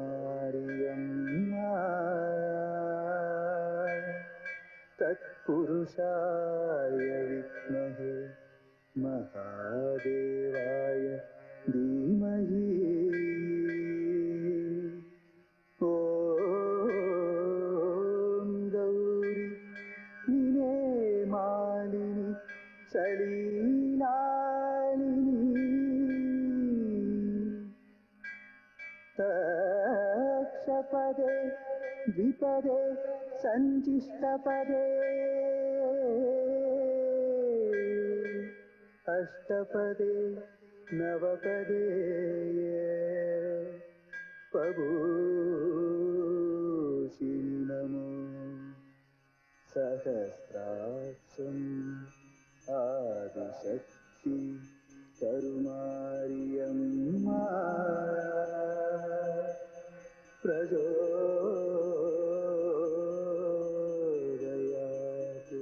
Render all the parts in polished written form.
करुमारियम्मा तत्पुरुषाय विद्महे महादेवाय धीमहि ॐ गौरी निने मालिनी सलीलालिनी तक्षपदे द्विपदे सञ्चिष्टपदे अष्टपदे नवपदे पबूषिनि नमो सहस्राक्षम् आदिशक्ति करुमारियम्मा प्रचोदयात्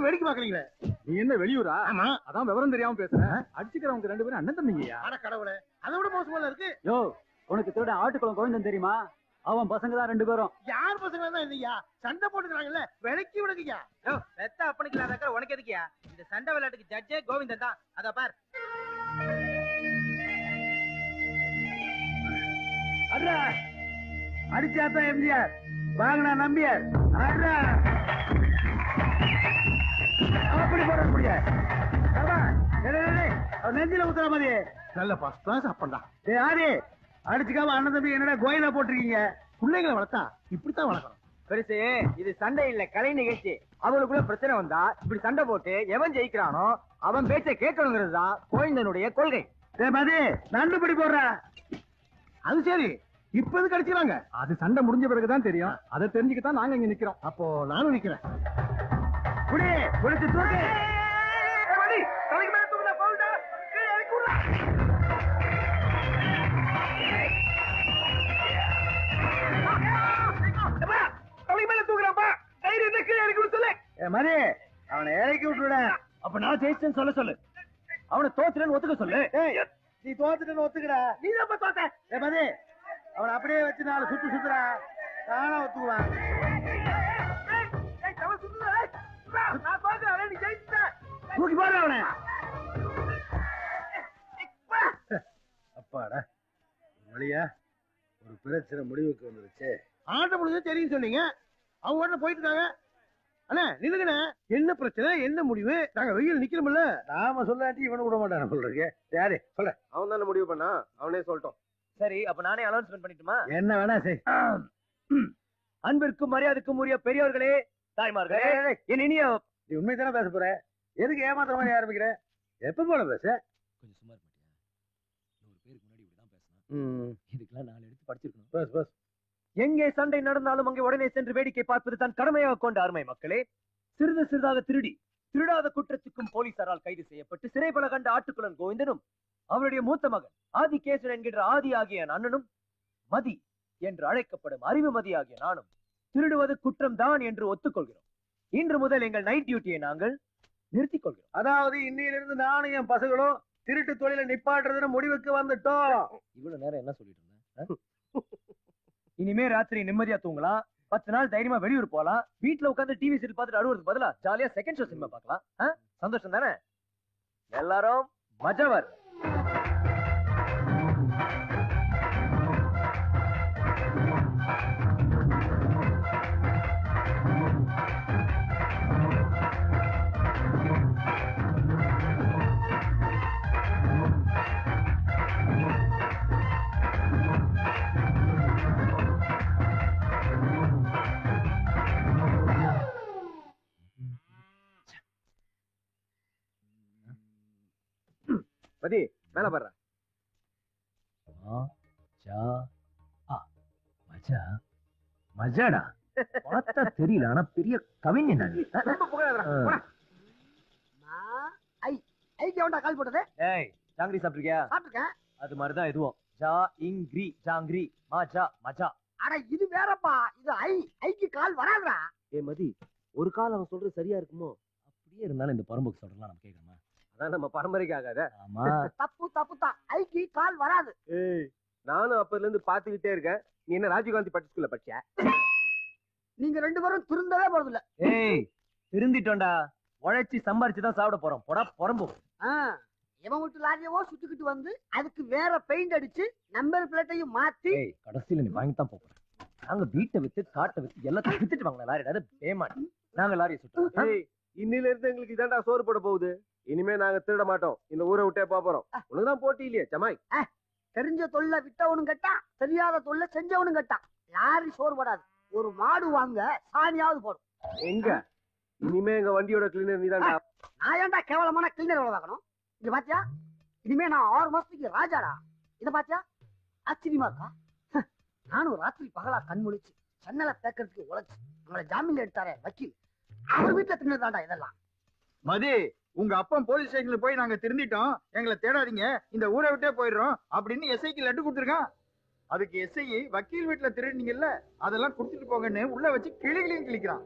வேடிக்கை பாக்குறீங்களே. நீ என்ன வெளியூரா? ஆமா. அதான் விவரம் தெரியாம பேசுறேன். அடிச்சுக்கிறவங்க 2 பேரும் அண்ணன் தம்பிங்கயா. அட கடவுளே, அதை விட மோசமா இருக்கு. யோ, உனக்கு திருட ஆட்டுக்குளம் கோவிந்தன் தெரியுமா? அவன் பசங்க தான் 2 பேரும். யார் பசங்க தான் இல்லையா? சண்டை போட்டுக்கிறாங்கல்ல, விலைக்கு விடுங்கயா. யோ, பெத்த அப்பனிக்கலாம்க்கற உனக்கு எதுக்குயா? இந்த சண்டை விளையாட்டுக்கு ஜட்ஜே கோவிந்தன் தான். அத பார். அட அடிச்சாதான் எம்ஜிஆர், வாங்கடா நம்பியார். அட அப்படி போட முடியாது. நெஞ்சில ஊத்துற மாதிரி நல்ல ஃபர்ஸ்ட் கிளாஸ் அப்பண்டா. யாரு அடிச்சுக்காம அண்ணன் தம்பி என்னடா கோயிலா போட்டிருக்கீங்க? பிள்ளைங்களை வளர்த்தா இப்படித்தான் வளர்க்கணும். பெருசு, இது சண்டை இல்ல, கலை நிகழ்ச்சி. அவங்களுக்குள்ள பிரச்சனை வந்தா இப்படி சண்டை போட்டு எவன் ஜெயிக்கிறானோ அவன் பேச்சை கேட்கணுங்கிறது தான் கோவிந்தனுடைய கொள்கை. மதி நண்டு படி போடுற. அது சரி, இப்ப எதுக்கு அடிச்சுக்கிறாங்க? அது சண்டை முடிஞ்ச பிறகுதான் தெரியும். அதை தெரிஞ்சுக்கிட்டான் நாங்க இங்க நிக்கிறோம். அப்போ நானும் நிக்கிறேன். குடி குடிச்சு தூக்கு. தலைக்கு மேல தூக்குடா, போடா. கீழ இறக்கி விடுடா. அப்பா, தலைக்கு மேல தூக்குறாப்பா. தைரியம் இருந்தா கீழ இறக்கி விட சொல்லு. மதி, அவனை இறக்கி விட்டுடா. அப்ப நான் ஜெயிச்சேன்னு சொல்ல சொல்லு. அவனை தோத்துறேன்னு ஒத்துக்க சொல்லு. நீ தோத்துட்டேன்னு ஒத்துக்கடா. நீ தான் தோத்த. மதி, அவனை அப்படியே வச்சு 4 சுத்து சுத்துறா. தானா ஒத்துக்குவான். தூக்கி போடுற அவனை. அப்பாடா, வழியா ஒரு பிரச்சனை முடிவுக்கு வந்துருச்சு. ஆட்ட முடிஞ்சு தெரியும் சொன்னீங்க. அவங்க உடனே போயிட்டு இருக்காங்க. அண்ணா நிலுங்கண்ணே, என்ன பிரச்சனை, என்ன முடிவு? நாங்க வெயில் நிக்கிறோம்ல. நாம சொல்லாட்டி இவனு விட மாட்டான் சொல்றீங்க. யாரு சொல்ல? அவன் தானே முடிவு பண்ணா, அவனே சொல்லட்டும். சரி, அப்ப நானே அனௌன்ஸ்மென்ட் பண்ணிட்டுமா? என்ன வேணா செய். அன்பிற்கும் மரியாதைக்கும் உரிய பெரியவர்களே, தாய்மார்களே, என் இனிய. நீ உண்மை தானே பேச போற? எதுக்கு ஏமாத்துற மாதிரி ஆரம்பிக்கிற? எப்ப போல பேச? கொஞ்சம் சும்மா இருக்க மாட்டியா? 100 பேருக்கு முன்னாடி இப்படிதான் பேசணும். இதுக்கெல்லாம் 4 எடுத்து படிச்சிருக்கணும். Bus bus. எங்கே சண்டை நடந்தாலும் அங்கே உடனே சென்று வேடிக்கை பார்ப்பது தான் கடமையாக கொண்ட அருமை மக்களே. சிறிது சிறிதாக திருடாத குற்றத்துக்கும் போலீசாரால் கைது செய்யப்பட்டு சிறைபல கண்ட ஆட்டுக்குளன் கோவிந்தனும் அவருடைய மூத்த மகன் ஆதிகேசன் என்கின்ற ஆதி ஆகிய அண்ணனும் மதி என்று அழைக்கப்படும் அறிவு மதி ஆகிய நானும் திருடுவது குற்றம் தான் என்று ஒத்துக்கொள்கிறோம். இன்று முதல் எங்கள் நைட் டியூட்டியை நாங்கள் நிறுத்திக் கொள்கிறோம். அதாவது இன்னையிலிருந்து நானும் என் பசங்களும் திருட்டு தொழில நிப்பாட்டுறதுன்னு முடிவுக்கு வந்துட்டோம். இவ்வளவு நேரம் என்ன சொல்லிட்டு இருந்தேன்? இனிமே ராத்திரி நிம்மதியா தூங்கலாம். 10 நாள் தைரியமா வெளியூர் போலாம். வீட்டுல உட்காந்து டிவி சீரியல் பார்த்துட்டு அழுவுறதுக்கு பதிலா ஜாலியா செகண்ட் ஷோ சினிமா பார்க்கலாம். சந்தோஷம் தானே? எல்லாரும் மஜாவர். மதி மேல பாரு. மஜாடா பார்த்தா தெரியல, ஆனா பெரிய கவிஞன். கால் போட்டது. ஏய், ஜாங்கிரி சாப்பிட்டிருக்கியா? சாப்பிட்டுருக்கேன். அது மாதிரிதான் இதுவும். ஜா இங்கிரி ஜாங்கிரி மஜா மஜா. அட இது வேறப்பா, இது ஐக்கு கால் வராதுடா. ஏ மதி, ஒரு கால் அவன் சொல்றது சரியா இருக்குமோ? அப்படியே இருந்தாலும் இந்த பரம்புக்கு சொல்றலாம் நம்ம கேட்கணுமா? அதான் நம்ம பரம்பரைக்கு ஆகாத. ஆமா, தப்பு தான். ஐக்கு கால் வராது. ஏய், நானும் அப்பல இருந்து பாத்துக்கிட்டே இருக்கேன். நீ என்ன ராஜீவ்காந்தி பட்டு ஸ்கூல்ல படிச்ச? நீங்க 2 பேரும் திருந்தவே போறது இல்ல. ஏய், திருந்திட்டோம்டா. உழைச்சி சம்பாரிச்சுதான் சாப்பிட போறோம். போடா பரம்பு. இவன் விட்டு லாரியவோ சுட்டுக்கிட்டு வந்து அதுக்கு வேற பெயிண்ட் அடிச்சு நம்பர் பிளேட்டையும் மாத்தி. ஏய், கடைசியில நீ வாங்கித்தான் போற. நாங்க வீட்டை வித்து காட்டை வித்து எல்லாத்தையும் வித்துட்டு வாங்க லாரி. ஏமாட்டி நாங்க லாரியை சுட்டோம். ஏய், இன்னில இருந்து எங்களுக்கு இதாண்டா சோறு போட போகுது. இனிமே நாங்க திருட மாட்டோம். இந்த ஊரை விட்டே போறோம். உனக்குதான் போட்டி இல்லையே ஜமாய். தெரிஞ்ச தொல்லை விட்டவனும் கட்டான், தெரியாத தொல்லை செஞ்சவனும் கட்டான். யாரும் சோறு போடாது. ஒரு மாடு வாங்க சாணியாவது போடும். எங்க இனிமே எங்க வண்டியோட கிளீனர் நீதான்டா. நான் ஏன்டா கேவலமான கிளீனர் வேலை பார்க்கணும்? இங்க பாத்தியா, இனிமே நான் 6 மாசத்துக்கு ராஜாடா. இத பாத்தியா, ஆச்சரியமா இருக்கா? நானும் ராத்திரி பகலா கண் முழிச்சு சன்னலை தேக்கிறதுக்கு உழைச்சு நம்மளை ஜாமீன்ல எடுத்தாரே வக்கீல், அவர் வீட்டுல தின்னதாண்டா இதெல்லாம். மதி, உங்க அப்பா போலீஸ் ஸ்டேஷன்ல போய் நாங்க திருந்திட்டோம், எங்களை தேடாதீங்க, இந்த ஊரை விட்டே போயிடுறோம் அப்படின்னு எஸ்ஐக்கு லெட்டர் கொடுத்துருக்கான். அதுக்கு எஸ்ஐ வக்கீல் வீட்டுல திருடினீங்கல்ல, அதெல்லாம் கொடுத்துட்டு போங்கன்னு உள்ள வச்சு கிளிகளையும் கிளிக்கிறான்.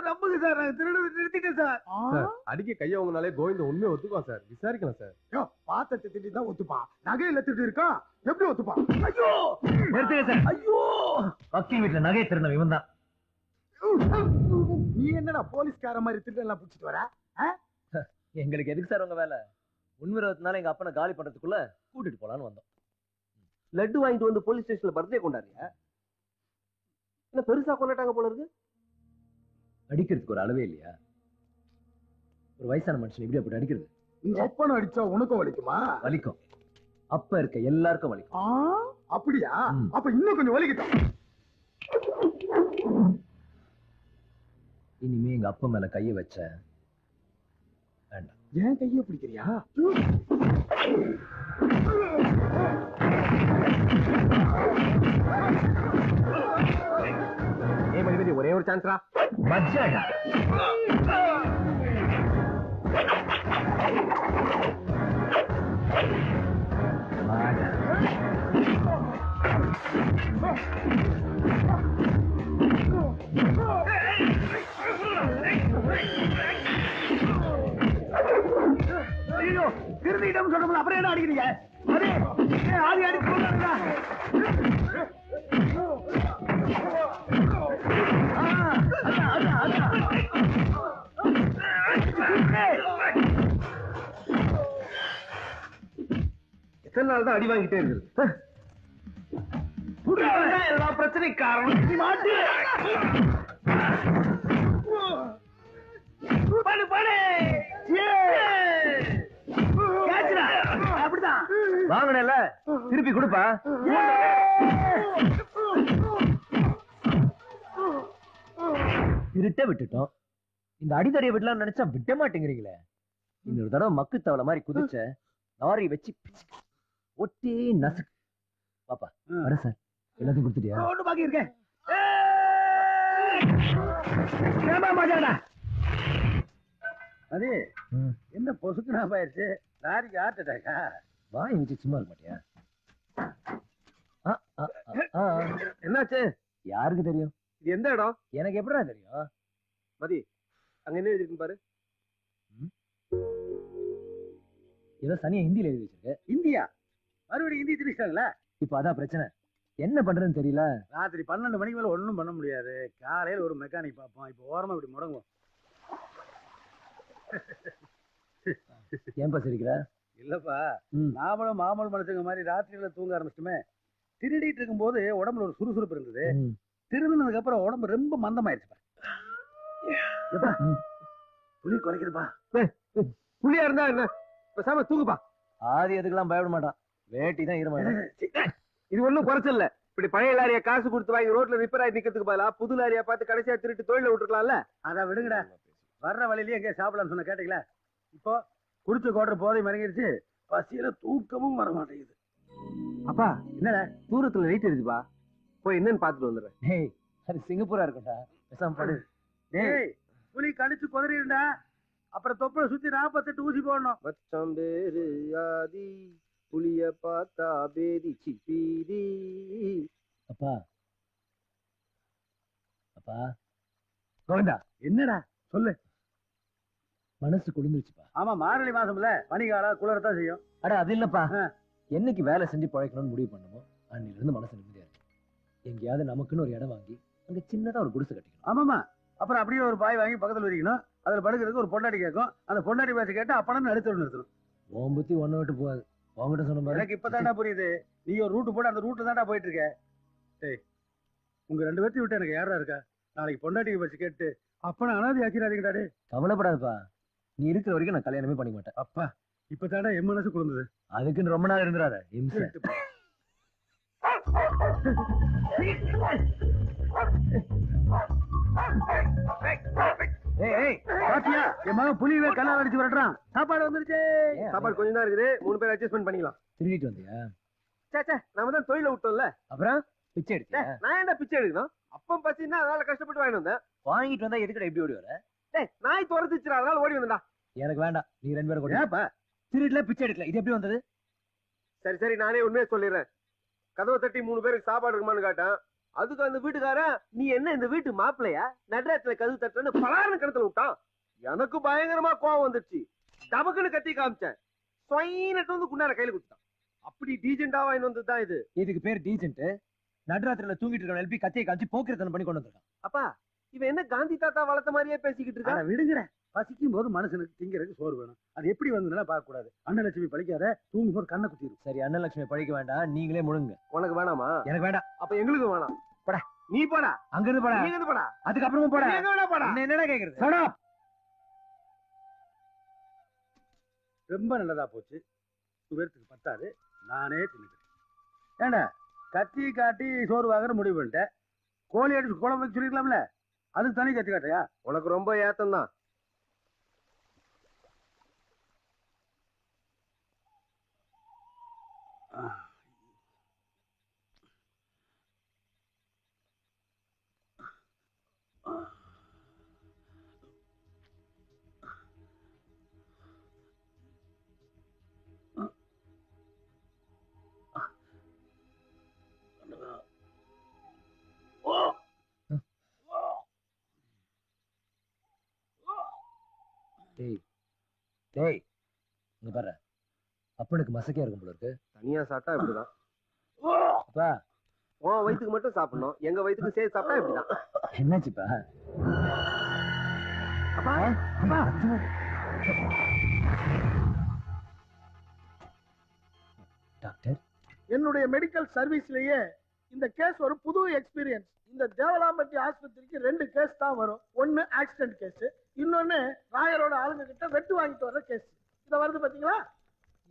நம்புங்க சார், நாங்க திருடுறதை நிறுத்திட்டேன் சார். அடிக்க கைய உங்கனாலே கோவிந்த உண்மையை ஒத்துக்குவான் சார். விசாரிக்கலாம் சார். பாத்தத்தை திட்டி தான் ஒத்துப்பான், நகையில திட்டு இருக்கா எப்படி ஒத்துப்பான்? ஐயோ நிறுத்துங்க சார். ஐயோ, வக்கீல் வீட்டுல நகை திருநம் இவன் தான். நீ என்னடா போலீஸ்கார மாதிரி திட்டு எல்லாம் புடிச்சிட்டு வர? எங்களுக்கு எதுக்கு சார் உங்க வேலை? முன்விரோதத்தினால எங்க அப்பனை காலி பண்றதுக்குள்ள கூட்டிட்டு போலான்னு வந்தோம். லட்டு வாங்கிட்டு வந்து போலீஸ் ஸ்டேஷன்ல பர்த்டே கொண்டாடியா? என்ன பெருசா கொண்டாட்டாங்க போல இருக்கு. அடிக்கிறதுக்கு ஒரு அளவே இல்லையா? ஒரு வயசான மனுஷன் இப்படி அப்படி அடிக்கிறது உங்க அப்பனை அடிச்சா உனக்கும் வலிக்குமா? வலிக்கும். அப்ப இருக்க எல்லாருக்கும் வலிக்கும். அப்படியா? அப்ப இன்னும் கொஞ்சம் வலிக்கிட்டோம். இனிமே எங்க அப்பா மேல கைய வச்ச வேண்டாம். ஏன் கைய பிடிக்கிறியா? ஒரே ஒரு சான்ஸ்ரா. மச்சாடா. திருந்திட்டம் சொல்றோம்ல, அப்புறம் என்ன அடிக்கிறீங்க? ஆதி அடி போடுறாங்களா? எத்தனை நாள் தான் அடி வாங்கிட்டே இருக்குது? எல்லா பிரச்சனைக்கு காரணம் நீ மாட்டு. படு படு. அப்படிதான் வாங்கினல திருப்பி கொடுப்பா. திருட்ட விட்டுட்டோம். இந்த அடிதடியை விடலாம் நினைச்சா விட மாட்டேங்கிறீங்களே. இன்னொரு தடவை மக்கு தவளை மாதிரி குதிச்ச லாரி வச்சு ஒட்டி நசுக்கு. பாப்பா வர சார். எல்லாத்தையும் கொடுத்துட்டியா? ஒண்ணு பாக்கி இருக்கேன். அது என்ன பொசுக்குனா போயிருச்சு? லாரிக்கு ஹார்ட் அட்டாக்கா? வாய் வச்சு சும்மா இருக்க மாட்டியா? என்னாச்சு? யாருக்கு தெரியும்? இது எந்த இடம்? எனக்கு எப்படிடா தெரியும்? மதி, அங்க என்ன எழுதிருக்கு பாரு. ஏதோ சனியா ஹிந்தியில எழுதி வச்சிருக்கு. இந்தியா மறுபடியும் ஹிந்தி திரிச்சிட்டாங்களா? இப்ப அதான் பிரச்சனை. என்ன பண்றதுன்னு தெரியல. ராத்திரி 12 மணிக்கு மேல ஒண்ணும் பண்ண முடியாது. காலையில ஒரு மெக்கானிக் பார்ப்போம். இப்ப ஓரமா இப்படி முடங்குவோம். ஏன்பா சிரிக்கிற? இல்லப்பா, நாமளும் மாமூல் மனுஷங்க மாதிரி ராத்திரியில தூங்க ஆரம்பிச்சிட்டுமே. திருடிட்டு இருக்கும் போது உடம்புல ஒரு சுறுசுறுப்பு இருந்தது. திருடுனதுக்கு அப்புறம் உடம்பு ரொம்ப மந்தமாயிருச்சுப்பா. புலி குறைக்குதுப்பா. புள்ளியா இருந்தா என்ன? பேசாம தூங்குப்பா. ஆதி எதுக்கெல்லாம் பயப்பட மாட்டான். வேட்டி தான் ஈரமாயிடும். இது ஒண்ணும் குறைச்சல. இப்படி பழைய லாரியா காசு கொடுத்து வாங்கி ரோட்ல ரிப்பேர் ஆகி நிக்கிறதுக்கு பதிலா புது லாரியா பார்த்து கடைசியா திருட்டு தொழில விட்டுருக்கலாம்ல. அதான் விடுங்கடா. வர்ற வழியிலேயே எங்க சாப்பிடலாம்னு சொன்ன கேட்டீங்களா? இப்போ குடிச்சு கோடுற போதை மறங்கிருச்சு. பசியில தூக்கமும் வர மாட்டேங்குது. அப்பா, என்னடா தூரத்துல லைட் எரியுதுப்பா. போய் என்னன்னு பாத்துட்டு வந்துடுறேன். டேய், அது சிங்கப்பூரா இருக்கட்டா. பேசாம படு. டேய், புலி கடிச்சு குதறிடுடா. அப்புறம் தொப்பை சுத்தி 48 ஊசி போடணும். மச்சான் பேரு ஆதி, புலிய பார்த்தா பேதி சிப்பீதி. அப்பா அப்பா கோவிந்தா, என்னடா சொல்லு. மனசு குளிர்ந்துருச்சுப்பா. ஆமா, மார்கழி மாசம்ல பனிகால குளிரத்தான் செய்யும். அட அது இல்லப்பா, என்னைக்கு வேலை செஞ்சு பழைக்கணும்னு முடிவு பண்ணமோ அன்னில இருந்து மனசு நிம்மதியா இருக்கு. எங்கேயாவது நமக்குன்னு ஒரு இடம் வாங்கி அங்க சின்னதா ஒரு குடிசை கட்டிக்கணும். ஆமாமா, அப்புறம் அப்படியே ஒரு பாய் வாங்கி பக்கத்துல வச்சுக்கணும். அதுல படுக்கிறதுக்கு ஒரு பொண்டாட்டி கேட்கும். அந்த பொண்டாட்டி பேச கேட்டா அப்படன்னு அடுத்து நிறுத்தணும். உன் புத்தி ஒண்ணு விட்டு போகாது. உங்ககிட்ட சொன்ன மாதிரி எனக்கு இப்பதான்டா புரியுது. நீ ஒரு ரூட் போட அந்த ரூட்டு தான்டா போயிட்டு இருக்க. டேய், உங்க 2 பேர்த்தையும் விட்டு எனக்கு யாரா இருக்கா? நாளைக்கு பொண்டாட்டிக்கு பச்சு கேட்டு அப்ப அனாதி ஆக்கிறாதீங்கடா. டே கவலைப்படாதப்பா. நீ இருக்கிற வரைக்கும் நான் கல்யாணமே பண்ணிக்க மாட்டேன். அப்பா இப்பதான்டா என் மனசு குழந்தது. அதுக்குன்னு ரொம்ப நாள் இருந்துடாத. பாத்தியா, என் மகன் புலியவே கல்லால் அடிச்சு வரட்டுறான். சாப்பாடு வந்துருச்சு. சாப்பாடு கொஞ்சம் தான் இருக்குது, 3 பேர் அட்ஜஸ்ட்மெண்ட் பண்ணிக்கலாம். திருடிட்டு வந்தியா? சே நாம தான் தொழில விட்டோம்ல. அப்புறம் பிச்சை எடுத்தியா? நான் ஏன்டா பிச்சை எடுக்கணும்? அப்பம் பசின்னா அதனால கஷ்டப்பட்டு வாங்கிட்டு வந்தேன். வாங்கிட்டு வந்தா எதுக்குடா இப்படி ஓடி வர? டேய், நாய் துரத்துச்சுடா, அதனால ஓடி வந்தேன்டா. எனக்கு வேண்டாம். நீ 2 பேரும் கூட ஏப்பா திருடல பிச்சை எடுக்கல. இது எப்படி வந்தது? சரி நானே உண்மையை சொல்லிடுறேன். கதவை தட்டி 3 பேருக்கு சாப்பாடு இருக்குமான்னு கேட்டேன். அதுக்கு அந்த வீட்டுக்காரன், நீ என்ன இந்த வீட்டு மாப்பிள்ளையா, நடுராத்துல கதவு தட்டுன்னு பலாருன்னு கிணத்துல விட்டான். எனக்கு பயங்கரமா கோவம் வந்துருச்சு. டபக்குன்னு கத்தி காமிச்சேன். சொயினட்டு வந்து குண்டார கையில குடுத்தான். அப்படி டீசெண்டா வாங்கிட்டு வந்ததுதான் இது. இதுக்கு பேர் டீசென்ட். நடுராத்திரில தூங்கிட்டு இருக்க எழுப்பி கத்தியை காமிச்சு போக்கிரத்தனம் பண்ணி கொண்டு வந்திருக்கான். அப்பா, இவன் என்ன காந்தி தாத்தா வளர்த்த மாதிரியே பேசிக்கிட்டு இருக்கா? விடுங்கிற. பசிக்கும் போது மனுஷனுக்கு திங்கிறதுக்கு சோறு வேணும். அது எப்படி வந்ததுன்னா பார்க்க கூடாது. அன்னலட்சுமி பழிக்காத, தூங்கும் போது கண்ணை குத்திடும். சரி, அண்ணலட்சுமி பழிக்க வேண்டாம். நீங்களே முழுங்க. உனக்கு வேணாமா? எனக்கு வேண்டாம். அப்ப எங்களுக்கு வேணாம். போடா. நீ போடா. அங்க இருந்து போடா. நீங்க இருந்து போடா. அதுக்கப்புறமா போடா. எங்க வேணா போடா. என்னடா கேக்குறது? சடா. ரொம்ப நல்லதா போச்சு. 2 பேருக்கு பத்தாது, நானே தின்னுக்கிறேன். ஏண்டா கத்தி காட்டி சோறு வாங்குற முடிவு பண்ணிட்டேன். கோழி அடிச்சு குழம்பு வைக்க சொல்லிக்கலாம்ல, அதுக்கு தனி கத்தி காட்டையா? உனக்கு ரொம்ப ஏத்தம் தான். டேய், இங்க பாரு. அப்பனுக்கு மசக்கையா இருக்கும் போல இருக்கு. தனியா சாப்பிட்டா இப்படிதான். அப்பா, உன் வயிற்றுக்கு மட்டும் சாப்பிடணும், எங்க வயிற்றுக்கு சேர்த்து சாப்பிட்டா இப்படிதான். என்னாச்சுப்பா? அப்பா, அப்பா. டாக்டர், என்னுடைய மெடிக்கல் சர்வீஸ்லயே இந்த கேஸ் ஒரு புது எக்ஸ்பீரியன்ஸ். இந்த தேவலாம்பட்டி ஆஸ்பத்திரிக்கு 2 கேஸ் தான் வரும். ஒன்னு ஆக்சிடென்ட் கேஸ், இன்னொன்னு ராயரோட ஆளுங்க கிட்ட வெட்டு வாங்கிட்டு வர்ற கேஸ். இத வருது பாத்தீங்களா?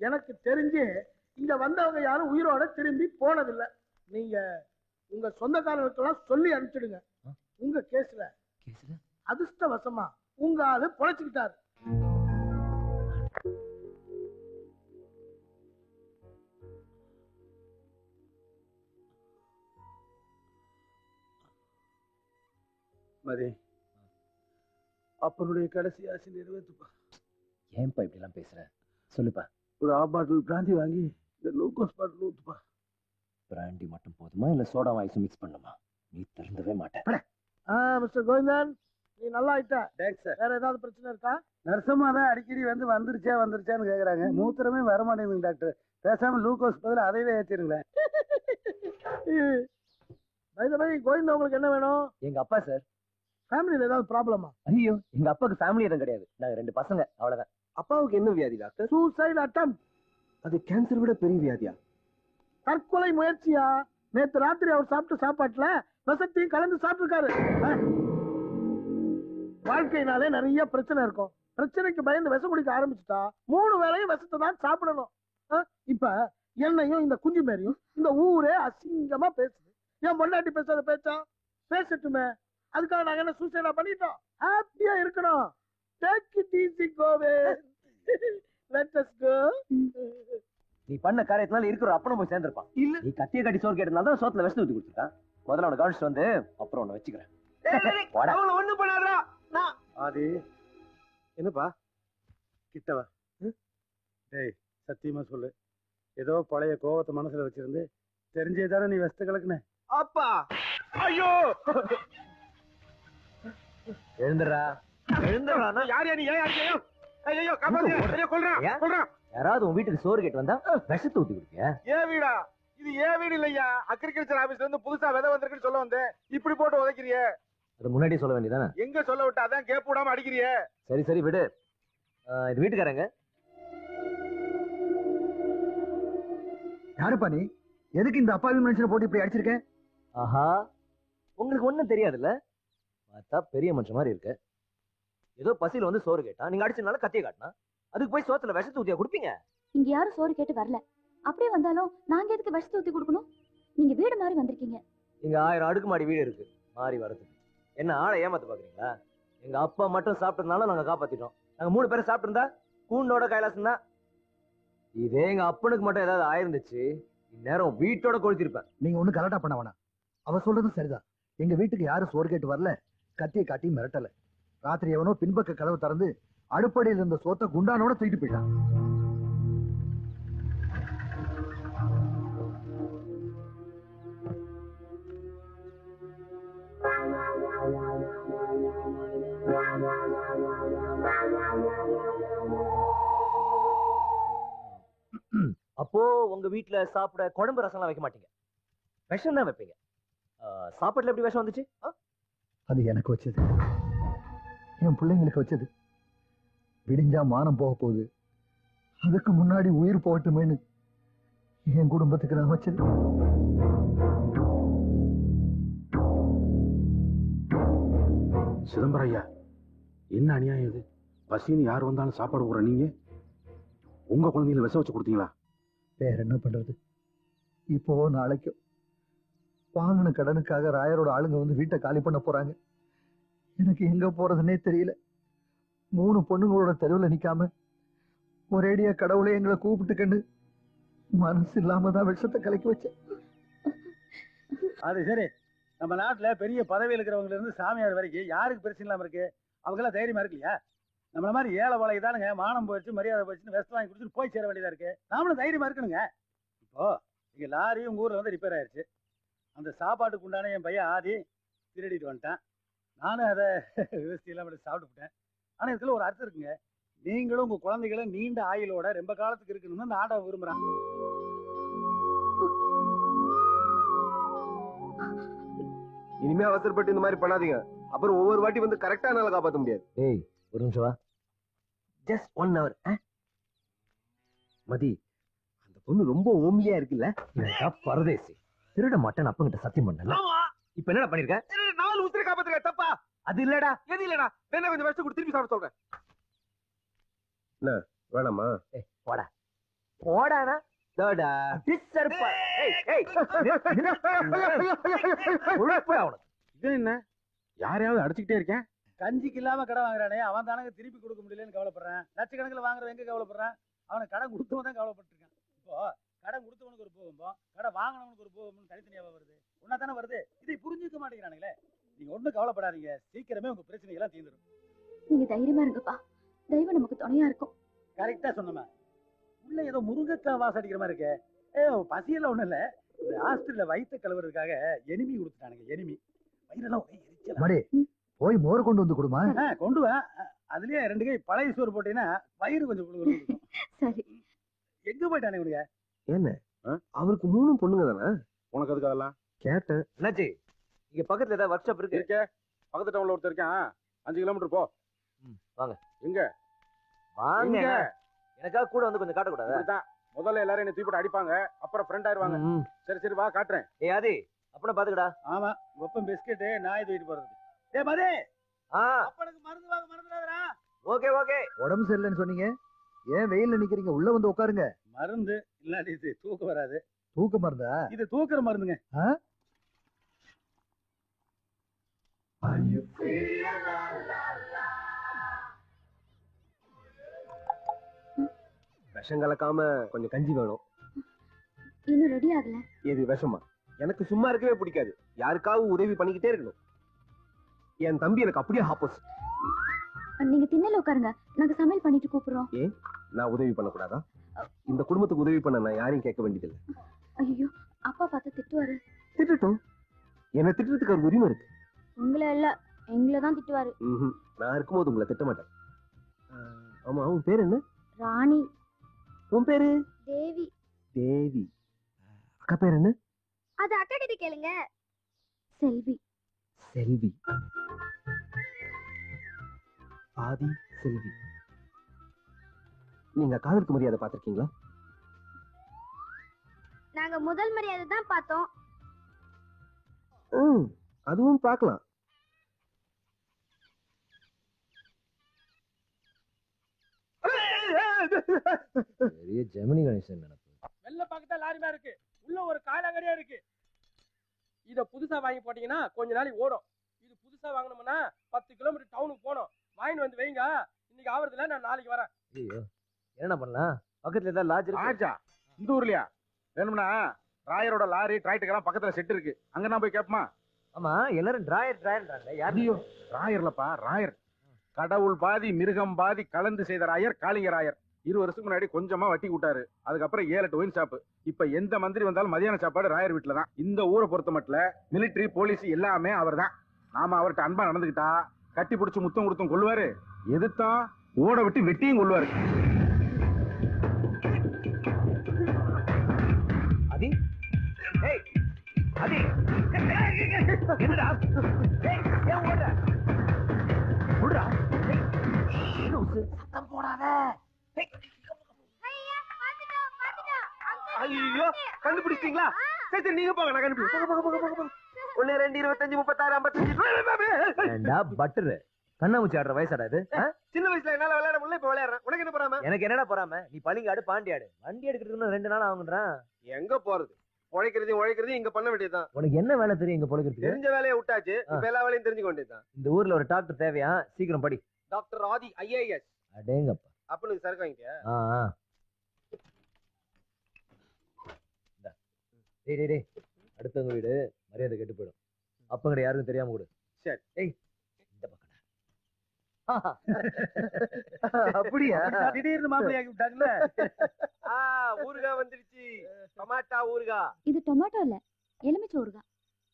எனக்கு தெரிஞ்சு இங்க வந்தவங்க யாரும் உயிரோட திரும்பி போனதில்லை. நீங்க உங்க சொந்தக்காரர்களுக்கெல்லாம் சொல்லி அனுப்பிச்சிடுங்க. உங்க கேஸ்ல அதிர்ஷ்டவசமா உங்க ஆளு பொழைச்சுக்கிட்டாரு. மதி, அப்பனுடைய கடைசி ஆசை நிறைவேற்றுப்பா. ஏன்பா இப்படி எல்லாம் பேசுற? சொல்லுப்பா. ஒரு 1/2 பாட்டில் பிராந்தி வாங்கி இந்த லூக்கோஸ் பாட்டில் ஊத்துப்பா. பிராண்டி மட்டும் போதுமா இல்ல சோடா வாய்ஸும் மிக்ஸ் பண்ணுமா? நீ திருந்தவே மாட்டேன். மிஸ்டர் கோவிந்தன், நீ நல்லா ஆயிட்ட. Thanks sir. வேற ஏதாவது பிரச்சனை இருக்கா? நர்சம்மா தான் அடிக்கடி வந்துருச்சான்னு கேக்குறாங்க. மூத்திரமே வர மாட்டேங்குது டாக்டர். பேசாம லூக்கோஸ் பதில் அதைவே ஏத்திருங்களேன். கோவிந்தன், உங்களுக்கு என்ன வேணும்? எங்க அப்பா சார். ஃபேமிலில ஏதாவது ப்ராப்ளமா? ஐயோ, எங்க அப்பாவுக்கு ஃபேமிலி எதுவும் கிடையாது. நாங்க 2 பசங்க, அவ்வளவுதான். அப்பாவுக்கு என்ன வியாதி டாக்டர்? சூசைட் அட்டம். அது கேன்சர் விட பெரிய வியாதியா? தற்கொலை முயற்சியா? நேத்து ராத்திரி அவர் சாப்பிட்ட சாப்பாட்டுல விஷத்தையும் கலந்து சாப்பிட்டுருக்காரு. வாழ்க்கையினாலே நிறைய பிரச்சனை இருக்கும். பிரச்சனைக்கு பயந்து விஷம் குடிக்க ஆரம்பிச்சுட்டா 3 வேளையும் விஷத்தை தான் சாப்பிடணும். இப்ப என்னையும் இந்த குஞ்சு மேரியும் இந்த ஊரே அசிங்கமா பேசுது. ஏன் பொண்டாட்டி பேசாத பேச்சா? பேசட்டுமே. அதுக்காக நாங்க என்ன சூசைடா பண்ணிட்டோம்? ஹாப்பியா இருக்கணும். Take it easy, Govind. Let us go. நீ பண்ண காரியத்தினால இருக்கிற அப்பனும் போய் சேர்ந்திருப்பான். இல்ல, நீ கத்திய கட்டி சோறு கேட்டதுனால தான் சோத்துல விஷத்தை ஊத்தி கொடுத்துருக்கான். முதல்ல அவனை கவனிச்சுட்டு வந்து அப்புறம் உன்னை வச்சுக்கிறேன். ஒண்ணு பண்ணாதா? ஆதி, என்னப்பா? கிட்டவா. டேய், சத்தியமா சொல்லு. ஏதோ பழைய கோவத்தை மனசுல வச்சிருந்து தெரிஞ்சேதானே நீ வெஸ்ட் கலக்குன? அப்பா, ஐயோ! எழுந்துடா. எழுந்துடா. யார் நீ? ஐயோ, காப்பாத்து. ஐயோ, கொல்றான். யாராவது உன் வீட்டுக்கு சோறு கேட்டு வந்தா விஷத்தை ஊத்தி கொடுப்பியா? ஏன் வீடா? இது ஏன் வீடு இல்லையா? அக்ரிகல்ச்சர் ஆபீஸ்ல இருந்து புதுசா விதை வந்திருக்குன்னு சொல்ல வந்தேன். இப்படி போட்டு உதைக்கிறியே. அது முன்னாடியே சொல்ல வேண்டியதானே? எங்க சொல்ல விட்டா? அதான் கேப் விடாம அடிக்கிறியே. சரி விடு. இது வீட்டுக்காரங்க. யாருப்பா நீ? எதுக்கு இந்த அப்பாவி மனுஷனை போட்டு இப்படி அடிச்சிருக்க? ஆஹா, உங்களுக்கு ஒண்ணும் தெரியாதுல்ல. பார்த்தா பெரிய மனுஷன் மாதிரி இருக்கு. ஏதோ பசியில வந்து சோறு கேட்டா, நீங்க அடிச்சதுனால கத்திய காட்டினா அதுக்கு போய் சோத்துல விஷத்தை ஊத்தியா கொடுப்பீங்க? இங்க யாரும் சோறு கேட்டு வரல. அப்படியே வந்தாலும் நாங்க எதுக்கு விஷத்தை ஊத்தி கொடுக்கணும்? நீங்க வீடு மாதிரி வந்திருக்கீங்க. இங்க 1000 அடுக்குமாடி வீடு இருக்கு மாறி வரதுக்கு. என்ன ஆளை ஏமாத்து பாக்குறீங்களா? எங்க அப்பா மட்டும் சாப்பிட்டதுனால நாங்க காப்பாத்திட்டோம். நாங்க 3 பேரும் சாப்பிட்டு இருந்தா கூண்டோட கைலாசம் தான். இதே எங்க அப்பனுக்கு மட்டும் ஏதாவது ஆயிருந்துச்சு, இந்நேரம் வீட்டோட கொளுத்திருப்பேன். நீங்க ஒண்ணு கலட்டா பண்ண வேணாம். அவ சொல்றதும் சரிதான். எங்க வீட்டுக்கு யாரும் சோறு கேட்டு வரல, கத்தியை காட்டி மிரட்டல. ராத்திரி எவனோ பின்பக்க கதவு திறந்து அடுப்படையில் இருந்த சோத்தை குண்டானோட தூக்கிட்டு போயிட்டான். அப்போ உங்க வீட்டுல சாப்பிட குழம்பு ரசம் எல்லாம் வைக்க மாட்டீங்க, விஷம் தான் வைப்பீங்க. சாப்பாட்டுல எப்படி விஷம் வந்துச்சு? அது எனக்கு வச்சது, என் பிள்ளைங்களுக்கு வச்சது. விடிஞ்சா மானம் போக போகுது, அதுக்கு முன்னாடி உயிர் போகட்டுமேன்னு என் குடும்பத்துக்கு நான் வச்சது. சிதம்பரம் ஐயா, என்ன அநியாயம் இது? பசின்னு யார் வந்தாலும் சாப்பாடு போடுற நீங்க உங்க குழந்தைகளை விஷம் வச்சு கொடுத்தீங்களா? வேற என்ன பண்றது? இப்போ நாளைக்கு வாங்கின கடனுக்காக ராயரோட ஆளுங்க வந்து வீட்டை காலி பண்ண போறாங்க. எனக்கு எங்க போறதுன்னே தெரியல. 3 பொண்ணுங்களோட தெருவில் நிக்காம ஒரேடியா கடவுளே எங்களை கூப்பிட்டுக்கன்னு மனசு இல்லாம தான் விஷத்தை கலக்கி வச்சேன். அது சரி, நம்ம நாட்டுல பெரிய பதவியில் இருக்கிறவங்க இருந்து சாமியார் வரைக்கும் யாருக்கு பிரச்சனை இல்லாம இருக்கு? அவங்க எல்லாம் தைரியமா இருக்குல்லையா? நம்மள மாதிரி ஏழை வாழைக்கு தானுங்க மானம் போயிடுச்சு, மரியாதை போயிடுச்சுன்னு வெஸ்ட் வாங்கி கொடுத்துட்டு போய் சேர வேண்டியதா இருக்கு. நாமளும் தைரியமா இருக்கணுங்க. இப்போ இங்க லாரி உங்க ஊர்ல வந்து ரிப்பேர் ஆயிடுச்சு. அந்த சாப்பாட்டுக்கு உண்டான என் பையன் ஆதி திருடிட்டு வந்துட்டான். நானும் அதை விவசாயம் எல்லாம் சாப்பிட்டுட்டேன். ஆனா இதுல ஒரு அர்த்தம் இருக்குங்க. நீங்களும் உங்க குழந்தைகளும் நீண்ட ஆயுளோட ரொம்ப காலத்துக்கு இருக்கணும்னு அந்த ஆண்டவன் விரும்புறான். இனிமே அவசரப்பட்டு இந்த மாதிரி பண்ணாதீங்க. அப்புறம் ஒவ்வொரு வாட்டி வந்து கரெக்டா என்னால காப்பாற்ற முடியாது. ஏய், ஒரு நிமிஷம் வா. Just 1 hour. மதி, அந்த பொண்ணு ரொம்ப ஓம்லியா இருக்குல்ல? பரதேசி, திருட மாட்டேன் அப்பங்கிட்ட சத்தியம் பண்ணல. இப்ப என்னடா பண்ணிருக்க? 4 உத்திர காப்பாத்துங்க. தப்பா? அது இல்லடா. எது இல்லடா? வேணா கொஞ்சம் வருஷம் கூட திருப்பி சாப்பிட சொல்றேன். என்ன வேணாமா? போடா போடானா டடா டிஸ்சர்பா. ஏய் ஏய், இது என்ன? யாரையாவது அடிச்சுக்கிட்டே இருக்கேன். கஞ்சிக்கு இல்லாம கடை வாங்குறானே, அவன் தானங்க திருப்பி கொடுக்க முடியலன்னு கவலைப்படுறான். லட்சக்கணக்கில் வாங்குறவன் எங்க கவலைப்படுறான்? அவனை கடன் கொடுத்தவன் தான் கவலைப்பட்டிருக்கான். இப்போ கடன் கொடுத்தவனுக்கு ஒரு போகும்போம், கடை வாங்கினவனுக்கு ஒரு போகும்போம் தனித்தனியாக வருது. ஒன்னா தானே வருது. இதை புரிஞ்சுக்க மாட்டேங்கிறானுங்களே. நீங்க ஒண்ணும் கவலைப்படாதீங்க, சீக்கிரமே உங்க பிரச்சனைகள்லாம் தீர்ந்துடும். நீங்க தைரியமா இருங்கப்பா, தெய்வம் நமக்கு துணையா இருக்கும். கரெக்டா சொன்னமா. உள்ள ஏதோ முருங்கைக்காய் வாசம் அடிக்கிற மாதிரி இருக்கு. பசியெல்லாம் ஒண்ணும் இல்ல. இந்த ஹாஸ்பிட்டல்ல வயிற்று கழுவுறதுக்காக எனிமி கொடுத்துட்டானுங்க. எனிமி வயிறெல்லாம் ஒரே எரிச்சல். மடி, போய் மோர் கொண்டு வந்து கொடுமா. கொண்டு வா. அதுலயே 2 கை பழைய சோறு போட்டீங்கன்னா வயிறு கொஞ்சம் குளுகுளுன்னு. சரி, எங்க போயிட்டானே இவனுங்க? என்ன அவருக்கு 3 பொண்ணுங்க தானே? உனக்கு அதுக்கு அதெல்லாம் கேட்டேன். என்னாச்சு? இங்க பக்கத்துல ஏதாவது ஒர்க் ஷாப் இருக்கு? இருக்கே, பக்கத்து டவுன்ல ஒருத்தர் இருக்கான். 5 கிலோமீட்டர் போ. வாங்க. எங்க வாங்க. எங்க? எனக்காக கூட வந்து கொஞ்சம் காட்டக்கூடாது? இப்படித்தான். முதல்ல எல்லாரும் என்ன தூக்கி போட்டு அடிப்பாங்க, அப்புறம் ஃப்ரெண்ட் ஆயிருவாங்க. சரி சரி வா காட்டுறேன். ஏய் ஆதி, அப்பனா பாத்துக்கடா. ஆமா, வெப்பம் பிஸ்கெட்டு நாய் தூக்கிட்டு போறது. ஏ மதே, ஆ அப்பனுக்கு மருந்து வாங்க மறந்துடாதடா. Okay okay. உடம்பு சரியில்லைன்னு சொன்னீங்க, ஏன் வெயில்ல நிக்கிறீங்க? உள்ள வந்து உட்காருங்க. மருந்து இல்லாட்டி இது தூக்கம் வராது. தூக்க மருந்தா? இது தூக்குற மருந்துங்க. விஷம் கலக்காம கொஞ்சம் கஞ்சி வேணும். இன்னும் ரெடி ஆகல. எது விஷமா? எனக்கு சும்மா இருக்கவே பிடிக்காது. யாருக்காவது உதவி பண்ணிக்கிட்டே இருக்கணும். என் தம்பி எனக்கு அப்படியே ஆப்போசிட். நீங்க திண்ணல உட்காருங்க, நாங்க சமையல் பண்ணிட்டு கூப்பிடுறோம். ஏன் நான் உதவி பண்ணக்கூடாதா? இந்த குடும்பத்துக்கு உதவி பண்ண நான் யாரையும் கேட்க வேண்டியதில்லை. ஐயோ, அப்பா பார்த்து திட்டுவாரு. திட்டட்டும், என்ன திட்டுறதுக்கு ஒரு உரிமை இருக்கு. உங்களை இல்ல, எங்களை தான் திட்டுவாரு. நான் இருக்கும்போது உங்களை திட்ட மாட்டேன். ஆமா, உன் பேர் என்ன? ராணி. உன் பேரு? தேவி. தேவி. அக்கா பேர் என்ன? அது அக்கா கிட்ட கேளுங்க. செல்வி. செல்வி. ஆதி செல்வி. நீங்க காதலுக்கு மரியாதை பார்த்திருக்கீங்களா? நாங்க முதல் மரியாதை தான் பார்த்தோம். அதுவும் பார்க்கலாம். பெரிய ஜெமினி கணேசன் நினைப்பு. வெள்ள பக்கத்துல லாரி மாதிரி இருக்கு, உள்ள ஒரு காலாங்கடியா இருக்கு. இத புதுசா வாங்கி போட்டீங்கன்னா கொஞ்ச நாளைக்கு ஓடும். இது புதுசா வாங்கணும்னா 10 கிலோமீட்டர் டவுனுக்கு போகணும். வாங்கி வந்து வைங்க, இன்னைக்கு ஆவறதுல நான் நாளைக்கு வரேன். ஐயோ என்ன பண்ணலாம்? பக்கத்துல ஏதாவது லாட்ஜ் இருக்கு? ஆச்சா இந்த ஊர்லயா? வேணும்னா ராயரோட லாரி டிராக்டர்லாம் பக்கத்துல செட் இருக்கு, அங்க நான் போய் கேட்போமா? ஆமா, எல்லாரும் டிராயர்ன்றாங்க. யாரையோ ராயர்லப்பா, ராயர். கடவுள் பாதி மிருகம் பாதி கலந்து செய்த ராயர் காளிங்க ராயர். 20 வருஷத்துக்கு முன்னாடி கொஞ்சமா வட்டி விட்டாரு. அதுக்கப்புறம் 7-8 ஒயின் ஷாப். இப்ப எந்த மந்திரி வந்தாலும் மதியான சாப்பாடு ராயர் வீட்டுல தான். இந்த ஊரை பொறுத்த மட்டும் மிலிட்டரி போலீஸ் எல்லாமே அவர் தான். நாம அவர்கிட்ட அன்பா நடந்துக்கிட்டா கட்டி பிடிச்சு முத்தம் கொடுத்தும் கொள்வாரு, எதுத்தான் ஓட விட்டு வெட்டியும் கொள்வாரு. அதி ஏய் அதி என்னடா? ஏய் ஏன் ஓடுற? ஓடுறா. சத்தம் போடாத. ஐயோ கண்டுபிடிச்சிட்டீங்களா? சரி நீங்க போங்க, நான் கண்டுபிடிச்சேன். 1 2 25 36 55. ஏண்டா பட்டரு, கண்ணாமூச்சி ஆடுற வயசாடா இது? சின்ன வயசுல என்னால விளையாட முடியல, இப்ப விளையாடுறேன். உனக்கு என்ன போறாம? எனக்கு என்னடா போறாம? நீ பளிங்காடு பாண்டியாடு, வண்டி எடுக்கிறதுக்கு 2 நாள் ஆகுன்றான். எங்க போறது? உழைக்கிறது இங்க பண்ண வேண்டியதுதான். உனக்கு என்ன வேலை தெரியும் இங்க பொழைக்கிறதுக்கு? தெரிஞ்ச வேலையை விட்டாச்சு, இப்ப எல்லா வேலையும் தெரிஞ்சுக்க வேண்டியதுதான். இந்த ஊர்ல ஒரு டாக்டர் தேவையா? சீக்கிரம் படி. டாக்டர் ஆதி IAS. அடேங்கப்பா. அப்பனுக்கு சரக்கு வாங்கிட்டியா? டேய் டேய் டேய், அடுத்தவங்க வீடு மரியாதை கெட்டு போயிடும். அப்பங்கட யாருக்கும் தெரியாம கொடு. சரி. ஏய் இந்த பக்கடா. அப்படியா? திடீர்னு மாப்பிள்ளையாக்கி விட்டாங்கல்ல. ஊறுகாய் வந்துருச்சு. டொமாட்டா ஊறுகாய். இது டொமேட்டோ இல்ல, எலுமிச்சை ஊறுகாய்.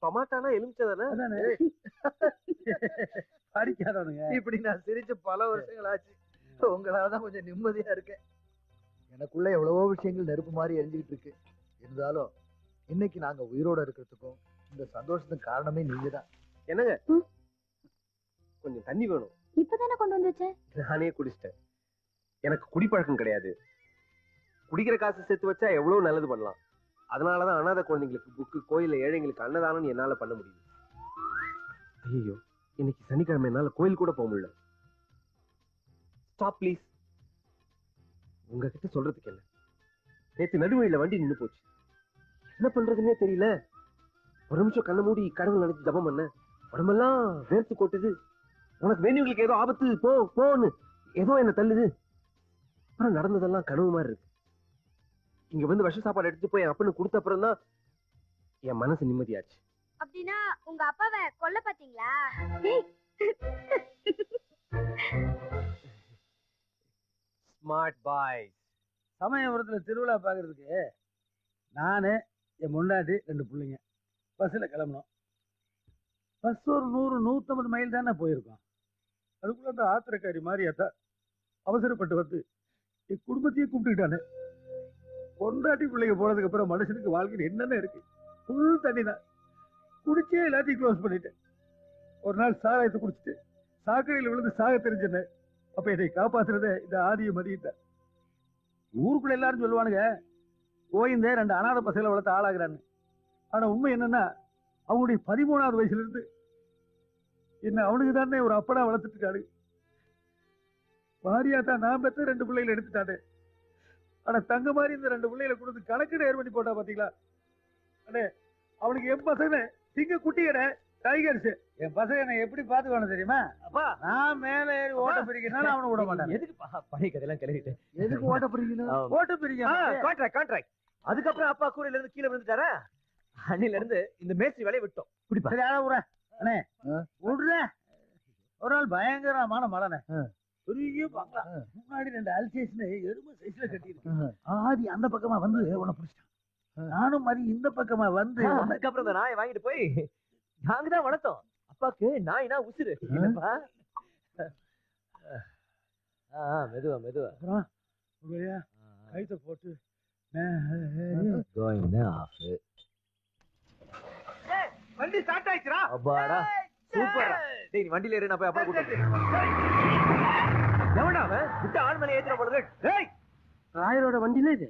டொமாட்டானா எலுமிச்சை தானே? படிக்காதவனுங்க. இப்படி நான் சிரிச்சு பல வருஷங்கள் ஆச்சு. உங்களாலதான் கொஞ்சம் நிம்மதியா இருக்கேன். எனக்குள்ள எவ்வளவோ விஷயங்கள் நெருப்பு மாதிரி எரிஞ்சுக்கிட்டு இருக்கு. இருந்தாலும் இன்னைக்கு நாங்க உயிரோட இருக்கிறதுக்கும் இந்த சந்தோஷத்துக்கு காரணமே நீங்க தான். என்னங்க கொஞ்சம் தண்ணி வேணும். இப்பதானே கொண்டு வந்து வச்சேன். நானே குடிச்சிட்டேன். எனக்கு குடிப்பழக்கம் கிடையாது. குடிக்கிற காசு சேர்த்து வச்சா எவ்வளவு நல்லது பண்ணலாம். அதனாலதான் அனாதை குழந்தைங்களுக்கு புக்கு, கோயில ஏழைங்களுக்கு அன்னதானம் என்னால பண்ண முடியுது. ஐயோ இன்னைக்கு சனிக்கிழமை என்னால கோயில் கூட போக முடியல. Stop please. உங்ககிட்ட சொல்றதுக்கு என்ன, நேற்று நடுவழியில வண்டி நின்று போச்சு. என்ன பண்றதுன்னே தெரியல. ஒரு நிமிஷம் கண்ணை மூடி கடவுள் நினைச்சு ஜபம் பண்ண, உடம்பெல்லாம் வேர்த்து கொட்டுது. உனக்கு வேண்டியவங்களுக்கு ஏதோ ஆபத்து, போன்னு ஏதோ என்ன தள்ளுது. அப்புறம் நடந்ததெல்லாம் கனவு மாதிரி இருக்கு. இங்க வந்து விஷ சாப்பாடு எடுத்து போய் என் அப்பனுக்கு கொடுத்த அப்புறம் தான் என் மனசு நிம்மதியாச்சு. அப்படின்னா உங்க அப்பாவை கொல்ல பாத்தீங்களா? Smart boy. சமயபுரத்துல திருவிழா பாக்குறதுக்கு நானு, என் முன்னாடி 2 பிள்ளைங்க பஸ்ல கிளம்பணும். பஸ் ஒரு 100-150 மைல் தானே போயிருக்கோம். அதுக்குள்ள அந்த ஆத்திரக்காரி மாதிரியாத்தா அவசரப்பட்டு வந்து என் குடும்பத்தையே கூப்பிட்டுக்கிட்டானே. பொண்டாட்டி பிள்ளைங்க போனதுக்கு அப்புறம் மனுஷனுக்கு வாழ்க்கையில் என்னென்ன இருக்கு? ஃபுல் தண்ணி தான். குடிச்சே எல்லாத்தையும் க்ளோஸ் பண்ணிட்டேன். ஒரு நாள் சாராயத்தை குடிச்சிட்டு சாக்கடையில் விழுந்து சாக தெரிஞ்சேன். அப்ப என்னை காப்பாத்துறத இந்த ஆதியை மதியிட்டேன். ஊருக்குள்ள எல்லாரும் சொல்லுவானுங்க கோயிந்தே 2 அனாதை பசங்களை வளர்த்து ஆளாகிறான்னு. ஆனா உண்மை என்னன்னா, அவங்களுடைய 13வது வயசுல இருந்து என்ன அவனுக்கு தானே ஒரு அப்படா வளர்த்துட்டு இருக்காரு. பாரியாத்தா நான் பெற்ற 2 பிள்ளைகளை எடுத்துட்டானே. ஆனா தங்க மாதிரி இந்த 2 பிள்ளைகளை கொடுத்து கணக்கு நேர் பண்ணி போட்டா பாத்தீங்களா? அண்ணே அவனுக்கு என் பசங்க திங்க குட்டிகடை டைகர்ஸ். என் பசங்க என்ன எப்படி பாத்துக்கணும் தெரியுமா? அப்பா நான் மேல ஏறி ஓட்ட பிரிக்கனால அவனை விட மாட்டான். எதுக்கு பழைய கதையெல்லாம் கிளறிட்டு? எதுக்கு ஓட்ட பிரிக்கணும்? ஓட்ட பிரிக்கணும். கான்ட்ராக்ட். அதுக்கப்புறம் அப்பா கூரையில இருந்து கீழே விழுந்துட்டாரா? அன்னில இருந்து இந்த மேஸ்திரி வேலையை விட்டோம். குடிப்பா. சரி அழ விடுறேன். அண்ணே விடுறேன். ஒரு நாள் பயங்கரமான மழைனே. பெரிய பங்களா முன்னாடி 2 அல்சேஷன் எருமை சைஸ்ல கட்டியிருக்கு. ஆதி அந்த பக்கமா வந்து உன்னை பிடிச்சிட்டான். நானும் மாதிரி இந்த பக்கமா வந்து அதுக்கப்புறம் இந்த நாயை வாங்கிட்டு போய் நாங்க தான் வளர்த்தோம். அப்பாக்கு நாய்னா உசுரு. என்னப்பா? மெதுவா அப்புறம் கைத்த போட்டு வண்டி ஸ்டார்ட் ஆயிடுச்சுடா. அப்பாடா சூப்பரா. டேய் வண்டியில ஏறு, நான் போய் அப்பா கூட்டிட்டு எவன்டா அவன்? விட்டு ஆள் மேல ஏத்துற போடுறது. டேய் ராயரோட வண்டியில இது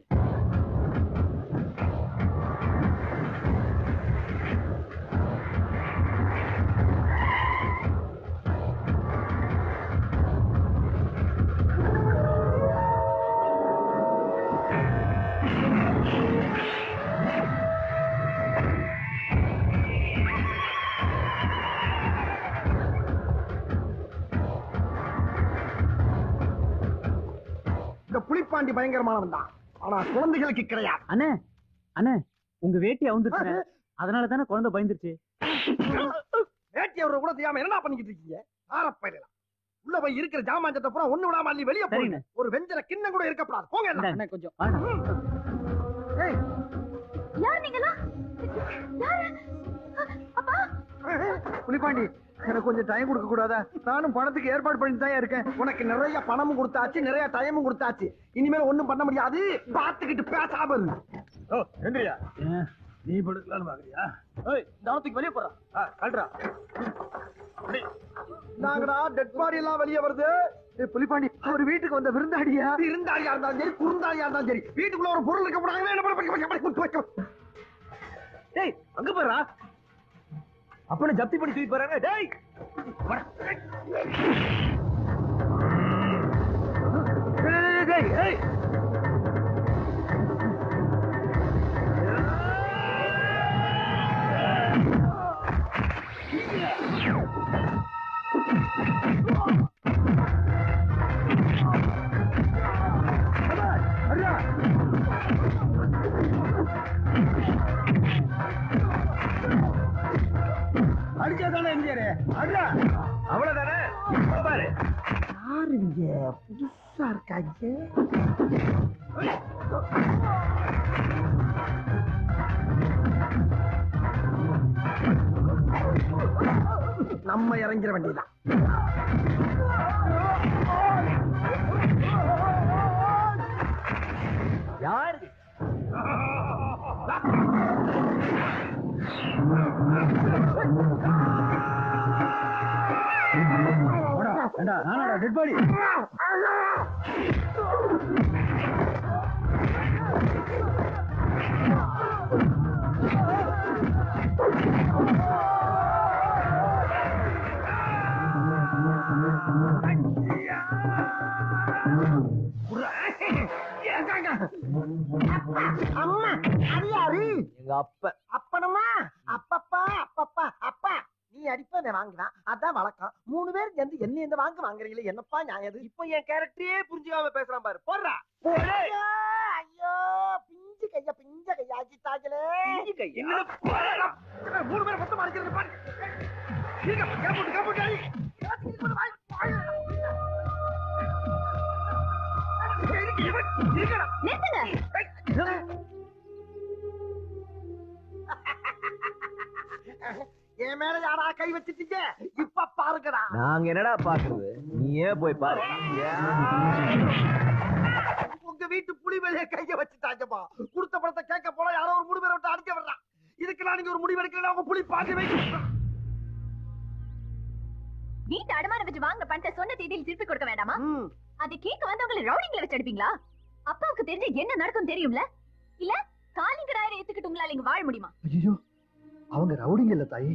புலிப்பாண்டி பயங்கரமானவன் தான், ஆனா குழந்தைகளுக்கு கிடையாது. அண்ணே அண்ணே உங்க வேட்டி அவுந்துருச்சு, அதனால தானே குழந்தை பயந்துருச்சு. வேட்டி அவரை கூட தெரியாம என்ன பண்ணிக்கிட்டு இருக்கீங்க? ஆரப்பயிரலாம் உள்ள போய் இருக்கிற ஜாமாஞ்சத்தை பூரா ஒண்ணு விடாம அள்ளி வெளியே போறீங்க. ஒரு வெஞ்சர கிண்ணம் கூட இருக்கப்படாது. போங்க அண்ணே கொஞ்சம் யார் நீங்களா? யாரு? அப்பா புலிப்பாண்டி எனக்கு கொஞ்சம் டைம் கொடுக்க கூடாதா? நானும் பணத்துக்கு ஏற்பாடு பண்ணி தான் இருக்கேன். உனக்கு நிறைய பணமும் கொடுத்தாச்சு, நிறைய டைமும் கொடுத்தாச்சு. இனிமேல் ஒண்ணும் பண்ண முடியாது. பாத்துக்கிட்டு பேசாம இரு. ஓ என்றியா நீ படுக்கலான்னு பாக்குறியா? ஏய் தானத்துக்கு வெளியே போறா. கல்றா நாங்கடா டெட் பாடி எல்லாம் வெளியே வருது. புலிப்பாண்டி அவர் வீட்டுக்கு வந்த விருந்தாடியா? விருந்தாடியா இருந்தாலும் சரி, குறுந்தாடியா இருந்தாலும் சரி, வீட்டுக்குள்ள ஒரு பொருள் இருக்க கூடாது. டேய் அங்க போறா. அப்பனை ஜப்தி பண்ணி தூக்கி போறாங்க. டேய் அடிச்சாதானே எம்ஜிஆர்? அடியா அவ்வளவுதானே பாரு. யாரு இங்க புதுசா இருக்காங்க? நம்ம இறங்கிற வேண்டியதான். யாரு? நானடா டெட் பாடி. அம்மா அது யாரு? எங்க அப்ப. அப்பனம்மா அப்பப்பா அப்பப்பா அப்பா நீ அடிப்ப வாங்குதான், அதான் வழக்கம். 3 பேர் சேர்ந்து என்ன இந்த வாங்குறீங்களே, என்னப்பா நியாயம்? இப்ப என் கேரக்டரே புரிஞ்சுக்காம பேசுறான் பாரு. போடுறா. ஐயோ பிஞ்சு கையா ஆக்கிட்டாங்களே. 3 பேர் மொத்தம் அடிக்கிறது பாரு. என் மேல யாரா கை வச்சிட்டீங்க? இப்ப பாருங்கடா. நாங்க என்னடா பாக்குறது, நீயே போய் பாரு. உங்க வீட்டு புலி மேலே கைய வச்சுட்டாங்கப்பா. கொடுத்த பணத்தை கேட்க போல யாரோ ஒரு 3 பேரை விட்டு அடிக்க வர்றான். இதுக்கெல்லாம் நீங்க ஒரு முடிவு எடுக்கல. உங்க புலி பாக்க வைக்க. வீட்டு அடமானம் வச்சு வாங்க பணத்தை சொன்ன தேதியில் திருப்பி கொடுக்க வேண்டாமா? அதை கேட்க வந்தவங்களை ரவுடிங்ல வச்சு அடிப்பீங்களா? அப்பாவுக்கு தெரிஞ்ச என்ன நடக்கும் தெரியும்ல? இல்ல காலிங்கராயிரம் ஏத்துக்கிட்டு உங்களால இங்க வாழ முடியுமா? ஐயோ அவங்க ரவுடிங்க இல்ல தாயி,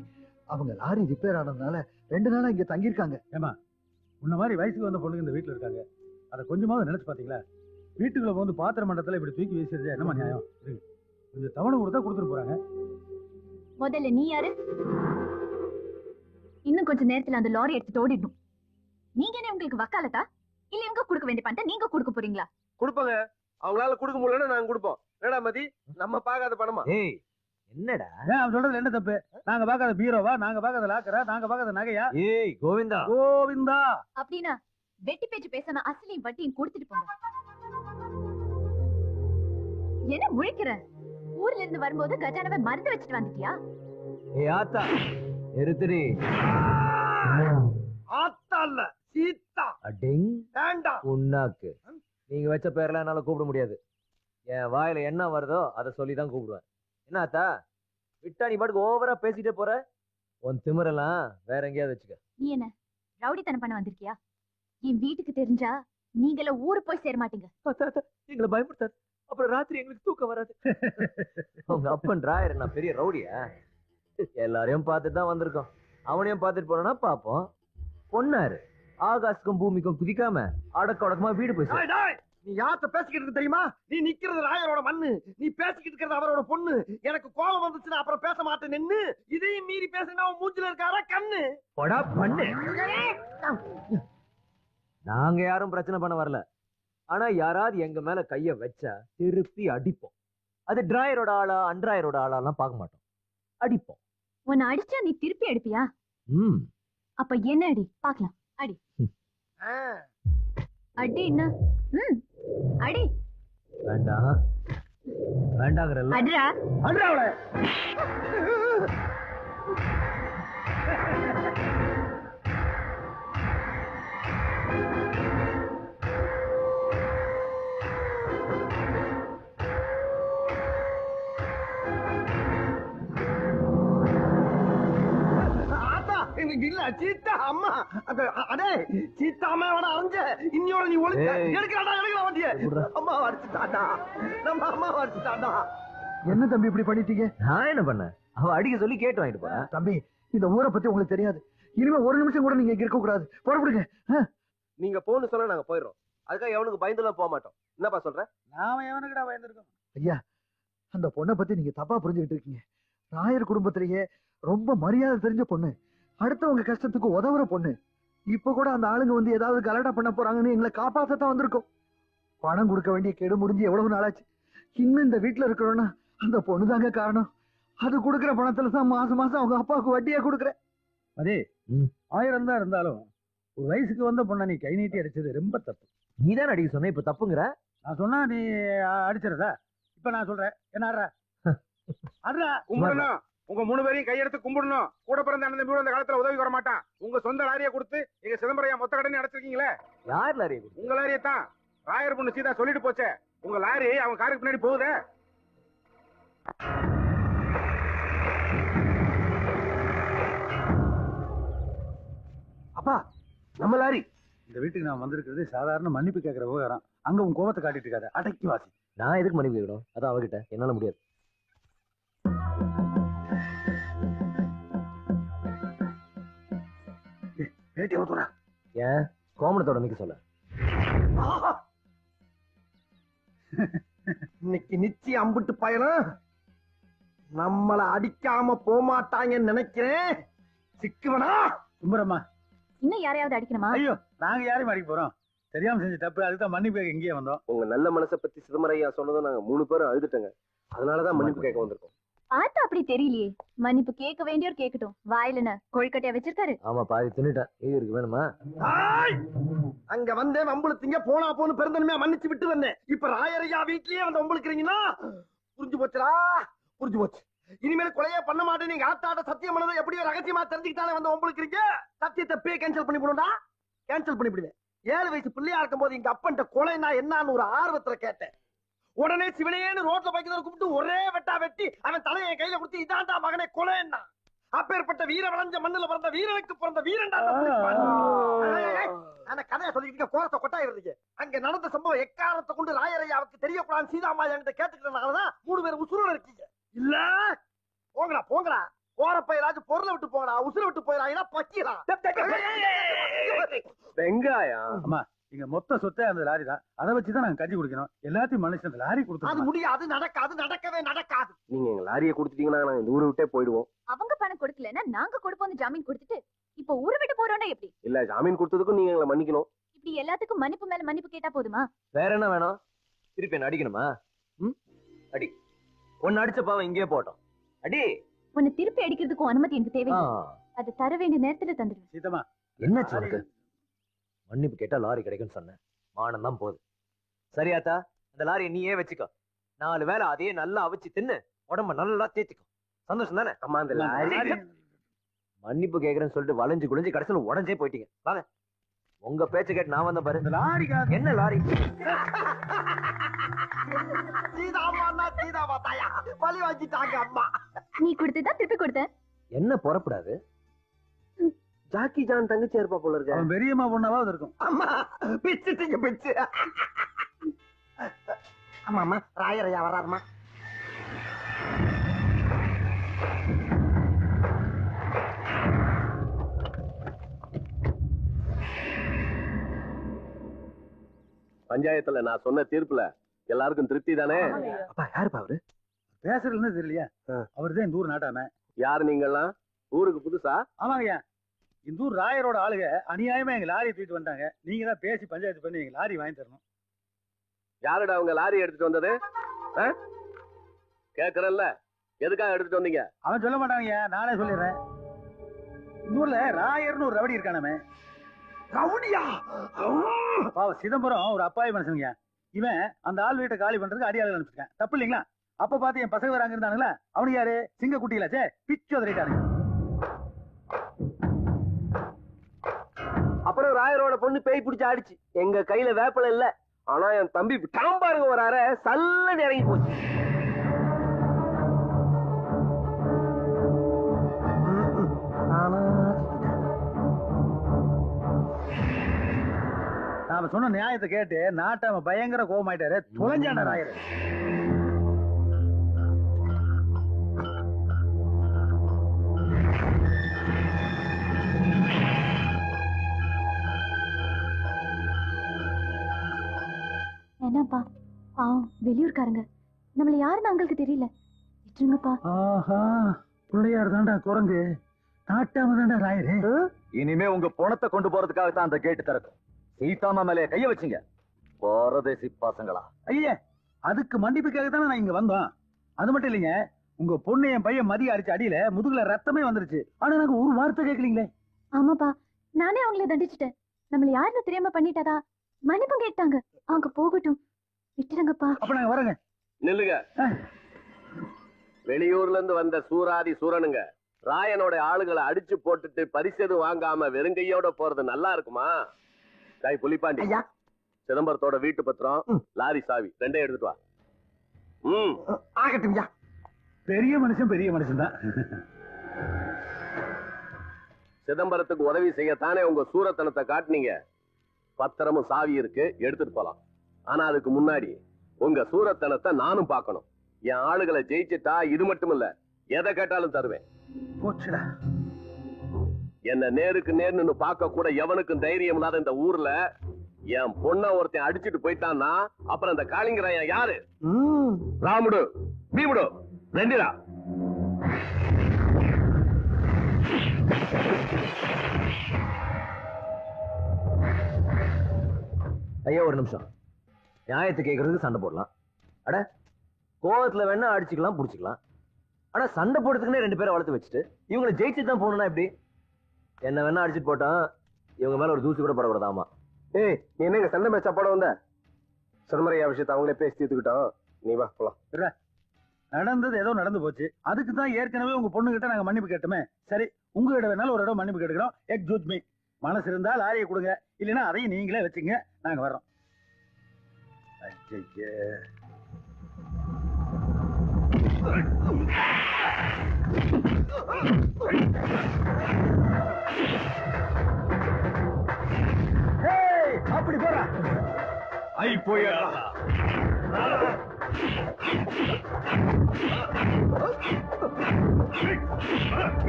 அவங்க லாரி ரிப்பேர் ஆனதுனால 2 நாளா இங்க தங்கியிருக்காங்க. ஏமா உன்ன மாதிரி வயசுக்கு வந்த பொண்ணுங்க இந்த வீட்டுல இருக்காங்க, அதை கொஞ்சமாவது நினைச்சு பாத்தீங்களா? வீட்டுக்குள்ள வந்து பாத்திர மண்டலத்துல இப்படி தூக்கி வீசிடுறது என்னமா நியாயம்? கொஞ்சம் தவணை கொடுத்தா கொடுத்துட்டு போறாங்க. முதல்ல நீ யாரு? இன்னும் கொஞ்ச நேரத்துல அந்த லாரி எடுத்துட்டு ஓடிடணும். நீங்க என்ன உங்களுக்கு வக்காலத்தா? இல்ல இவங்க கொடுக்க வேண்டிய பணத்தை நீங்க கொடுக்க போறீங்களா? கொடுப்பாங்க. அவங்களால கொடுக்க முடியலன்னா நாங்க கொடுப்போம். என்னடா மதி, நம்ம பாக்காத பணமா? ஏய் என்னடா அவன் சொல்றது என்ன தப்பு? நாங்க பாக்காத பீரோவா, நாங்க பாக்காத லாக்கரா, நாங்க பாக்காத நகையா? ஏய் கோவிந்தா கோவிந்தா அப்படின்னா வெட்டி பேச்சு பேசாம அசலையும் வட்டியும் கொடுத்துட்டு போங்க. என்ன முழிக்கிற? ஊர்ல இருந்து வரும்போது கஜானவை மறந்து வச்சுட்டு வந்துட்டியா? ஏய் ஆத்தா நிறுத்துடி. ஆத்தா இல்ல சீதா. அடிங் வேண்டாம் உன்னாக்கு. நீங்க வச்ச பேர்லாம் என்னால கூப்பிட முடியாது. என் வாயில என்ன வருதோ அதை சொல்லிதான் கூப்பிடுவேன். என்ன ஆத்தா விட்டா நீ பாட்டுக்கு ஓவரா பேசிட்டே போற? உன் திமிரெல்லாம் வேற எங்கேயாவது வச்சுக்க. நீ என்ன ரவுடித்தனம் பண்ண வந்திருக்கியா? என் வீட்டுக்கு தெரிஞ்சா நீங்கள ஊரு போய் சேர மாட்டீங்க. எங்களை பயப்படுத்தாது, அப்புறம் ராத்திரி எங்களுக்கு தூக்கம் வராது. உங்க அப்பன் ராயர் நான் பெரிய ரவுடியா? எல்லாரையும் பார்த்துட்டு தான் வந்திருக்கோம். அவனையும் பார்த்துட்டு போனா பாப்போம். பொண்ணாரு ஆகாசுக்கும் பூமிக்கும் குதிக்காம அடக்க உடக்கமா வீடு போய் நீ யார்கிட்ட பேசிக்கிட்டு இருக்கு தெரியுமா? நீ நிக்கிறது ராயரோட மண்ணு, நீ பேசிக்கிட்டு இருக்கிறது அவரோட பொண்ணு. எனக்கு கோபம் வந்துச்சுன்னா அப்புறம் பேச மாட்டேன். நின்னு இதையும் மீறி பேசினா அவன் மூஞ்சில இருக்காரா கண்ணு பண்ணு. நாங்க யாரும் பிரச்சனை பண்ண வரல. ஆனா யாராவது எங்க மேல கைய வச்சா திருப்பி அடிப்போம். அது டிராயரோட ஆளா அண்ட்ராயரோட ஆளாலாம் பார்க்க மாட்டோம், அடிப்போம். உன்னை அடிச்சா நீ திருப்பி அடிப்பியா? அப்ப என்ன அடி பாக்கலாம். அடி அடி. என்ன அடி? வேண்டாம் வேண்டாங்கறல்ல. அடிடா அடிடா அவளை. இல்ல சீத்தா அம்மா அடே சீத்தா அம்மா அரைஞ்ச இன்னோட நீ ஒளிஞ்ச எடுக்கடா வண்டிய. அம்மா அடிச்சுட்டாடா, நம்ம அம்மா அடிச்சுட்டாடா. என்ன தம்பி இப்படி பண்ணிட்டீங்க? நான் என்ன பண்ண? அவ அடிக்க சொல்லி கேட்டு வாங்கிட்டு போறேன். தம்பி இந்த ஊரை பத்தி உங்களுக்கு தெரியாது. இனிமே ஒரு நிமிஷம் கூட நீங்க இருக்க கூடாது. புறப்படுங்க. நீங்க போன்னு சொன்னா நாங்க போயிடுறோம். அதுக்காக எவனுக்கு பயந்துலாம் போக மாட்டோம். என்னப்பா சொல்ற? நாம எவனுக்குடா பயந்துருக்கோம்? ஐயா, அந்த பொண்ணை பத்தி நீங்க தப்பா புரிஞ்சுக்கிட்டு இருக்கீங்க. ராயர் குடும்பத்திலேயே ரொம்ப மரியாதை தெரிஞ்ச பொண்ணு, அடுத்தவங்க கஷ்டத்துக்கு உதவுற பொண்ணு. இப்ப கூட அந்த ஆளுங்க வந்து ஏதாவது கலாட்டா பண்ண போறாங்கன்னு எங்களை காப்பாத்தத்தான் வந்திருக்கோம். பணம் கொடுக்க வேண்டிய கெடு முடிஞ்சு எவ்வளவு நாளாச்சு. இன்னும் இந்த வீட்டுல இருக்கிறோம்னா அந்த பொண்ணுதாங்க காரணம். அது கொடுக்குற பணத்துல தான் மாசம் மாசம் அவங்க அப்பாவுக்கு வட்டியா கொடுக்குறேன். அதே 1000 தான் இருந்தாலும் ஒரு வயசுக்கு வந்த பொண்ணை நீ கை நீட்டி அடிச்சது ரொம்ப தப்பு. நீதான் அடிக்க சொன்ன, இப்ப தப்புங்கிற. நான் சொன்னா நீ அடிச்சிருதா? இப்ப நான் சொல்றேன், என்ன ஆடுற? ஆடுறா. கும்பிடணும். உங்க 3 பேரையும் கையெடுத்து கும்பிடணும். கூட பிறந்த அண்ணன் தம்பி அந்த காலத்துல உதவி வர மாட்டான். உங்க சொந்த லாரியை கொடுத்து எங்க சிதம்பரம் மொத்த கடனை அடைச்சிருக்கீங்களே. யார் லாரி? உங்க லாரியை தான். ராயர் பொண்ணு சீதா சொல்லிட்டு போச்சே, உங்க லாரி அவன் காருக்கு பின்னாடி போகுதே. அப்பா நம்ம லாரி. இந்த வீட்டுக்கு நான் வந்திருக்கிறது சாதாரண மன்னிப்பு கேட்கிற விவகாரம். அங்க உன் கோபத்தை காட்டிட்டு இருக்காத, அடக்கி வாசி. நான் எதுக்கு மன்னிப்பு கேட்கணும்? அதான் அவகிட்ட என்னால முடியாது. ஏன் கோமணத்தோட நிக்க சொல்ல? இன்னைக்கு நிச்சயம் அம்பிட்டு பயணம் நம்மள அடிக்காம போமாட்டாங்கன்னு நினைக்கிறேன். சிக்குவனா சும்பரம்மா? இன்னும் யாரையாவது அடிக்கணுமா? ஐயோ, நாங்க யாரையும் அடிக்க போறோம்? தெரியாம செஞ்ச தப்பு, அதுதான் மன்னிப்பு கேட்க இங்கே வந்தோம். உங்க நல்ல மனசை பத்தி சிதம்பரையா சொன்னதும் நாங்க 3 பேரும் அழுதுட்டோங்க. அதனாலதான் மன்னிப்பு கேட்க வந்திருக்கோம். பார்த்தா அப்படி தெரியலையே. மன்னிப்பு கேட்க வேண்டியோர் கேட்கட்டும். வாயில கொழுக்கட்டையா வச்சிருக்காரு. ஆமா, பாதி தின்னுட்டேன். இருக்கு வேணுமா? அங்க வந்தேன் வம்புழுத்தீங்க, போனா போன்னு பெருந்தன்மையா மன்னிச்சு விட்டு வந்தேன். இப்ப ராயரையா வீட்லயே வந்து வம்புழுக்கிறீங்கன்னா புரிஞ்சு போச்சுடா, புரிஞ்சு போச்சு. இனிமேல் கொலையே பண்ண மாட்டேன். நீங்க ஆத்தாட்ட சத்தியம் பண்ணதை எப்படியோ ரகசியமா தெரிஞ்சுக்கிட்டாலே வந்து வம்புழுக்கிறீங்க. சத்தியத்தை பே கேன்சல் பண்ணி போடுடா. கேன்சல் பண்ணி விடுவேன். 7 வயசு பிள்ளையா இருக்கும் போது எங்க அப்பன்ட்ட கொலைனா என்னன்னு ஒரு ஆர்வத்துல கேட்டேன். உடனே சிவனேன்னு ரோட்ல பைக்கிறத கூப்பிட்டு ஒரே வெட்டா வெட்டி அவன் தலையை கையில கொடுத்து இதான்டா மகனே கொலைன்னா. அப்பேற்பட்ட வீர விளைஞ்ச மண்ணுல பிறந்த வீரனுக்கு பிறந்த வீரன்டா. ஆனா கதையை சொல்லிக்கிட்டு கோரத்தை கொட்டாயிருந்தீங்க. அங்க நடந்த சம்பவம் எக்காரத்தை கொண்டு ராயரையாவுக்கு தெரியக்கூடாது சீதாமா என்கிட்ட கேட்டுக்கிட்டனாலதான் 3 பேர் உசுரோட இருக்கீங்க. இல்ல போங்கடா போங்கடா, போறப்ப ஏதாச்சும் பொருளை விட்டு போங்கடா, உசுரை விட்டு போயிடா பக்கிடா. வெங்காயம் அம்மா, இங்க மொத்த சொத்தை அந்த லாரி தான். அதை வச்சுதான் நாங்க கஞ்சி குடிக்கணும். எல்லாத்தையும் மனுஷன் அந்த லாரி கொடுத்து. அது முடியாது, நடக்காது, நடக்கவே நடக்காது. நீங்க எங்க லாரியை கொடுத்துட்டீங்கன்னா நாங்க இந்த ஊரை விட்டே போயிடுவோம். அவங்க பணம் கொடுக்கலன்னா நாங்க கொடுப்போம் ஜாமீன் கொடுத்துட்டு இப்ப ஊரை விட்டு போறோம்னா எப்படி? இல்ல, ஜாமீன் கொடுத்ததுக்கும் நீங்க எங்களை மன்னிக்கணும். இப்படி எல்லாத்துக்கும் மன்னிப்பு மேல மன்னிப்பு கேட்டா போதுமா? வேற என்ன வேணும்? திருப்பி என்ன அடிக்கணுமா? அடி. ஒன்னு அடிச்ச பாவம் இங்கே போட்டோம். அடி. உன்னை திருப்பி அடிக்கிறதுக்கும் அனுமதி எனக்கு தேவையில்லை. அது தர வேண்டிய நேரத்துல தந்துடுவேன். சீதமா, என்ன சொல்லுங்க? மன்னிப்பு கேட்டா லாரி கிடைக்கும்னு சொன்னேன். மானம் தான் போகுது. சரியாத்தா, அந்த லாரியை நீயே வச்சுக்கோ. 4 வேளை அதையே நல்லா அவிச்சு தின்னு உடம்ப நல்லா தேத்திக்கோ. சந்தோஷம் தானே? அம்மா, அந்த லாரி மன்னிப்பு கேட்கறேன்னு சொல்லிட்டு வளைஞ்சு குளிஞ்சு கடைசியில் உடஞ்சே போயிட்டீங்க. வாங்க, உங்க பேச்ச கேட்டு நான் வந்த பாரு. லாரி என்ன லாரி? சீதாமா தாயா பழி வாங்கிட்டாங்க அம்மா. நீ கொடுத்துதான் திருப்பி கொடுத்தேன். என்ன புறப்படாது? ஜாக்கி ஜான் தங்கச்சி இருப்பா போல இருக்க. அவன் பெரியம்மா பொண்ணாவது இருக்கும். அம்மா பிச்சுட்டீங்க பிச்சு. ஆமா அம்மா, ராயரையா வராருமா? பஞ்சாயத்துல நான் சொன்ன தீர்ப்புல எல்லாருக்கும் திருப்தி தானே? அப்பா யாருப்பா அவரு? பேசுறதுன்னு தெரியலையா? அவர்தான் இந்த ஊர் நாட்டாம. யாரு நீங்க எல்லாம்? ஊருக்கு புதுசா? ஆமாங்கய்யா, இந்த ஊர் ராயரோட ஆளுங்க அநியாயமா எங்க லாரியை தூக்கிட்டு வந்தாங்க. நீங்க தான் பேசி பஞ்சாயத்து பண்ணி எங்க லாரி வாங்கி தரணும். யாருடா அவங்க லாரி எடுத்துட்டு வந்தது? கேக்குறல்ல, எதுக்காக எடுத்துட்டு வந்தீங்க? அவன் சொல்ல மாட்டாங்க, நானே சொல்லிடுறேன். இந்த ஊர்ல ராயர்னு ஒரு ரவுடி இருக்கானமே. ரவுடியா? பாவ சிதம்பரம் ஒரு அப்பாவி மனுஷனுங்க. இவன் அந்த ஆள் வீட்டை காலி பண்றதுக்கு அடியாளர்கள் அனுப்பிச்சிருக்கேன். தப்பு இல்லைங்களா? அப்ப பார்த்து என் பசங்க அங்க இருந்தானுங்களா, அவனு யாரு? சிங்க குட்டியிலாச்சே, பிச்சு உதறிட்டானுங்க. அப்புறம் ராயரோட பொண்ணு பேய் பிடிச்சு ஆடிச்சு. எங்க கையில வேப்பல இல்ல, ஆனா என் தம்பி டாம்பாருங்க ஒரு அரை சல்ல இறங்கி போச்சு. நாம சொன்ன நியாயத்தை கேட்டு நாட்டாம பயங்கர கோபமாயிட்டாரு. துளைஞ்சாண்ட ராயர். என்னப்பா பாவம் வெளியூர்காரங்க, நம்மள யாருன்னு அவங்களுக்கு தெரியல, விட்டுருங்கப்பா. ஆஹா, பிள்ளையார் தாண்டா குரங்கு, நாட்டாம தாண்டா ராயரு. இனிமே உங்க பணத்தை கொண்டு போறதுக்காக தான் அந்த கேட்டு திறக்கும். சீதாமா மேலே கைய வச்சுங்க போறதேசி பாசங்களா. ஐயா, அதுக்கு மன்னிப்புக்காக தானே நான் இங்க வந்தோம். அது மட்டும் இல்லைங்க, உங்க பொண்ணு என் பையன் மதிய அடிச்ச அடியில முதுகுல ரத்தமே வந்துருச்சு. ஆனா நாங்க ஒரு வார்த்தை கேட்கலீங்களே. ஆமாப்பா, நானே அவங்கள தண்டிச்சிட்டேன். நம்மள யாருன்னு தெரியாம பண்ணிட்டாதா மன்னிப்பு கேட்டாங்க. அவங்க போகட்டும், விட்டுருங்கப்பா. அப்ப நாங்க வரங்க. நில்லுங்க. வெளியூர்ல இருந்து வந்த சூராதி சூரனுங்க ராயனோட ஆளுகளை அடிச்சு போட்டுட்டு பரிசு வாங்காம வெறுங்கையோட போறது நல்லா இருக்குமா? தாய் புலிப்பாண்டி, சிதம்பரத்தோட வீட்டு பத்திரம், லாரி சாவி ரெண்டே எடுத்துட்டு வா. ஆகட்டும். பெரிய மனுஷன் பெரிய மனுஷன் தான். சிதம்பரத்துக்கு உதவி செய்யத்தானே உங்க சூரத்தனத்தை காட்டினீங்க. பத்திரமும் சாவி இருக்கு, எடுத்துட்டு போலாம். ஆனா அதுக்கு முன்னாடி உங்க சூரத்தனத்தை நானும் பார்க்கணும். என் ஆளுகளை ஜெயிச்சுட்டா இது மட்டும் இல்ல, எதை கேட்டாலும் தருவேன். என்ன நேருக்கு நேர்னு பார்க்க கூட எவனுக்கும் தைரியம் இல்லாத இந்த ஊர்ல என் பொண்ண ஒருத்தன் அடிச்சுட்டு போயிட்டான்னா அப்புறம் இந்த காளிங்கராயன் யாரு? ராமுடு பீமுடு ரெண்டிரா. ஐயா ஒரு நிமிஷம். நியாயத்தை கேட்கறதுக்கு சண்டை போடலாம். அட கோவத்துல வேணா அடிச்சுக்கலாம், புடிச்சுக்கலாம். ஆனா சண்டை போடுறதுக்குன்னே ரெண்டு பேரை வளர்த்து வச்சுட்டு இவங்களை ஜெயிச்சுட்டு தான் போகணும்னா எப்படி? என்ன வேணா அடிச்சுட்டு போட்டா இவங்க மேல ஒரு தூசி கூட படக்கூடாதாமா. ஏய், நீ என்ன சண்டை மேட்சா போட வந்த? சிதம்பரையா விஷயத்தை அவங்களே பேசி தீர்த்துக்கிட்டோம். நீ வா போலாம். நடந்தது ஏதோ நடந்து போச்சு. அதுக்கு தான் ஏற்கனவே உங்க பொண்ணு கிட்ட நாங்க மன்னிப்பு கேட்டோமே. சரி, உங்ககிட்ட வேணாலும் ஒரு இடம் மன்னிப்பு கேட்டுக்கிறோம். Excuse me. மனசு இருந்தா லாரியை கொடுங்க, இல்லைன்னா அதையும் நீங்களே வச்சுங்க, நாங்க வர்றோம். அப்படி போறா ஐ போயா.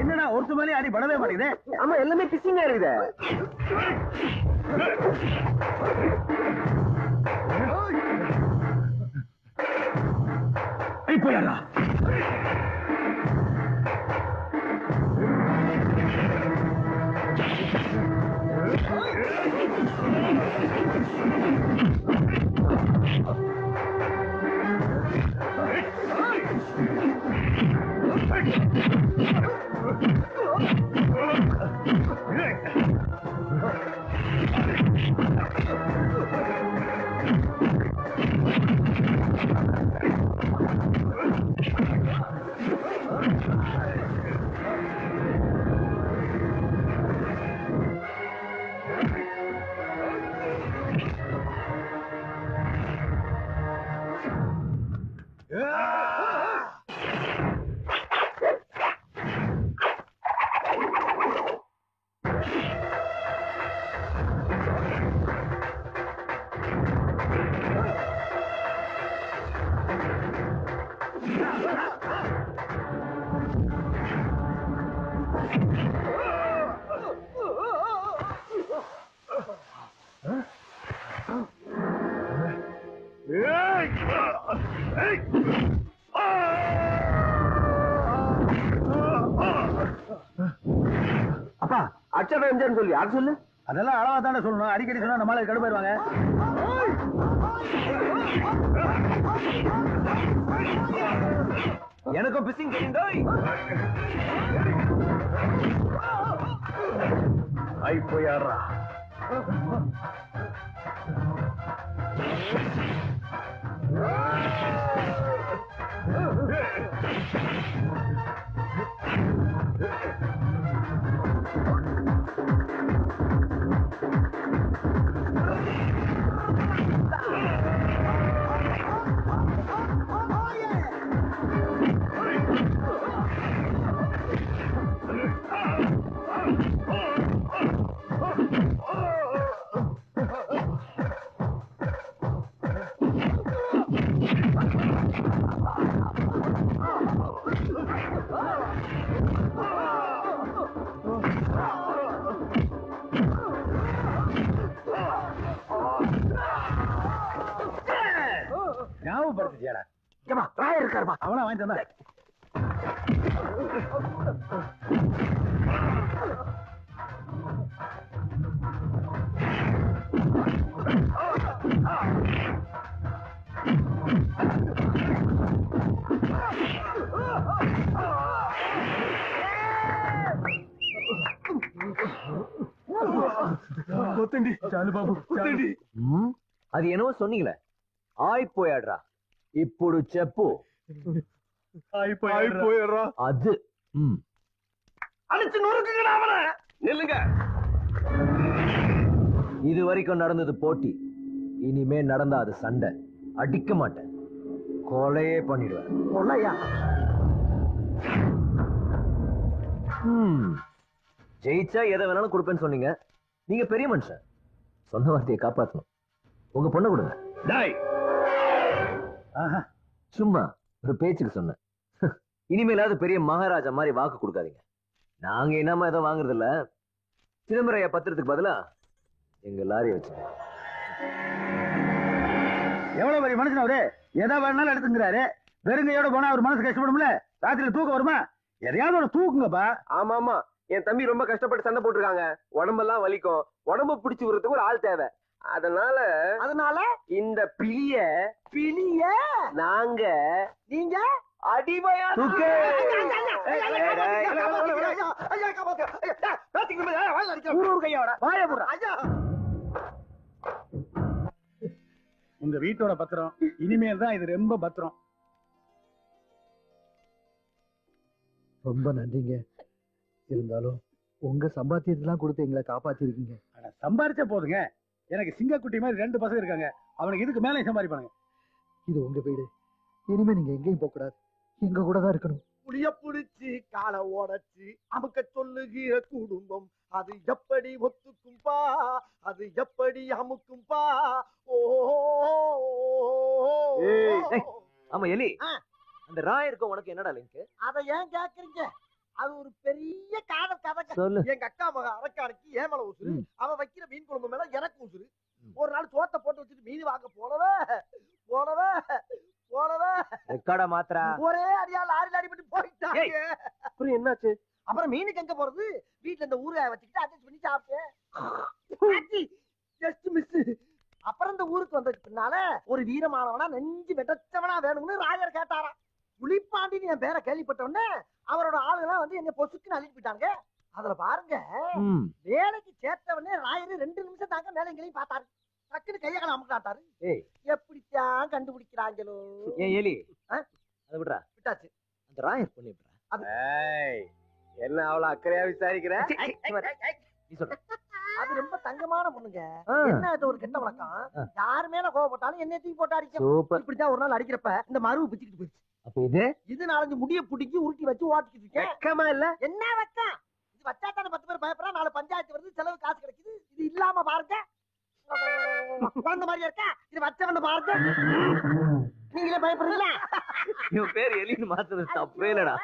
என்னடா ஒருத்த மேலே அடி படவே மாட்டேங்குது. ஆமா, எல்லாமே பிசிங்கா இருக்குது. போயா. அப்பா அச்சா சொல்லி அது சொல்லு. அதெல்லாம் அளவா தானே சொல்லணும். அடிக்கடி சொன்னா நம்மளால கடுப்பாயிருவாங்க. எனக்கும் பிசிங் தெரியும். போயாடுறா. ஞாபகப்படுத்தியாடா? ஏமா ராயர் இருக்காருமா? அவனா வாங்கி தந்தா. கொத்தண்டி చాలు బాబు కొత్తండి. అది என்னவோ சொன்னீங்களே, ஆயிப்போயாடுறா. ఇప్పుడు చెప్పు. போயிடுறா. அது அடிச்சு நொறுக்குங்கடா அவனை. நில்லுங்க. இது வரைக்கும் நடந்தது போட்டி. இனிமே நடந்தா அது சண்டை. அடிக்க மாட்டேன், கொலையே பண்ணிடுவேன். கொள்ளையா? ஜெயிச்சா எதை வேணாலும் கொடுப்பேன்னு சொன்னீங்க. நீங்க பெரிய மனுஷன், சொன்ன வார்த்தையை காப்பாற்றணும். உங்க பொண்ணை கொடுங்க. டேய். சும்மா ஒரு பேச்சுக்கு சொன்னேன். இனிமேலாவது பெரிய மகாராஜா மாதிரி வாக்கு கொடுக்காதீங்க. நாங்க என்னமா ஏதோ வாங்குறது இல்ல. சிதம்பரையா பத்திரத்துக்கு பதிலா எங்க லாரியை வச்சுங்க. எவ்வளவு பெரிய மனுஷன் அவரு, எதை வேணாலும் எடுத்துங்கிறாரு. வெறுங்கையோட போனா அவர் மனசு கஷ்டப்படும்ல. ராத்திரில தூக்கம் வருமா? எதையாவது ஒரு தூக்குங்கப்பா. ஆமா ஆமா, என் தம்பி ரொம்ப கஷ்டப்பட்டு சண்டை போட்டுருக்காங்க. உடம்பெல்லாம் வலிக்கும். உடம்பு பிடிச்சு விடுறதுக்கு ஒரு ஆள் தேவை. அதனால இந்த பிளிய நாங்க நீங்க அடிமையா உங்க வீட்டோட பத்திரம். இனிமேல் தான் இது ரொம்ப பத்திரம். ரொம்ப நன்றிங்க. இருந்தாலும் உங்க சம்பாத்தியத்தெல்லாம் கொடுத்து எங்களை காப்பாத்திருக்கீங்க. சம்பாரிச்சா போதுங்க. எனக்கு சிங்கக்குட்டி மாதிரி 2 பசங்க இருக்காங்க. அவனுக்கு இதுக்கு மேலே சம்பாதிப்பானுங்க. இது உங்க வீடு. இனிமே நீங்க எங்கேயும் போக கூடாது, எங்க கூட தான் இருக்கணும். புளிய புடிச்சு காலை ஓடச்சு அமுக்க சொல்லுகிற குடும்பம் அது எப்படி ஒத்துக்கும்பா, அது எப்படி அமுக்கும்பா. ஆமா எலி, அந்த ராயருக்கும் உனக்கு என்னடா லிங்க்? அதை ஏன் கேக்குறீங்க? அது ஒரு பெரிய காதல் கதை. சொல்லு. எங்க அக்கா மக அரக்கானுக்கு ஏன் மேல உசுரு, அவ வைக்கிற மீன் குழம்பு மேல எனக்கு உசுரு. ஒரு நாள் சோத்தை போட்டு வச்சுட்டு மீன் வாங்க போனவே ரெக்கார்டா மாத்திரா ஒரே அடியா லாரி பண்ணி போயிட்டாங்க. அப்புறம் என்னாச்சு? அப்புறம் மீனுக்கு எங்க போறது? வீட்டுல இந்த ஊறுகாய வச்சுக்கிட்டு அட்ஜஸ்ட் பண்ணி சாப்பிட்டேன். Just miss. அப்புறம் இந்த ஊருக்கு வந்ததுக்கு பின்னால ஒரு வீரமானவனா நெஞ்சு வெட்டச்சவனா வேணும்னு ராஜர் கேட்டாராம். புலிப்பாண்டின்னு என் பேரை கேள்விப்பட்டோன்னே அவரோட ஆளுங்கெல்லாம் வந்து என்ன பொசுக்குன்னு அள்ளிட்டு போயிட்டாங்க. அதுல பாருங்க, வேலைக்கு சேர்த்தவனே ராயரு 2 நிமிஷம் தாங்க மேல எங்களையும் பார்த்தாரு. டக்குன்னு கையை கால அமுக்காட்டாரு. எப்படித்தான் கண்டுபிடிக்கிறாங்களோ. ஏன் எலி அதை விடுறா. விட்டாச்சு. அந்த ராயர் பண்ணி என்ன அவ்வளவு அக்கறையா விசாரிக்கிற? நீ சொல்ற. அது ரொம்ப தங்கமான பொண்ணுங்க. என்ன இது ஒரு கெட்ட வழக்கம்? யாரு மேல கோவப்பட்டாலும் என்ன தூக்கி போட்டு அடிக்கும். இப்படித்தான் ஒரு நாள் அடிக்கிறப்ப இந்த மருவு பிச்சுக்கிட்டு போயிடுச்சு. அப்ப இது 4 முடிய பிடிக்கி உருட்டி வச்சு ஓட்டிக்கிட்டு இருக்கேன். வெக்கமா இல்ல? என்ன வெக்கம்? இது வச்சா தானே 10 பேர் பயப்படுறா. 4 பஞ்சாயத்து வருது, செலவு காசு கிடைக்குது. இது இல்லாம பாருங்க, குழந்தை மாதிரியா இருக்கா? இது வச்சவன்னு பாருங்க. நீங்களே பயப்படுறீங்களா? இவன் பேர் எலின்னு மாத்துறது தப்பே இல்லடா.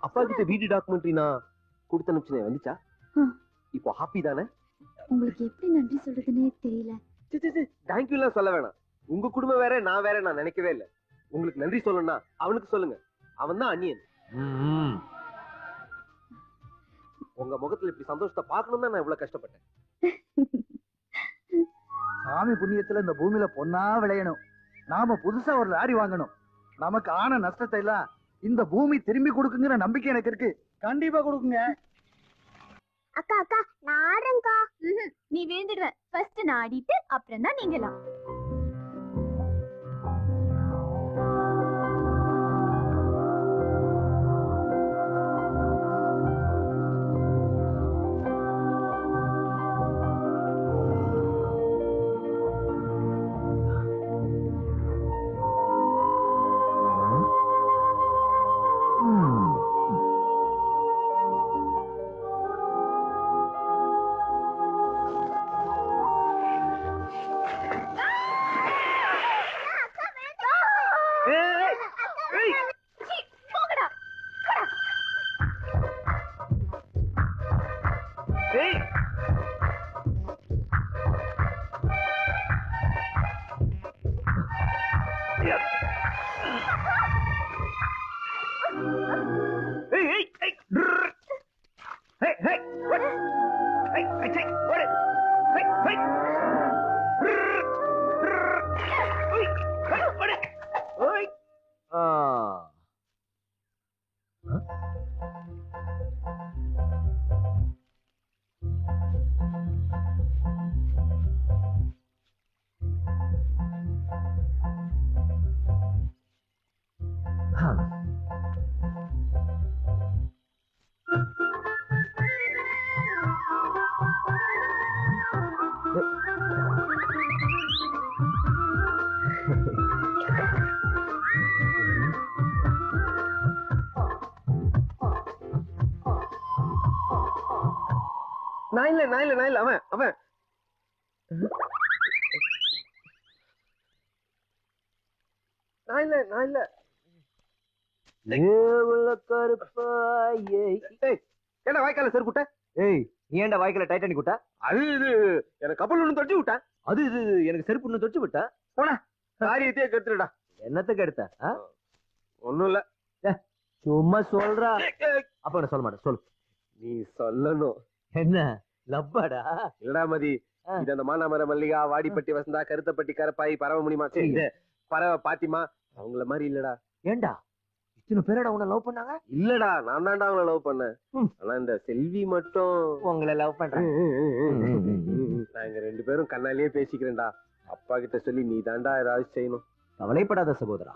அப்பா கிட்ட வீடு டாக்குமெண்ட்ரி நான் கொடுத்து அனுப்பிச்சேன், வந்துச்சா? இப்போ ஹாப்பி தானே? உங்களுக்கு எப்படி நன்றி சொல்றதுன்னே தெரியல. தேங்க்யூ எல்லாம் சொல்ல வேணாம். உங்க குடும்பம் வேற நான் வேற நான் நினைக்கவே இல்லை. உங்களுக்கு நன்றி சொல்லணும்னா அவனுக்கு சொல்லுங்க. அவன் தான் அண்ணியன். உங்க முகத்துல இப்படி சந்தோஷத்தை பார்க்கணும் தான் நான் இவ்வளவு கஷ்டப்பட்டேன். சாமி புண்ணியத்துல இந்த பூமியில பொன்னா விளையணும். நாம புதுசா ஒரு லாரி வாங்கணும். நமக்கு ஆன நஷ்டத்தை எல்லாம் இந்த பூமி திரும்பி கொடுக்குங்கிற நம்பிக்கை எனக்கு இருக்கு. கண்டிப்பா கொடுக்குங்க. அக்கா அக்கா நான் ஆடுறேன்க்கா. நீ விழுந்துடுவ. ஃபர்ஸ்ட் நான் ஆடிட்டு அப்புறம் தான் நீங்கலாம். நான் இல்ல அவன் அவன் நான் இல்ல ஏன்டா வாய்க்கால செரு குட்ட? ஏய் நீ ஏன்டா வாய்க்கால டைட்டானிக் விட்டா? அது இது எனக்கு கப்பல் ஒண்ணு தொட்டி விட்டா. அது இது எனக்கு செருப்பு ஒண்ணு தொட்டு விட்டா. போடா காரியத்தையே கெடுத்துடா. என்னத்துக்கு எடுத்த? ஒண்ணும் இல்ல, சும்மா சொல்றா. அப்ப என்ன சொல்ல மாட்டேன், சொல்லு. நீ சொல்லணும். என்ன லவ்வாடா? இல்லடா மதி, இது அந்த மானாமர மல்லிகா, வாடிப்பட்டி வசந்தா, கருத்தப்பட்டி கரப்பாய், பறவை முடியுமா, பறவை பாத்திமா அவங்கள மாதிரி இல்லடா. ஏண்டா இத்தனை பேரடா உன்னை லவ் பண்ணாங்க? இல்லடா, நான் தான்டா அவங்கள லவ் பண்ணேன். ஆனா இந்த செல்வி மட்டும் உங்களை லவ் பண்றேன். நாங்க 2 பேரும் கண்ணாலேயே பேசிக்கிறேன்டா. அப்பா கிட்ட சொல்லி நீ தாண்டா ஏதாவது செய்யணும். கவலைப்படாத சகோதரா,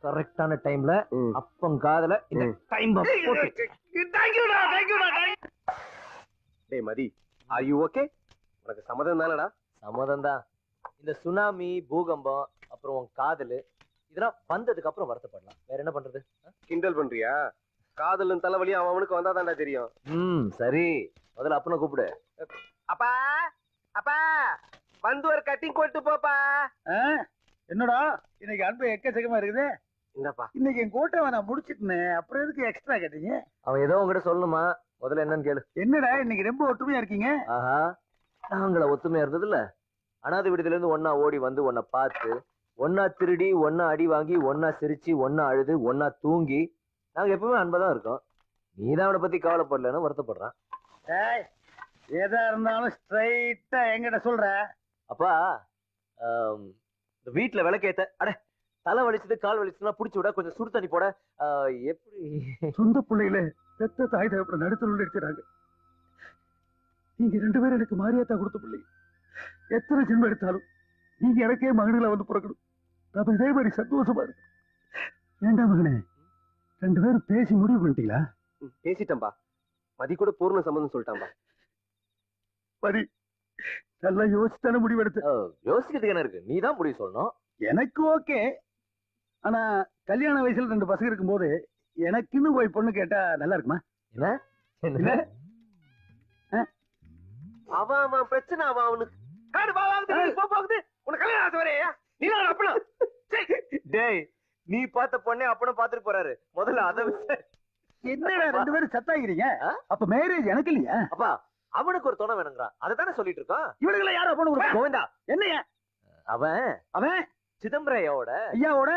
கரெக்டான டைம்ல அப்பம் காதல இந்த டைம் போட்டு. டேய் மதி, ஆர் யூ ஓகே? உனக்கு சம்மதம் தானடா? சம்மதம் தான். இந்த சுனாமி, பூகம்பம், அப்புறம் உன் காதல் இதெல்லாம் வந்ததுக்கு அப்புறம் வருத்தப்படலாம். வேற என்ன பண்றது? கிண்டல் பண்றியா? காதலும் தலைவலியும் அவனுக்கு வந்தாதான்டா தெரியும். சரி, முதல்ல அப்பனை கூப்பிடு. அப்பா அப்பா வந்து ஒரு கட்டிங் போட்டு போப்பா. என்னடா இன்னைக்கு அன்பு எக்கச்சக்கமா இருக்குது. என்னப்பா இன்னைக்கு என் கோட்டை நான் முடிச்சிட்டேன், அப்புறம் எதுக்கு எக்ஸ்ட்ரா கேட்டீங்க? அவன் ஏதோ உங்ககிட்ட சொல்லணுமா? முதல்ல என்னன்னு கேளு. என்னடா இன்னைக்கு ரொம்ப ஒற்றுமையா இருக்கீங்க? ஆஹா, நாங்கள ஒத்துமையா இருந்தது இல்ல. அனாதை விடுதல இருந்து ஒன்னா ஓடி வந்து உன்னை பார்த்து, ஒன்னா திருடி, ஒன்னா அடி வாங்கி, ஒன்னா சிரிச்சு, ஒன்னா அழுது, ஒன்னா தூங்கி, நாங்க எப்பவுமே அன்பதான் இருக்கோம். நீதான் அவனை பத்தி கவலைப்படலன்னு வருத்தப்படுறான். எதா இருந்தாலும் ஸ்ட்ரைட்டா என்கிட்ட சொல்ற. அப்பா, இந்த வீட்டுல விளக்கேத்த அட தலை வலிச்சது கால் வலிச்சதுன்னா புடிச்சு விட, கொஞ்சம் சுடு தண்ணி போட. எப்படி சொந்த பிள்ளையில பெத்த தாய் தகப்பட நடுத்தல் இருக்கிறாங்க. நீங்க 2 பேரும் எனக்கு மாரியாத்தா கொடுத்த பிள்ளை. எத்தனை ஜென்மம் எடுத்தாலும் நீங்க எனக்கே மகன்களை வந்து பிறக்கணும். நம்ம இதே மாதிரி சந்தோஷமா இருக்கு. ஏண்டா மகனே, 2 பேரும் பேசி முடிவு பண்ணிட்டீங்களா? பேசிட்டேன்பா. மதி கூட பூர்ண சம்மதம் சொல்லிட்டான்பா. மதி நல்லா யோசித்தான முடிவெடுத்து. யோசிக்கிறதுக்கு என்ன இருக்கு? நீதான் முடிவு சொல்லணும். எனக்கு ஓகே. ஆனா கல்யாண வயசுல 2 பசங்க இருக்கும்போது எனக்குன்னு போய் பொண்ணு கேட்டா நல்லா இருக்குமா? என்ன அவன் பிரச்சனை, அவனுக்கு டேய், நீ பார்த்த பொண்ணே அப்பனும் பாத்துட்டு போறாரு. முதல்ல அதை என்னடா 2 பேரும் சத்தாகிறீங்க? அப்ப மேரேஜ் எனக்கு இல்லையா? அப்பா, அவனுக்கு ஒரு துணை வேணுங்கிறான். அதைத்தானே சொல்லிட்டு இருக்கான். இவனுக்கு யாரோ பொண்ணு கொடுப்பா? கோவிந்தா, என்னையா அவன் சிதம்பரையோட ஐயாவோட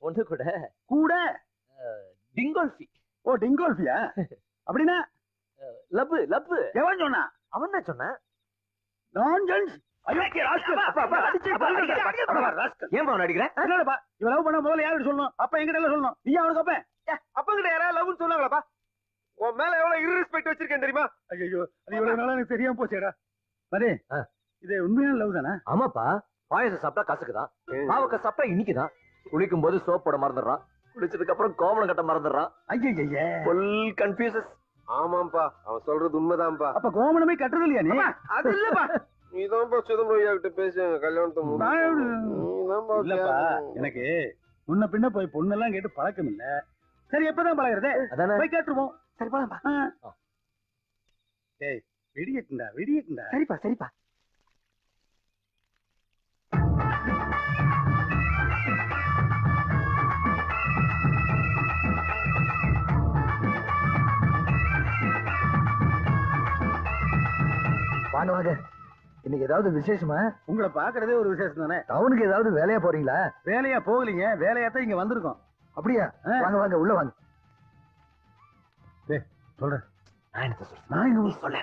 பொண்ணு கூட கூட டிங்கோல்ஃபி. ஓ, டிங்கோல்ஃபியா? அப்படின்னா லப்பு லப்பு. எவன் சொன்னா? அவன் தான் சொன்னான். நான்சென்ஸ். ஐயோ ராஸ்கல். அப்பா அடிச்சு ராஸ்கல். ஏன் அவன் அடிக்கிறேன்? என்னடா இவன் லவ் பண்ண முதல்ல யாருக்கு சொல்லணும்? அப்பா என்கிட்ட எல்லாம் சொல்லணும். நீ அவனுக்கு அப்ப அப்ப கிட்ட யாராவது லவ்னு சொன்னாங்களாப்பா? உன் மேல எவ்வளவு இர்ரெஸ்பெக்ட் வச்சிருக்கேன் தெரியுமா? ஐயோ அது இவ்வளவு நாளா எனக்கு தெரியாம போச்சேடா. மதே இது உண்மையான லவ் தானே? ஆமாப்பா. பாயசம் சாப்பிட்டா கசக்குதான், பாவக்காய் சாப்பிட்டா இன்னைக்குதான். குளிக்கும் போது சோப் போட மறந்துடுறான், குளிச்சதுக்கு அப்புறம் கோமலம் கட்ட மறந்துடுறான். ஐயா ஃபுல் கன்ஃபியூசஸ். ஆமாம்பா, அவன் சொல்றது உண்மைதான்ப்பா. அப்ப கோமணமே கட்டுறது இல்லையா நீ? அது இல்லப்பா. நீதான்ப்பா சிதம்பரம் கிட்ட பேசுங்க கல்யாணத்தை இல்லப்பா. எனக்கு முன்ன பின்ன போய் பொண்ணெல்லாம் கேட்டு பழக்கம் இல்ல. சரி எப்பதான் பழகிறது? போய் கேட்டுருவோம். சரி போலாம்பா. டேய் வெடியக்குண்டா வெடியக்குண்டா. சரிப்பா சரிப்பா. வாங்க வாங்க. இன்னைக்கு ஏதாவது விசேஷமா? உங்களை பாக்குறதே ஒரு விசேஷம் தானே. டவுனுக்கு ஏதாவது வேலையா போறீங்களா? வேலையா போகலீங்க, வேலையா தான் இங்க வந்திருக்கோம். அப்படியா? வாங்க வாங்க உள்ள வாங்க. சொல்றேன். நான் எங்க சொல்ல?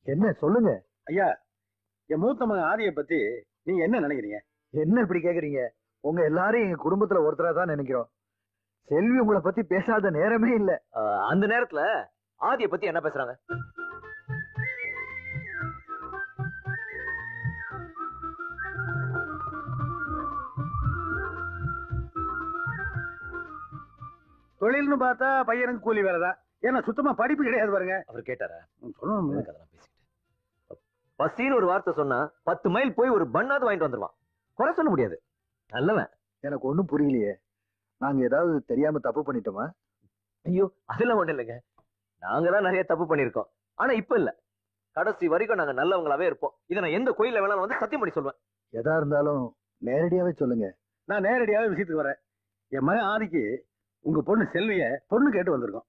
என்ன சொல்லுங்க ஐயா. என் மூத்த மகன் ஆதியை பத்தி நீங்க என்ன நினைக்கிறீங்க? என்ன இப்படி கேக்குறீங்க? உங்க எல்லாரும் எங்க குடும்பத்துல ஒருத்தரா தான் நினைக்கிறோம். செல்வி உங்களை பத்தி பேசாத நேரமே இல்ல. அந்த நேரத்துல ஆதியை பத்தி என்ன பேசுறாங்க? தொழில்னு பார்த்தா பையனுக்கு கூலி வேலைதான். ஏன்னா சுத்தமா படிப்பு கிடையாது பாருங்க. அவர் கேட்டாரா? சொல்லணும். பசின்னு ஒரு வார்த்தை சொன்னா 10 மைல் போய் ஒரு பண்ணாவது வாங்கிட்டு வந்துருவான். குறை சொல்ல முடியாது. நல்லவன். எனக்கு ஒண்ணும் புரியலையே. நாங்க ஏதாவது தெரியாம தப்பு பண்ணிட்டோமா? ஐயோ அதெல்லாம் ஒண்ணு இல்லைங்க. நாங்க தான் நிறைய தப்பு பண்ணிருக்கோம். ஆனா இப்ப இல்ல, கடைசி வரைக்கும் நாங்க நல்லவங்களாவே இருப்போம். இதை நான் எந்த கோயில்ல வேணாலும் வந்து சத்தியம் பண்ணி சொல்லுவேன். எதா இருந்தாலும் நேரடியாவே சொல்லுங்க. நான் நேரடியாவே விஷயத்துக்கு வரேன். என் மகன் ஆதிக்கு உங்க பொண்ணு செல்விய பொண்ணு கேட்டு வந்திருக்கோம்.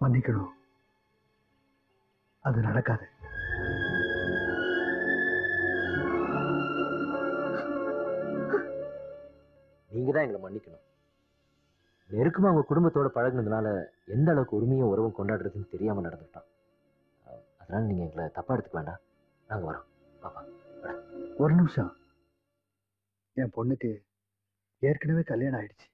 மன்னிக்கணும், அது நடக்காது. நீங்க தான் எங்களை மன்னிக்கணும். நெருக்கமா உங்க குடும்பத்தோட பழகுனதுனால எந்த அளவுக்கு உரிமையும் உறவும் கொண்டாடுறதுன்னு தெரியாம நடந்துட்டான். அதனால நீங்க எங்களை தப்பா எடுத்துக்க வேண்டாம். நாங்க வரோம். பாப்பா ஒரு நிமிஷம். என் பொண்ணுக்கு ஏற்கனவே கல்யாணம் ஆயிடுச்சு.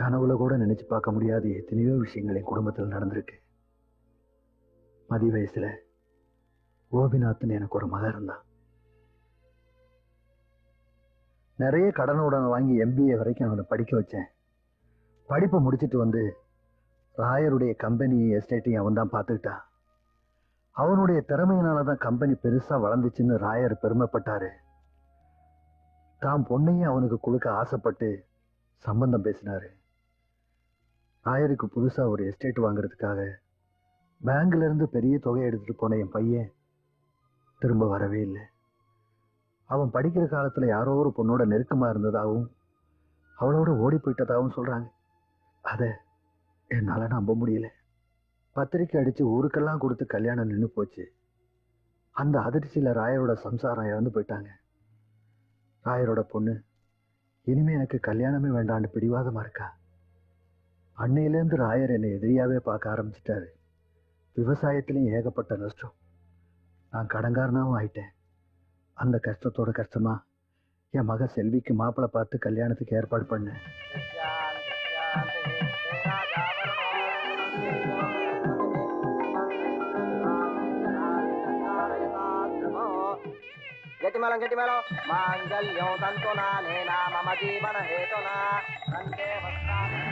கனவுல கூட நினைச்சு பார்க்க முடியாத எத்தனையோ விஷயங்கள் என் குடும்பத்தில் நடந்திருக்கு. மதி வயசுல கோபிநாத்னு எனக்கு ஒரு மகன் இருந்தான். நிறைய கடனுடன் வாங்கி MBA வரைக்கும் அவனை படிக்க வச்சேன். படிப்பை முடிச்சுட்டு வந்து ராயருடைய கம்பெனி எஸ்டேட்டையும் அவன் தான் பார்த்துக்கிட்டான். அவனுடைய திறமையினாலதான் கம்பெனி பெருசா வளர்ந்துச்சுன்னு ராயர் பெருமைப்பட்டாரு. தான் பொண்ணையும் அவனுக்கு கொடுக்க ஆசைப்பட்டு சம்பந்தம் பேசினாரு. ராயருக்கு புதுசா ஒரு எஸ்டேட் வாங்குறதுக்காக பேங்க்ல இருந்து பெரிய தொகை எடுத்துட்டு போன என் பையன் திரும்ப வரவே இல்லை. அவன் படிக்கிற காலத்துல யாரோ ஒரு பொண்ணோட நெருக்கமா இருந்ததாகவும் அவளோட ஓடி போயிட்டதாகவும் சொல்றாங்க. அத என்னால நம்ப முடியல. பத்திரிக்கை அடிச்சு ஊருக்கெல்லாம் கொடுத்து கல்யாணம் நின்று போச்சு. அந்த அதிர்ச்சியில ராயரோட சம்சாரம் இறந்து போயிட்டாங்க. ராயரோட பொண்ணு இனிமே எனக்கு கல்யாணமே வேண்டான்னு பிடிவாதமா இருக்கா. அன்னையிலேருந்து ராயர் என்னை எதிரியாவே பார்க்க ஆரம்பிச்சிட்டாரு. விவசாயத்திலையும் ஏகப்பட்ட நஷ்டம். நான் கடங்காரனாவும் ஆயிட்டேன். அந்த கஷ்டத்தோட கஷ்டமா என் மக செல்விக்கு மாப்பிள்ளை பார்த்து கல்யாணத்துக்கு ஏற்பாடு பண்ணேன். கெட்டிமேளம் கெட்டிமேளம் மாங்கல்யம் தந்தோனா நேனா மம ஜீவன ஹேதுனா கண்டே வஸ்தானி.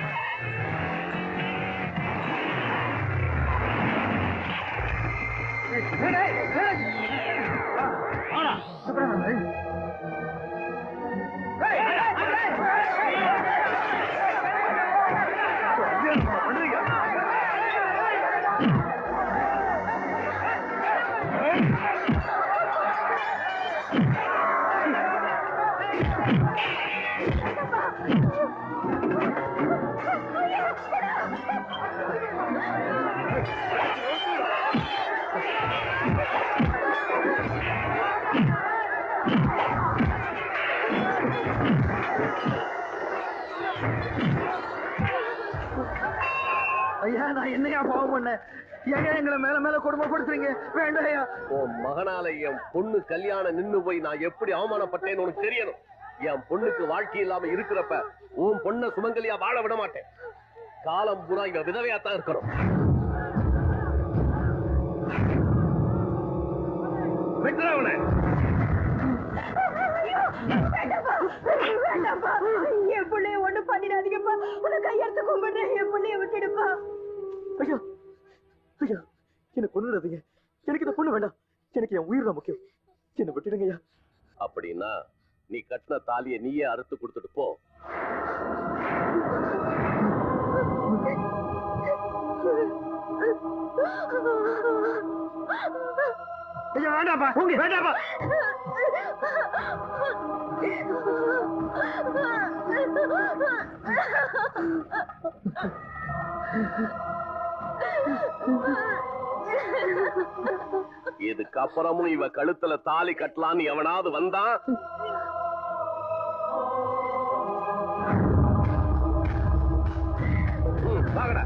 ஐயா நான் என்னையா பாவம் பண்ணேன்? ஏங்க எங்களை மேல மேல கொடுமைப்படுத்துறீங்க? வேண்டாம் ஐயா. உன் மகனால என் பொண்ணு கல்யாணம் நின்னு போய் நான் எப்படி அவமானப்பட்டேன்னு உனக்கு தெரியணும். என் பொண்ணுக்கு வாழ்க்கை இல்லாம இருக்கிறப்ப உன் பொண்ண சுமங்கலியா வாழ விட மாட்டேன். காலம் பூரா இங்க விதவையாத்தான் இருக்கணும். வெட்டுறவன என் பிள்ளைய ஒண்ணு பண்ணிடாதீங்கப்பா. உன கையெடுத்து கும்பிடுறேன். என் பிள்ளைய விட்டுடுப்பா. ஐயா ஐயா என்ன கொண்டுடாதீங்க. எனக்கு இந்த பொண்ணு வேண்டாம். எனக்கு என் உயிர் தான் முக்கியம். என்ன விட்டுடுங்க ஐயா. அப்படின்னா நீ கட்டின தாலியை நீயே அறுத்து கொடுத்துட்டு போ. ஐயா வேண்டாப்பா, வேண்டாப்பா. இதுக்கப்புறமும் இவ கழுத்துல தாலி கட்டலான்னு எவனாவது வந்தான் வாங்கடா.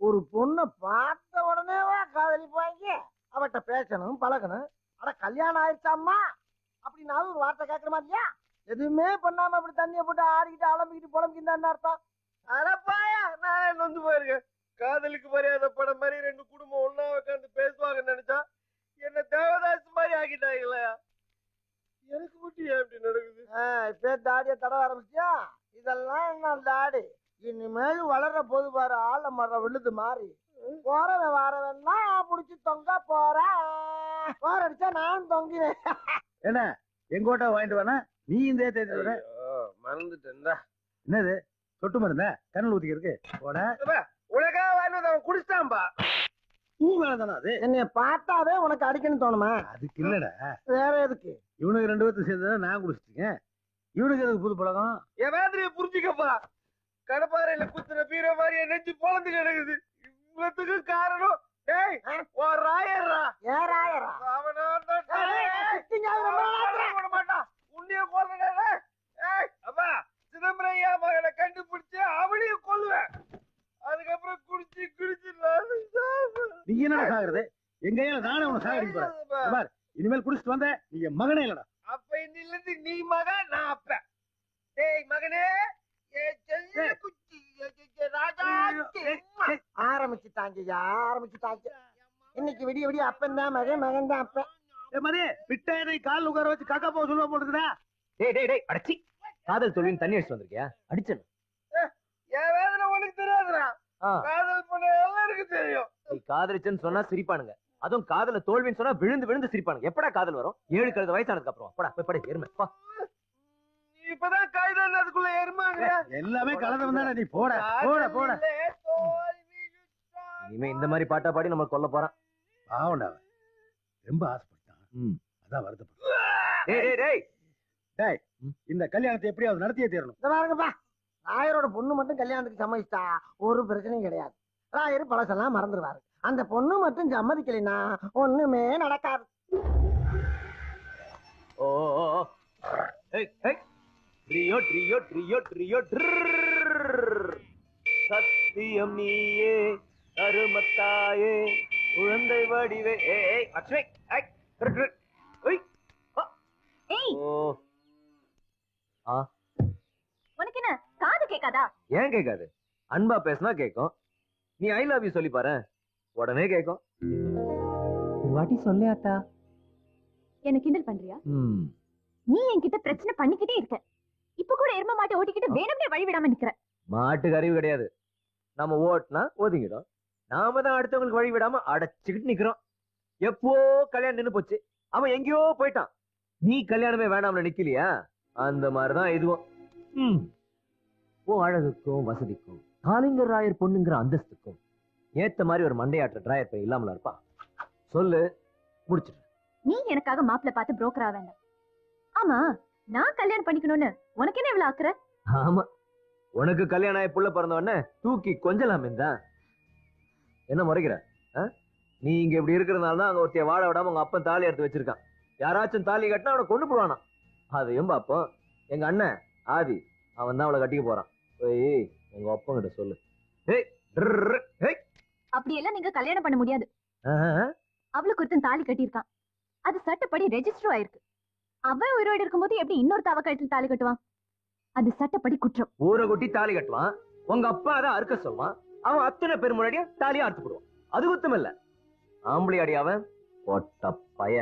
ஒரு பொண்ணை பார்த்த உடனேவா காதலிப்பாங்க? அவட்ட பேசணும் பழகணும். அட கல்யாணம் ஆயிடுச்சாம்மா அப்படின்னாலும் ஒரு வார்த்தை கேட்கற மாதிரியா? எதுவுமே பண்ணாம அப்படி தண்ணியை போட்டு ஆடிக்கிட்டு அலம்பிக்கிட்டு புலம்பிக்கிட்டு அர்த்தம். அடப்பாயா, நானே நொந்து போயிருக்கேன். காதலுக்கு மரியாதை படம் மாதிரி ரெண்டு குடும்பம் ஒன்னா உட்காந்து பேசுவாங்கன்னு நினைச்சா என்ன தேவதாஸ் மாதிரி ஆக்கிட்டாங்களா? எனக்கு மட்டும் ஏன் இப்படி நடக்குது? இப்ப தாடியை தட ஆரம்பிச்சியா? இதெல்லாம் என்ன தாடி? இனிமேல் வளர்ற போது பாரு ஆள மர விழுது மாறி போறவன் வாரவன்னா புடிச்சு தொங்க போறேன். போற அடிச்சா நான் தொங்கினேன். என்ன எங்கோட்டா வாங்கிட்டு வேணா நீ இந்த தேதி வர மறந்துட்டேன்டா. என்னது சொட்டு மருந்த கண்ணில் ஊத்திக்கிறதுக்கு போட உலகா வாங்கினது அவன் குடிச்சிட்டான்பா. பூ மேலதானா அது? என்னைய பார்த்தாவே உனக்கு அடிக்கணும் தோணுமா? அதுக்கு இல்லடா, வேற எதுக்கு? இவனுக்கு 2 பேர்த்து சேர்ந்தா நான் குடிச்சிட்டேன். இவனுக்கு எதுக்கு புது பழக்கம்? என் வேதனையை புரிஞ்சுக்கப்பா. கடப்பாறையில குத்துற பீர மாதிரி என் நெஞ்சு பொழந்து கிடக்குது. இவ்வளவுக்கு காரணம் டேய் ஒரு ராயர்ரா. ஏன் ராயரா? அவனா மாட்டான் உன்னைய கொல்றா. ஏய் அப்பா சிதம்பரையா மகனை கண்டுபிடிச்சு அவளையும் கொல்லுவேன். அதுக்கப்புறம் குடிச்சு குடிச்சு நீ என்னடா சாகுறது? எங்க கையில நானே உன்னை சாகடிக்க போறேன் பார். இனிமேல் குடிச்சிட்டு வந்த நீ என் மகனே இல்லடா. அப்ப இன்னிலிருந்து நீ மகன் நான் அப்ப. டேய் மகனே ஆரம்பிச்சுட்டாங்க ஆரம்பிச்சுட்டாங்க. இன்னைக்கு விடிய விடிய அப்பன் தான் மகன், மகன் தான் அப்பன். மதே பிட்டாயனை கால் உட்கார வச்சு காக்கா போக சொல்லுவா போட்டுக்குதா? டேய் டேய் டேய் அடிச்சி காதல் தோல்வின்னு தண்ணி அடிச்சு வந்திருக்கியா? அடிச்சேன். என் வேதனை உனக்கு தெரியாதுடா. காதல் பண்ண எல்லாருக்கும் தெரியும். நீ காதலிச்சேன்னு சொன்னா சிரிப்பானுங்க. அதுவும் காதல தோல்வின்னு சொன்னா விழுந்து விழுந்து சிரிப்பானுங்க. எப்படா காதல் வரும்? 7 கழுத வயசானதுக்கு அப்புறம் போடா போய் படி எருமை பா. இப்பதான் கைதான் அதுக்குள்ள எருமாங்க. எல்லாமே கலந்து தானே. நீ போட போட போட. இனிமே இந்த மாதிரி பாட்டா பாடி நம்ம கொல்ல போறான். பாவண்டா ரொம்ப ஆசைப்பட்டான். அதான் வருத்தப்பட்டான். டேய் டேய் டேய் டேய் இந்த கல்யாணத்தை எப்படியாவது நடத்தியே தீரணும். இந்த பாருங்கப்பா, ராயரோட பொண்ணு மட்டும் கல்யாணத்துக்கு சம்மதிச்சிட்டா ஒரு பிரச்சனையும் கிடையாது. ராயர் பழசெல்லாம் மறந்துடுவாரு. அந்த பொண்ணு மட்டும் சம்மதிக்கலைன்னா ஒண்ணுமே நடக்காது. ஓ ஏய் ஏய் ட்ரியோ ட்ரியோ ட்ரியோ ட்ரியோ சத்தியம் நீயே கருமத்தாயே குழந்தை வடிவே. ஏய் அக்ஷய் ஏய் ஏய் ஏய் ஓ ஆ உனக்கு என்ன காது கேட்காதா? ஏன் கேட்காது? அன்பா பேசினா கேட்கும். நீ ஐ லவ் யூ சொல்லி பாரு, உடனே கேட்கும். வாட்டி சொல்லு அத்தா. என்ன கிண்டல் பண்றியா? நீ என்கிட்ட பிரச்சனை பண்ணிக்கிட்டே இருக்க. இப்ப கூட எரும மாட்டை ஓட்டிக்கிட்டு வேணும்னே வழி விடாம நிக்கிற. மாட்டுக்கு அறிவு கிடையாது. நம்ம ஓட்டுனா ஒதுங்கிடும். நாம தான் அடுத்தவங்களுக்கு வழி விடாம அடைச்சுக்கிட்டு நிக்கிறோம். எப்போ கல்யாணம் நின்னு போச்சு. அவன் எங்கேயோ போயிட்டான். நீ கல்யாணமே வேணாம்ல நிக்கலையா? அந்த மாதிரிதான் இதுவும். உன் அழகுக்கும் வசதிக்கும் காளிங்கர் ராயர் பொண்ணுங்கிற அந்தஸ்துக்கும் ஏத்த மாதிரி ஒரு மண்டையாற்ற டிராயர் பை இல்லாமல இருப்பா. சொல்லு, முடிச்சிடு. நீ எனக்காக மாப்பிள்ள பார்த்து புரோக்கரா வேண்டாம். ஆமா, நான் கல்யாணம் பண்ணிக்கணும்னு உனக்கு என்ன இவ்வளவு ஆக்குற? ஆமா, உனக்கு கல்யாணம் ஆகி புள்ள பிறந்தவொடனே தூக்கி கொஞ்சலாமே தான். என்ன முறைக்கிற? நீ இங்க இப்படி இருக்கிறதுனால தான் அங்க ஒருத்தைய வாழ விடாம உங்க அப்பன் தாலி எடுத்து வச்சிருக்கான். யாராச்சும் தாலி கட்டினா அவனை கொண்டு போடுவானா. அதையும் பாப்போம். எங்க அண்ணன் ஆதி, அவன் தான் அவளை கட்டிக்க போறான். போய் உங்க அப்பன் கிட்ட சொல்லு. அப்படி எல்லாம் நீங்க கல்யாணம் பண்ண முடியாது. அவளுக்கு ஒருத்தன் தாலி கட்டியிருக்கான். அது சட்டப்படி ரெஜிஸ்டர் ஆயிருக்கு. அவன் உயிரோடு இருக்கும்போது எப்படி இன்னொரு தவ கட்டில் தாலி கட்டுவான்? அது சட்டப்படி குற்றம். ஊரை கொட்டி தாலி கட்டுவான். உங்க அப்பா அதை அறுக்க சொல்லுவான். அவன் அத்தனை பேர் முன்னாடியே தாலியா அறுத்து போடுவான். அது குத்தம் இல்ல. ஆம்பளை அடி அவன் பொட்ட பைய.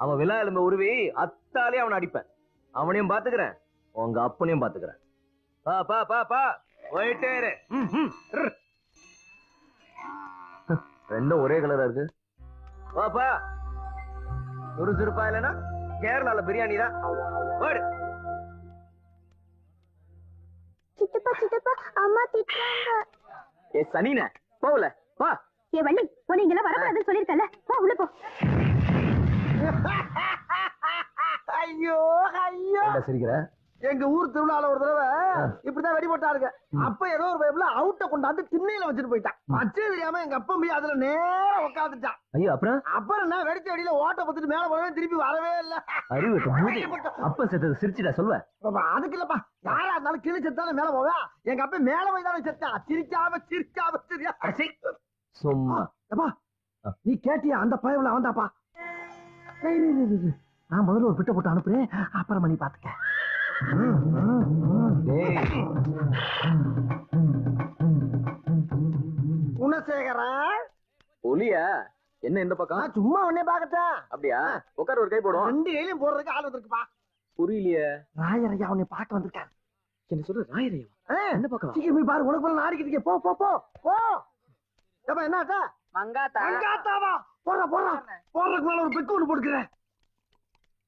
அவன் விழா எலும்ப உருவி அத்தாலே அவனை அடிப்பேன். அவனையும் பாத்துக்கிறேன், உங்க அப்பனையும் பாத்துக்கிறேன். பா பா பா பா போயிட்டே இரு. ரெண்டும் ஒரே கலரா இருக்கு. வாப்பா, சுறுசுறுப்பா இல்லைன்னா கேரளால பிரியாணி தான். சித்தப்பா சித்தப்பா அம்மா திட்டுறாங்க. ஏ சனின போகல பா. ஏ வள்ளி, உன்னை இங்கெல்லாம் வரக்கூடாதுன்னு சொல்லிருக்கல. போ உள்ள போ. ஐயோ ஐயோ சிரிக்கிற? எங்க ஊர் திருவிழால ஒரு தடவை இப்படிதான் வெடி போட்டாருங்க. அப்ப ஏதோ ஒரு பைப்ல அவுட்ட கொண்டாந்து திண்ணையில வச்சுட்டு போயிட்டான். வச்சு தெரியாம எங்க அப்பா போய் அதுல நேரா உட்காந்துட்டான். ஐயோ, அப்புறம் நான் வெடிச்ச வெடியில ஓட்ட பத்துட்டு மேல போனவே திருப்பி வரவே இல்ல. அறிவு அப்ப செத்தது சிரிச்சுடா சொல்லுவ. அதுக்கு இல்லப்பா, யாரா இருந்தாலும் கிளி செத்தாலும் மேல போவா. எங்க அப்பா மேல போய் தானே செத்தான். சிரிக்காம சிரிக்காம சரியா சும்மா. நீ கேட்டியா? அந்த பயவுல வந்தாப்பா. நான் முதல்ல ஒரு பிட்ட போட்டு அனுப்புறேன், அப்புறம் நீ பாத்துக்க. குணசேகரா ஒலியா என்ன இந்த பக்கம்? சும்மா உடனே பாக்கட்டேன். அப்படியா? உட்கார ஒரு கை போடும். 2 கையிலும் போடுறதுக்கு ஆள் வந்திருக்குப்பா. புரியலையே. ராயரையா உன்னை பார்க்க வந்திருக்காரு. என்ன சொல்ற? ராயரையா என்ன பக்கம்? சீக்கிரம் போய் பாரு. உனக்கு நாடிக்கிட்டு போ போ போ போ. ஏப்பா என்னடா? மங்காத்தாவா? போறா போறா. போறதுக்கு மேல ஒரு பெக்கு ஒன்று போட்டுக்கிறேன்.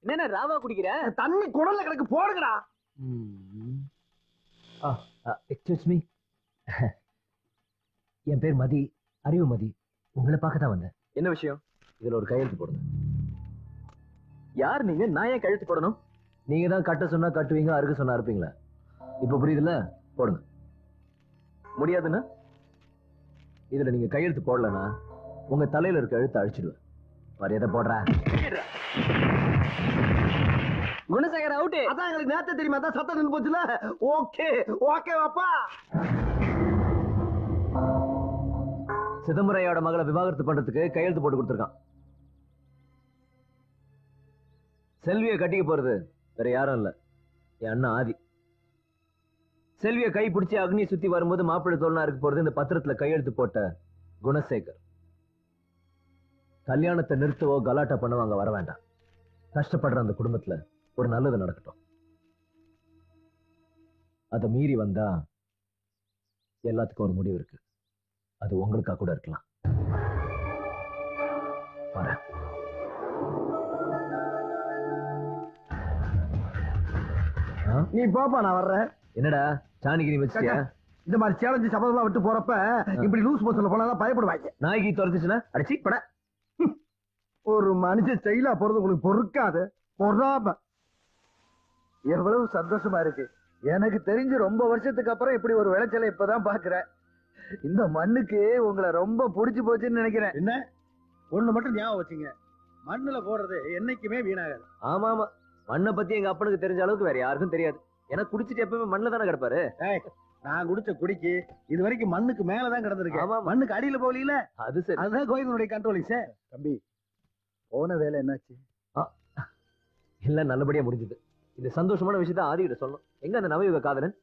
என்ன ராவா குடிக்கிற? தண்ணி குடல்ல கிடக்கு, போடுங்கடா. எக்ஸ்கியூஸ் மீ, என் பேர் மதி, அறிவு மதி. உங்களை பார்க்க தான் வந்தேன். என்ன விஷயம்? இதுல ஒரு கையெழுத்து போடுங்க. யார் நீங்க? நான் ஏன் கையெழுத்து போடணும்? நீங்க தான் கட்ட சொன்னா கட்டுவீங்க, அறுக்க சொன்னா அறுப்பீங்களா? இப்ப புரியுதுல்ல? போடுங்க. முடியாதுன்னா இதுல நீங்க கையெழுத்து போடலன்னா உங்க தலையில இருக்க எழுத்து அழிச்சிடுவேன். மரியாதை போடுற. குணசேகர் அவுட். அதான் எங்களுக்கு நேரத்தை தெரியுமா? அதான் சத்தம் நின்று போச்சுல. ஓகே ஓகே வாப்பா. சிதம்பரையோட மகளை விவாகரத்து பண்றதுக்கு கையெழுத்து போட்டு கொடுத்துருக்கான். செல்வியை கட்டிக்க போறது வேற யாரும் இல்ல, என் அண்ணன் ஆதி. செல்வியை கை பிடிச்சி அக்னியை சுத்தி வரும்போது மாப்பிள்ளை தோல்னா இருக்க போறது இந்த பத்திரத்துல கையெழுத்து போட்ட குணசேகர். கல்யாணத்தை நிறுத்தவோ கலாட்டா பண்ணவோ அங்க வர வேண்டாம். கஷ்டப்படுற அந்த குடும்பத்துல ஒரு நல்லது நடக்கட்டும். அதை மீறி வந்தா எல்லாத்துக்கும் ஒரு முடிவு இருக்கு. அது உங்களுக்கா கூட இருக்கலாம். வரேன். நீ போப்பா, நான் வர்றேன். என்னடா சாணிக்கு நீ வச்சியா? இந்த மாதிரி சேலஞ்சு சபதம்லாம் விட்டு போறப்ப இப்படி லூஸ் மோஷன்ல போனா பயப்படுவாங்க. நாய்க்கு துரத்துச்சுன்னா அடிச்சு பட. ஒரு மனுஷன் செயலா போறது உங்களுக்கு பொறுக்காது. பொறாம. எவ்வளவு சந்தோஷமா இருக்கு. எனக்கு தெரிஞ்சு ரொம்ப வருஷத்துக்கு அப்புறம் இப்படி ஒரு விளைச்சலை இப்பதான் பாக்குறேன். இந்த மண்ணுக்கு உங்களை ரொம்ப புடிச்சு போச்சுன்னு நினைக்கிறேன். என்ன ஒண்ணு மட்டும் ஞாபகம் வச்சுங்க, மண்ணுல போடுறது என்னைக்குமே வீணாகாது. ஆமா ஆமா, மண்ணை பத்தி எங்க அப்பனுக்கு தெரிஞ்ச அளவுக்கு வேற யாருக்கும் தெரியாது. ஏன்னா குடிச்சிட்டு எப்பவுமே மண்ணுல தானே கிடப்பாரு. நான் குடிச்ச குடிக்கு இது வரைக்கும் மண்ணுக்கு மேலதான் கிடந்திருக்கு. மண்ணுக்கு அடியில போகல. அது சரி, அதுதான் கோயிலுடைய கண்ட்ரோலிங். சார் தம்பி, போன வேலை என்னாச்சு? இல்ல, நல்லபடியா முடிஞ்சது. இந்த சந்தோஷமான விஷயத்த ஆதிக்கிட்ட சொல்லணும். எங்க அந்த நவயுக காதலன்?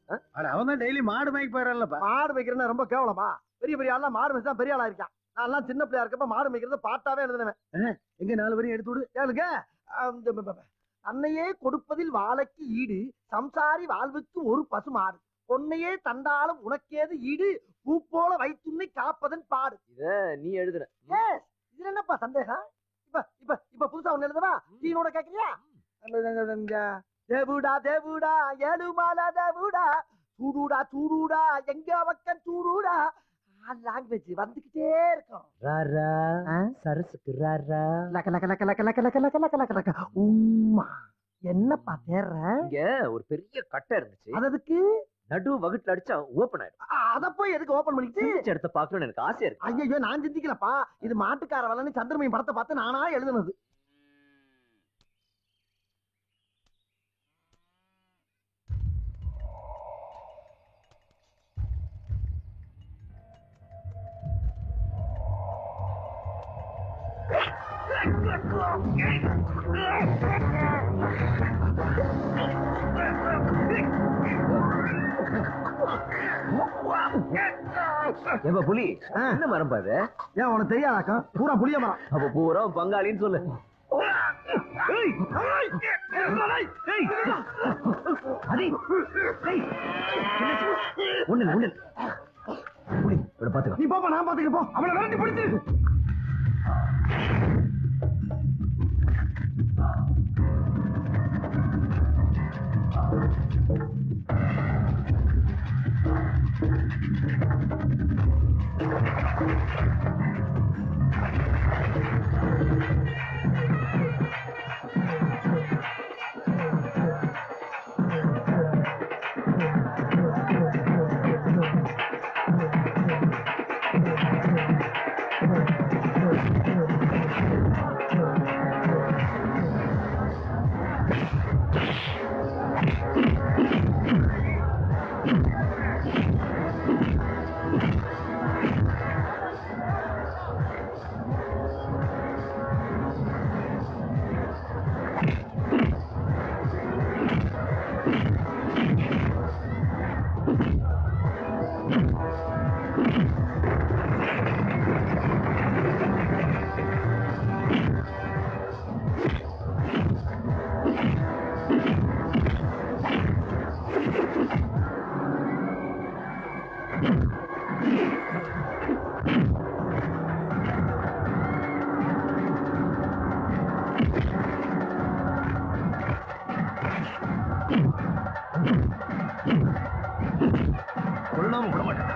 அவன் தான் டெய்லி மாடு மேய்க்க போயிடறப்ப. மாடு மேய்க்கிறேன்னா ரொம்ப கேவலமா? பெரிய பெரிய ஆளா மாடு மேய்ச்சா பெரிய ஆளா இருக்கான். நான் எல்லாம் சின்ன பிள்ளையா இருக்கப்ப மாடு மேய்க்கிறத பாட்டாவே எழுதுனவன். எங்க 4 வரையும் எடுத்து விடு கேளுங்க. அன்னையே கொடுப்பதில் வாழைக்கு ஈடு, சம்சாரி வாழ்வுக்கு ஒரு பசு மாடு, பொன்னையே தந்தாலும் உனக்கேது ஈடு, பூ போல வைத்துன்னை காப்பதன் பாடு. இத நீ எழுதுன. இதுல என்னப்பா சந்தேகம்? இப்ப இப்ப இப்ப புதுசா ஒண்ணு எழுதுவா? சீனோட கேக்குறியா? தேவுடா தேவுடா ஏழுமால தேவுடா சூடுடா சூடுடா எங்க பக்கம் சூடுடா லாங்குவேஜ் வந்துகிட்டே இருக்கும். ராரா சரசுக்கு ராரா லக்க லக்க லக்க லக்க லக்க லக்க லக்க லக்க லக்க லக்க உம்மா. என்னப்பா தேர்ற? இங்க ஒரு பெரிய கட்டை இருந்துச்சு. அதுக்கு நடு வகுட்டுல அடிச்சா ஓபன் ஆயிடும். அத போய் எதுக்கு ஓபன் பண்ணிட்டு இடத்த பாக்கணும்னு எனக்கு ஆசையா இருக்கு. ஐயோ நான் சிந்திக்கலப்பா. இது மாட்டுக்கார வளன்னு சந்திரமையும் படத்தை பார்த்து நானா எழுதுனது. ஏப்பா புலி என்ன மரம் பாது? ஏன் உனக்கு தெரியாதாக்கா? பூரா புளிய மரம். அப்ப பூரா பங்காளின்னு சொல்லு. ஒண்ணு புலி பாத்துக்க. நீ போப்பா, நான் பாத்துக்க. போ, அவளை விரட்டி பிடிச்சிரு. கொள்ளாம விட மாட்டேன்.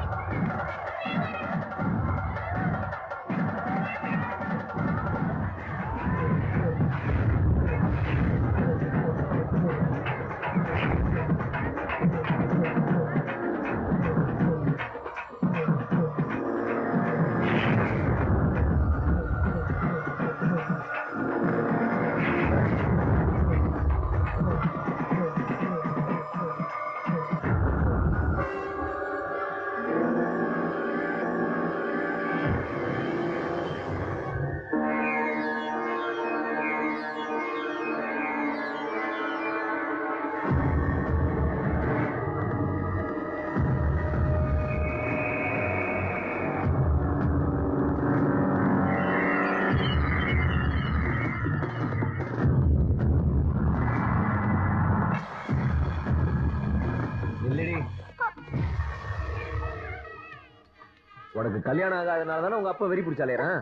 உனக்கு கல்யாணம் ஆகாதனால தானே உங்க அப்பா வெறி பிடிச்சாலேறான்.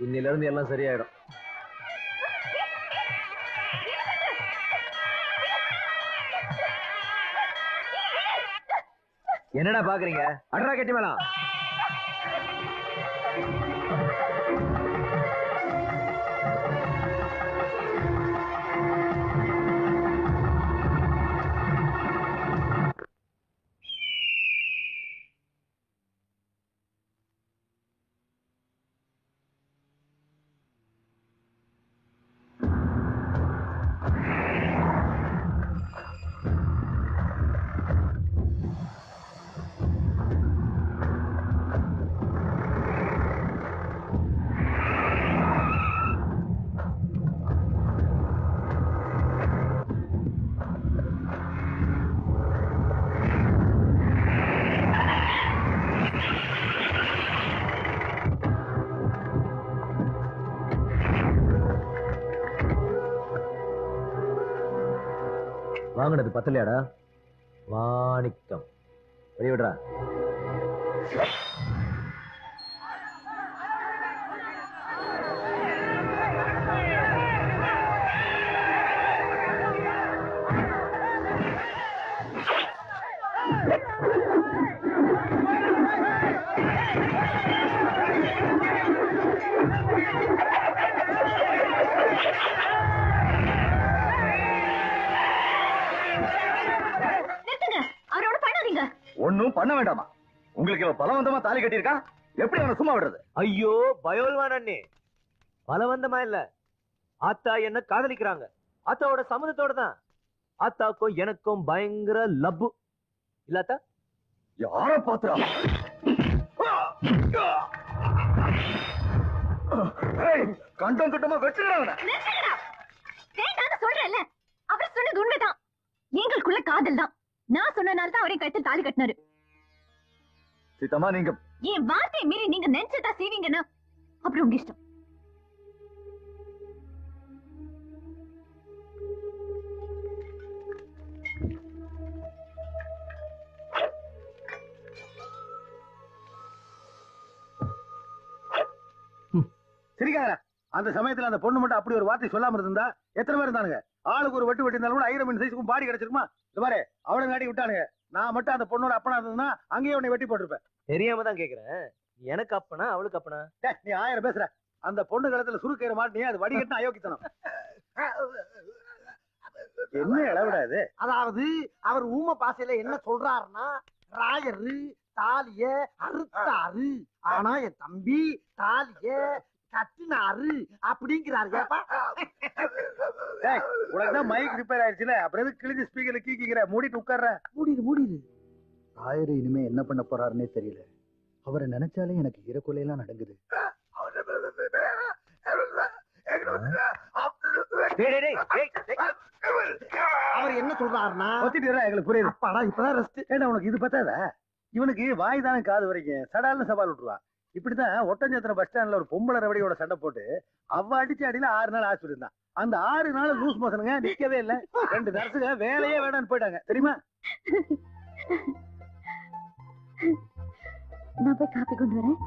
இன்னில இருந்து எல்லாம் சரியாயிடும். என்னடா பாக்குறீங்க? அட்ரா கட்டி மேலாம். வாங்கினது பத்தலையாடா? வாணிக்கம் வெளியிடுறா. அவரோட பண்ணாதீங்க. ஒன்னும் பண்ண வேண்டாமா? உங்களுக்கு பலவந்தமா தாலி கட்டியிருக்கா, எப்படி அவனை சும்மா விடுறது? ஐயோ பயோல்வான் அண்ணே, பலவந்தமா இல்ல. ஆத்தா என்ன காதலிக்கிறாங்க. ஆத்தாவோட சம்மதத்தோட தான். ஆத்தாக்கும் எனக்கும் பயங்கர லவ் இல்லாத்தா? யார பாத்துறா? கண்டம் கட்டமா வெட்டுறாங்க. வேண்டான்னு சொல்றேன்ல. அவர் சொன்னது உண்மைதான். எங்களுக்குள்ள காதல் தான். நான் சொன்னனால தான் அவரை கழுத்தில் தாலி கட்டினாரு. சீதம்மா, நீங்க என் வார்த்தையை மீறி நீங்க நினைச்சதா செய்வீங்கன்னா அப்புறம் உங்க இஷ்டம். சரிக்காரா, அந்த சமயத்துல அந்த பொண்ணு மட்டும் அப்படி ஒரு வார்த்தை சொல்லாம இருந்தா எத்தனை பேர் இருந்தானுங்க? ஆளுக்கு ஒரு வெட்டு வெட்டினாலும் கூட 1000 மீன் சைஸுக்கும் பாடி கிடைச்சிருக்குமா? இந்த பாரு, அவளை காட்டி விட்டானுங்க. நான் மட்டும் அந்த பொண்ணோட அப்பனா இருந்ததுன்னா அங்கேயே உன்னை வெட்டி போட்டிருப்பேன். தெரியாம தான் கேக்குறேன். எனக்கு அப்பனா அவளுக்கு அப்பனா? நீ 1000 பேசுற. அந்த பொண்ணு கழுத்துல சுருக்கிற மாட்டினே, அது வடிகட்டின அயோக்கித்தனம். என்ன இளவிடாது? அதாவது அவர் ஊம பாசையில என்ன சொல்றாருன்னா, ராயரு தாலிய அறுத்தாரு, ஆனா என் தம்பி தாலிய கட்டினாரு அப்படிங்கிறாரு. உனக்குதான் மைக் ரிப்பேர் ஆயிடுச்சுல, அப்புறம் எதுக்கு கிழிஞ்சு ஸ்பீக்கர்ல கீக்கிக்கிற? மூடிட்டு உட்கார்ற. மூடிடு. ராயரு இனிமே என்ன பண்ண போறாருன்னே தெரியல. அவரை நினைச்சாலே எனக்கு இறக்குலையெல்லாம் நடக்குது. அவர் என்ன சொல்றாருன்னா, எங்களுக்கு புரியுது. அப்பாடா இப்பதான் ரெஸ்ட். ஏன்னா உனக்கு இது பத்தாத? இவனுக்கு வாய் தானே காது வரைக்கும் சடால்னு சவால் விட்டுருவான். இப்படிதான் ஒட்டஞ்சத்திர பஸ் ஸ்டாண்ட்ல ஒரு பொம்பளை ரவடியோட சண்டை போட்டு அவ அடிச்சு அடியில 6 நாள் ஆஸ்பத்திரி இருந்தான். அந்த 6 நாள் லூஸ் மோசனுங்க நிக்கவே இல்லை. 2 நர்ஸுங்க வேலையே வேடான்னு போயிட்டாங்க தெரியுமா? நான் போய் காப்பி கொண்டு வரேன்.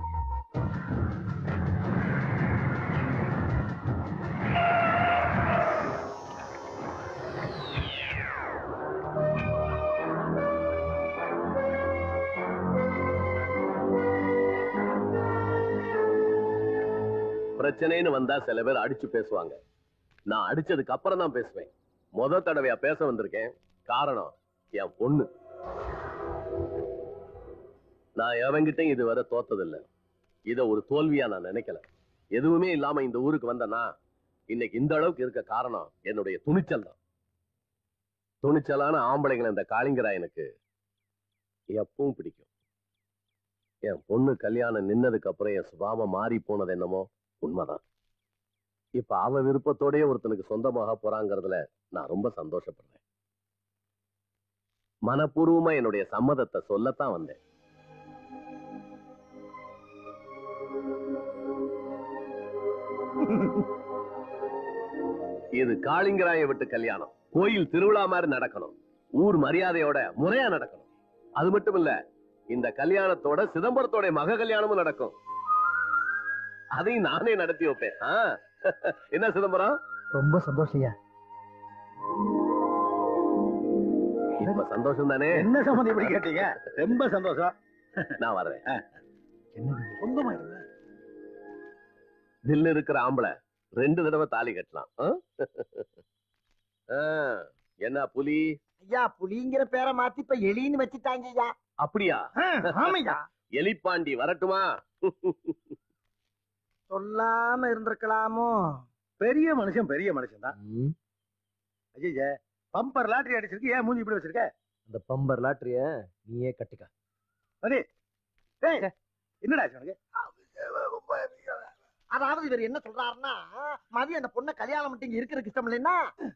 பிரச்சனைன்னு வந்தா சில பேர் அடிச்சு பேசுவாங்க. நான் அடிச்சதுக்கு அப்புறம் தான் பேசுவேன். முத தடவையா பேச வந்திருக்கேன். காரணம் என் பொண்ணு. நான் எவங்கிட்டையும் இதுவரை தோத்ததில்லை. இத ஒரு தோல்வியா நான் நினைக்கல. எதுவுமே இல்லாம இந்த ஊருக்கு வந்தனா இன்னைக்கு இந்த அளவுக்கு இருக்க காரணம் என்னுடைய துணிச்சல் தான். துணிச்சலான ஆம்பளைங்களை இந்த காளிங்கராயனுக்கு எப்பவும் பிடிக்கும். என் பொண்ணு கல்யாணம் நின்னதுக்கு அப்புறம் என் சுபாவம் மாறி போனது என்னமோ உண்மைதான். இப்ப அவ விருப்பத்தோடய ஒருத்தனுக்கு சொந்தமாக போறாங்கிறதுல நான் ரொம்ப சந்தோஷப்படுறேன். மனப்பூர்வமா என்னுடைய சம்மதத்தை சொல்லத்தான் வந்தேன். இது காளிங்கராய விட்டு கல்யாணம். கோயில் திருவிழா மாதிரி நடக்கணும். ஊர் மரியாதையோட முறையா நடக்கணும். அது மட்டும் இல்ல, இந்த கல்யாணத்தோட சிதம்பரத்தோட மக கல்யாணமும் நடக்கும். அதையும் நானே நடத்தி வைப்பேன். என்ன சிதம்பரம்? ரொம்ப சந்தோஷம். இப்ப சந்தோஷம் தானே? என்ன சம்பந்தம் இப்படி கேட்டீங்க? ரொம்ப சந்தோஷம். நான் வர்றேன். சொந்தமாயிருங்க. தில்லு இருக்கிற ஆம்பளை 2 தடவை தாலி கட்டலாம். என்ன புலி? ஐயா, புலிங்கிற பேரை மாத்தி இப்ப எலின்னு வச்சுட்டாங்க ஐயா. அப்படியா? ஆமையா. எலிப்பாண்டி வரட்டுமா? சொல்லாம இருந்திருக்கலாமோ? பெரிய மனுஷன் தான். ஐயா, பம்பர் லாட்டரி அடிச்சிருக்கு. ஏன் மூஞ்சி இப்படி வச்சிருக்க? அந்த பம்பர் லாட்டரிய நீயே கட்டிக்க. என்னடா உனக்கு? அதாவது இவர் என்ன சொல்றாருன்னா, மதியம் அந்த பொண்ணை கல்யாணம் பண்ணிட்டு இருக்கிறதுக்கு இஷ்டம் இல்லைன்னா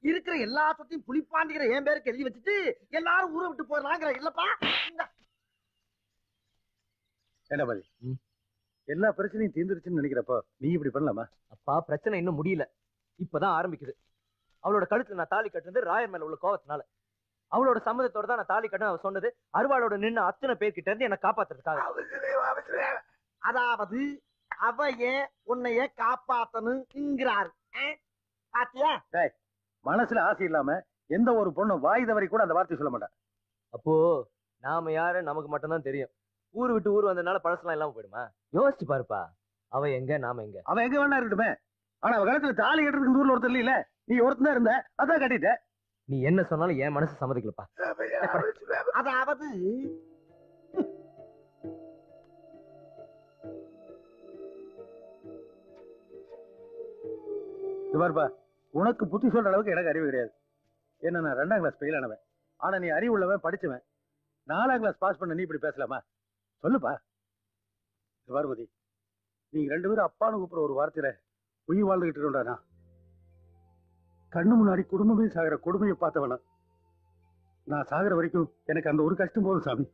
இருக்கிற எல்லா சொத்தையும் புலிப்பாண்டிக்கிற என் பேருக்கு எழுதி வச்சுட்டு எல்லாரும் ஊரை விட்டு போயிடலாங்கிற. இல்லப்பா, என்ன பாதி எல்லா பிரச்சனையும் தீர்ந்துருச்சுன்னு நினைக்கிறப்போ நீ இப்படி பண்ணலாமா? அப்பா, பிரச்சனை இன்னும் முடியல. இப்பதான் ஆரம்பிக்குது. அவளோட கழுத்துல நான் தாலி கட்டுறது ராயர் மேல உள்ள கோவத்தினால. அவளோட சம்மதத்தோட தான் நான் தாலி கட்ட அவ சொன்னது. அருவாளோட நின்று அத்தனை பேர்கிட்ட இருந்து என்ன காப்பாத்துறதுக்காக. அதாவது அவைய உன்னைய காப்பாத்தணுங்கிறாரு. பாத்தியா? மனசுல ஆசை இல்லாம எந்த ஒரு பொண்ணு வாய் தவறி கூட அந்த வார்த்தை சொல்ல மாட்டா. அப்போ நாம யாரு நமக்கு மட்டும்தான் தெரியும். ஊர் விட்டு ஊர் வந்ததுனால பழசெல்லாம் இல்லாம போயிடுமா? யோசிச்சு பாருப்பா, அவ எங்க நாம எங்க. அவன் எங்க வேணா இருக்கட்டுமே, ஆனா அவ காலத்துல தாலி கட்டுறதுக்கு இந்த ஊர்ல ஒருத்தர் இல்ல, நீ ஒருத்தன் இருந்த அதான் கட்டிட்ட. நீ என்ன சொன்னாலும் என் மனசு சம்மதிக்கலப்பா. அதாவது இது பாருப்பா, உனக்கு புத்தி சொல்ற அளவுக்கு எனக்கு அறிவு கிடையாது. என்ன நான் 2ஆம் கிளாஸ் ஃபெயில் ஆனவன், ஆனா நீ அறிவு உள்ளவன், படிச்சவன். 4ஆம் கிளாஸ் பாஸ் பண்ண நீ இப்படி பேசலாமா? சொல்லுப்பா. இது பார்வதி, நீங்க 2 பேரும் அப்பான்னு கூப்பிடுற ஒரு வார்த்தையில உயிர் வாழ்ந்துகிட்டு இருக்கா? கண்ணு முன்னாடி குடும்பமே சாகிற கொடுமையை பார்த்தவனா நான் சாகிற வரைக்கும் எனக்கு அந்த ஒரு கஷ்டம் போதும் சாமி.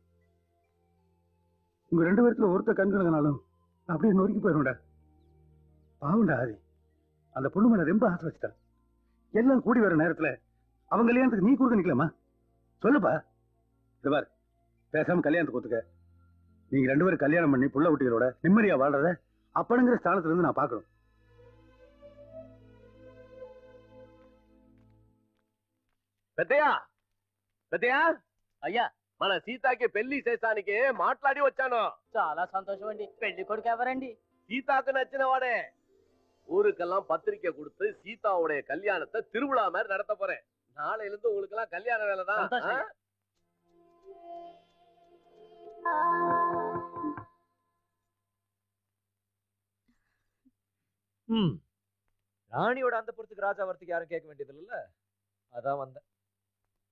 உங்க 2 பேர்த்துல ஒருத்த கண்கணங்கனாலும் அப்படியே நொறுக்கி போயிடும்டா. பாவண்டா ஆதி, அந்த பொண்ணு மேல ரொம்ப ஆசை வச்சுட்டான். எல்லாம் கூடி வர நேரத்துல அவங்க கல்யாணத்துக்கு நீ குறுக்க நிக்கலாமா? சொல்லுப்பா. இது பாரு, பேசாம கல்யாணத்துக்கு ஒத்துக்க. நீங்க 2 பேரும் கல்யாணம் பண்ணி புள்ள குட்டிகளோட நிம்மதியா வாழ்றத அப்பனுங்கிற ஸ்தானத்துல இருந்து நான் பாக்கணும். పెద్దయా పెద్దయా అయ్యా, మన సీతాకి పెళ్లి చేసానికి మాట్లాడి వచ్చాను. చాలా సంతోషం అండి. పెళ్లి కొడుకు ఎవరండి? சீதாக்கு நச்சின வாடே. ஊருக்கெல்லாம் பத்திரிக்கை கொடுத்து சீதாவுடைய கல்யாணத்தை திருவிழா மாதிரி நடத்த போறேன். நாளையில இருந்து உங்களுக்கு எல்லாம் கல்யாண வேலை தான். ராணியோட அந்த பொறுத்துக்கு ராஜா வரத்துக்கு யாரும் கேட்க வேண்டியது இல்ல. அதான் வந்தேன்.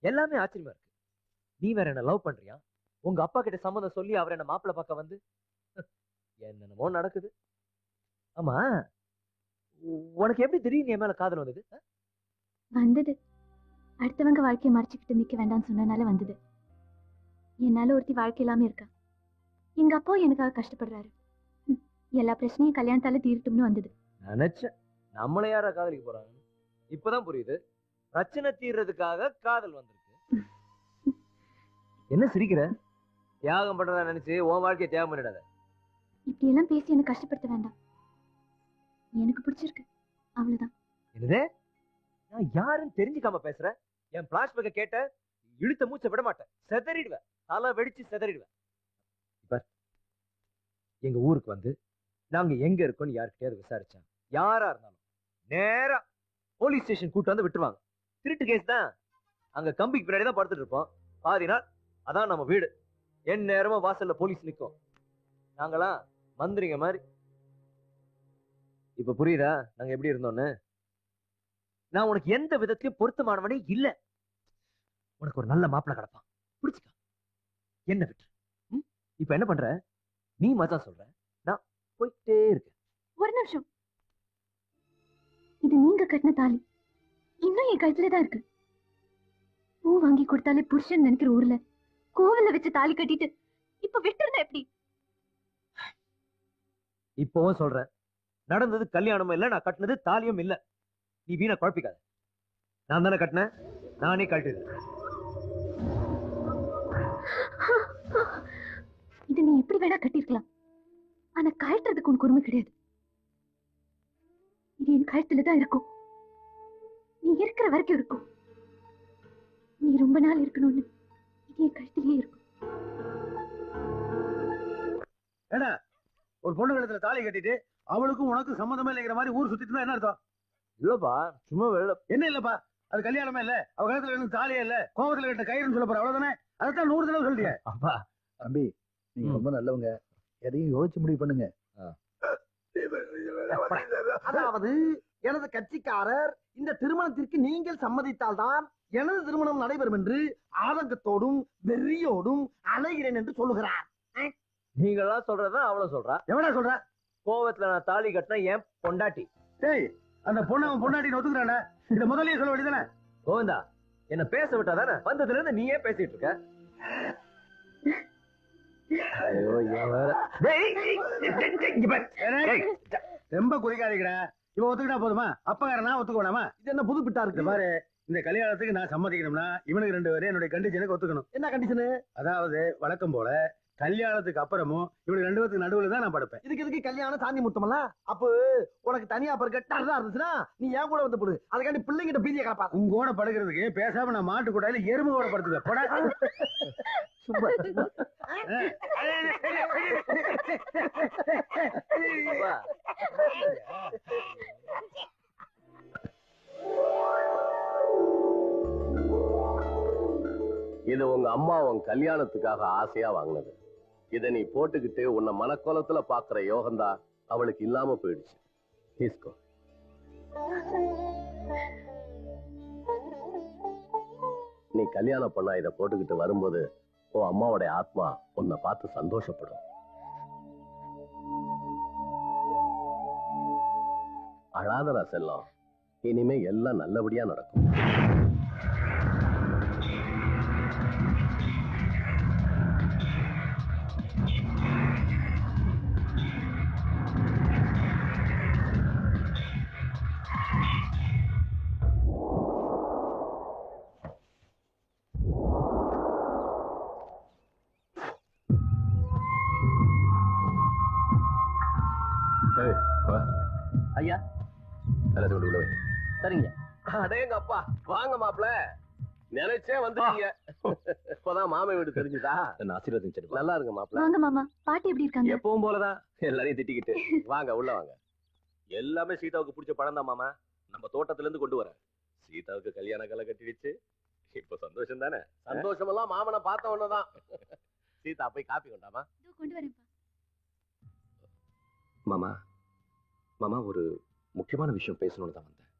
எல்லாமே ஆச்சரியமா இருக்கு. நீ வேற என்ன லவ் பண்றியா? உங்க அப்பா கிட்ட சம்மதம் சொல்லி அவர் என்ன மாப்பிள்ளை பார்க்க வந்து என்னென்னமோ நடக்குது. ஆமா, உனக்கு எப்படி தெரியும் என் மேல காதல் வந்தது? வந்தது அடுத்தவங்க வாழ்க்கையை மறைச்சுக்கிட்டு நிக்க வேண்டாம்னு சொன்னனால வந்தது. என்னால ஒருத்தி வாழ்க்கை இல்லாம இருக்கா. எங்க அப்பா எனக்காக கஷ்டப்படுறாரு. எல்லா பிரச்சனையும் கல்யாணத்தால தீரட்டும்னு வந்தது. நினைச்சேன் நம்மள யாரா காதலிக்க போறாங்க. இப்பதான் புரியுது, பிரச்சனை தீர்றதுக்காக காதல் வந்திருக்கு. என்ன சிரிக்கிற? தியாகம் பண்றதா நினைச்சு உன் வாழ்க்கையை தியாகம் பண்ணிடாத. இப்படி எல்லாம் பேசி என்ன கஷ்டப்படுத்த வேண்டாம். எனக்கு பிடிச்சிருக்கு, அவ்வளவுதான். என்னது? நான் யாருன்னு தெரிஞ்சுக்காம பேசுறேன். என் பிளாஷ்பேக்க கேட்ட இழுத்த மூச்சை விட மாட்டேன், செதறிடுவேன், தலை வெடிச்சு செதறிடுவேன். இப்ப எங்க ஊருக்கு வந்து நாங்க எங்க இருக்கோம்னு யாருக்கிட்டையாவது விசாரிச்சா யாரா இருந்தாலும் நேரா போலீஸ் ஸ்டேஷன் கூட்டு வந்து விட்டுருவாங்க. திருட்டு கேஸ் தான். அங்க கம்பிக்கு பின்னாடி தான் படுத்துட்டு இருப்போம். பாதி நாள் அதான் நம்ம வீடு. என் நேரமா வாசல்ல போலீஸ் நிற்கும். நாங்களாம் மந்திரிங்க மாதிரி. இப்ப புரியுதா நாங்க எப்படி இருந்தோன்னு? நான் உனக்கு எந்த விதத்திலும் பொருத்தமானவனே இல்ல. உனக்கு ஒரு நல்ல மாப்பிள்ளை கிடப்பான், பிடிச்சுக்க. என்ன விட்டு இப்ப என்ன பண்ற? நீ மச்சான் சொல்ற, நான் போயிட்டே இருக்கேன். ஒரு நிமிஷம். இது நீங்க கட்டின தாலி இன்னும் என் கழுத்துலதான் இருக்கு. பூ வாங்கி கொடுத்தாலே புருஷன் நினைக்கிற ஊர்ல கோவில வச்சு தாலி கட்டிட்டு இப்ப விட்டுருந்தா எப்படி? இப்பவும் சொல்றேன், நடந்தது கல்யாணமும் இல்ல, நான் கட்டினது தாலியும் இல்ல. நீ வீணா குழப்பிக்காத. நான் தானே கட்டினேன், நானே கட்டிடுறேன். இது நீ எப்படி வேணா கட்டிருக்கலாம், ஆனா கழட்டுறதுக்கு உனக்கு உரிமை கிடையாது. இது என் கழுத்துலதான் இருக்கும். நீ இருக்கிற வரைக்கும் இருக்கும். நீ ரொம்ப நாள் இருக்கணும்னு இது என் கழுத்திலேயே இருக்கும். ஏடா, ஒரு பொண்ணு கழுத்துல தாலி கட்டிட்டு அவளுக்கும் உனக்கும் சம்மந்தமே இல்லைங்கிற மாதிரி ஊர் சுத்திட்டு என்ன அர்த்தம்? இல்லப்பா, சும்மா வெளில. என்ன இல்லப்பா, அது கல்யாணமே இல்ல, அவ கழுத்துல எனக்கு தாலியே இல்ல, கோபத்துல கட்ட கயிறுன்னு சொல்ல போற, அவ்வளவுதானே? அதான் 100 தடவை சொல்லிய. அப்பா தம்பி, நீங்க ரொம்ப நல்லவங்க, எதையும் யோசிச்சு முடிவு பண்ணுங்க. அதாவது எனது கட்சிக்காரர் இந்த திருமணத்திற்கு நீங்கள் சம்மதித்தால்தான் எனது திருமணம் நடைபெறும் என்று ஆதங்கத்தோடும் வெறியோடும் அலைகிறேன் என்று சொல்லுகிறார். நீங்களாம் சொல்றதா அவ்வளவு சொல்றா? எவனா சொல்ற? கோவத்துல நான் தாலி கட்டினா என் பொண்டாட்டி. டேய், அந்த பொண்ணு அவன் பொண்டாட்டி ஒத்துக்கிறானே, இத முதல்லயே சொல்ல வேண்டியதானே? கோவிந்தா, என்ன பேச விட்டா தானே? வந்ததுல இருந்து நீயே பேசிட்டு இருக்க. ஐயோ, ரொம்ப குறிக்காதீங்கடா. இவன் ஒத்துக்கிட்டா போதுமா? அப்பகாரனா ஒத்துக்க வேணாமா? இது என்ன புது பிட்டா இருக்கு பாரு, இந்த கல்யாணத்துக்கு நான் சம்மதிக்கணும்னா இவனுக்கு 2 பேரும் என்னுடைய கண்டிஷனுக்கு ஒத்துக்கணும். என்ன கண்டிஷனு? அதாவது வழக்கம் போல கல்யாணத்துக்கு அப்புறமும் இவனுக்கு 2 பேத்துக்கு நடுவுல தான் நான் படுப்பேன். இதுக்கு கல்யாணம் சாந்தி முத்தமல்ல அப்போ உனக்கு தனியா படுக்க இருந்துச்சுன்னா நீ ஏன் கூட வந்து போடு. அதுக்காண்டி பிள்ளைங்கிட்ட பீதியை காப்பா. உங்க கூட படுக்கிறதுக்கு பேசாம நான் மாட்டு கூடாயில எறும்பு கூட படுத்துவேன். போடா. இது உங்க அம்மா உன் கல்யாணத்துக்காக ஆசையா வாங்கினது. இதை நீ போட்டுக்கிட்டு உன்னை மனக்கோலத்துல பாக்குற யோகம்தான் அவளுக்கு இல்லாம போயிடுச்சு. தீஸ்கோ. நீ கல்யாணம் பண்ணா இதை போட்டுக்கிட்டு வரும்போது உன் அம்மாவோட ஆத்மா உன்னை பார்த்து சந்தோஷப்படும். அழாதடா செல்லம், இனிமே எல்லாம் நல்லபடியா நடக்கும். ஐயா சரிங்க. அடேங்க அப்பா, வாங்க மாப்பிள. நினைச்சே வந்துட்டீங்க. இப்பதான் மாமன் வீடு தெரிஞ்சுதா? ஆசீர்வாதம். நல்லா இருங்க மாப்பிள. வாங்க மாமா. பாட்டி எப்படி இருக்காங்க? எப்பவும் போலதான் எல்லாரையும் திட்டிக்கிட்டு. வாங்க உள்ள வாங்க. எல்லாமே சீதாவுக்கு பிடிச்ச பழம் தான் மாமா. நம்ம தோட்டத்துல இருந்து கொண்டு வர. சீதாவுக்கு கல்யாண கலை கட்டிடுச்சு. இப்ப சந்தோஷம் தானே? சந்தோஷம் எல்லாம் மாமனை பார்த்த உடனேதான். சீதா போய் காப்பி கொண்டாமா? கொண்டு வரேன் மாமா. மாமா, ஒரு முக்கியமான விஷயம் பேசணும்னு தான் வந்தேன்.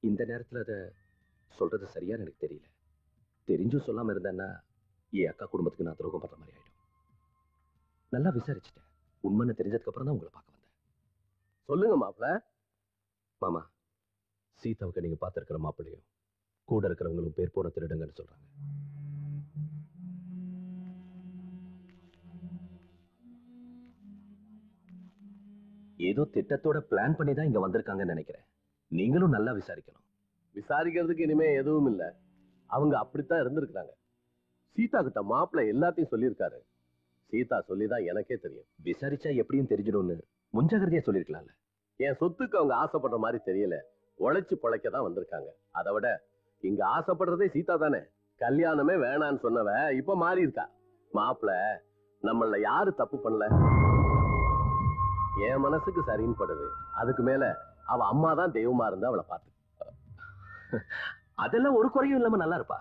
இந்த நேரத்துல அத சொல்றது சரியான்னு எனக்கு தெரியல. தெரிஞ்சும் சொல்லாம இருந்தேன்னா என் அக்கா குடும்பத்துக்கு நான் துரோகம் பண்ற மாதிரி ஆயிடும். நல்லா விசாரிச்சுட்டேன். உண்மைன்னு தெரிஞ்சதுக்கு அப்புறம் தான் உங்களை பார்க்க வந்தேன். சொல்லுங்க மாப்பிள. மாமா, சீதாவுக்கு நீங்க பார்த்திருக்கிற மாப்பிள்ளையும் கூட இருக்கிறவங்களும் பேர் போன திருடங்கன்னு சொல்றாங்க. ஏதோ திட்டத்தோட பிளான் பண்ணி தான் இங்க வந்திருக்காங்கன்னு நினைக்கிறேன். நீங்களும் நல்லா விசாரிக்கணும். விசாரிக்கிறதுக்கு இனிமே எதுவும் இல்ல. அவங்க அப்படித்தான் இருந்திருக்காங்க. சீதா கிட்ட மாப்பிள்ளை எல்லாத்தையும் சொல்லியிருக்காரு. சீதா சொல்லிதான் எனக்கே தெரியும். விசாரிச்சா எப்படியும் தெரிஞ்சிடும்னு முன்ஜாகிரதையா சொல்லிருக்கலாம்ல. என் சொத்துக்கு அவங்க ஆசைப்படுற மாதிரி தெரியல. உழைச்சு பொழைக்க தான் வந்திருக்காங்க. அதை விட இங்க ஆசைப்படுறதே சீதா தானே. கல்யாணமே வேணான்னு சொன்னவ இப்ப மாறி இருக்கா. மாப்பிள்ள நம்மள யாரு தப்பு பண்ணல. என் மனசுக்கு சரின்னு படுது. அதுக்கு மேல அவ அம்மா தான் தெய்வமா இருந்தா அவளை பார்த்து. அதெல்லாம் ஒரு குறையும் இல்லாம நல்லா இருப்பா.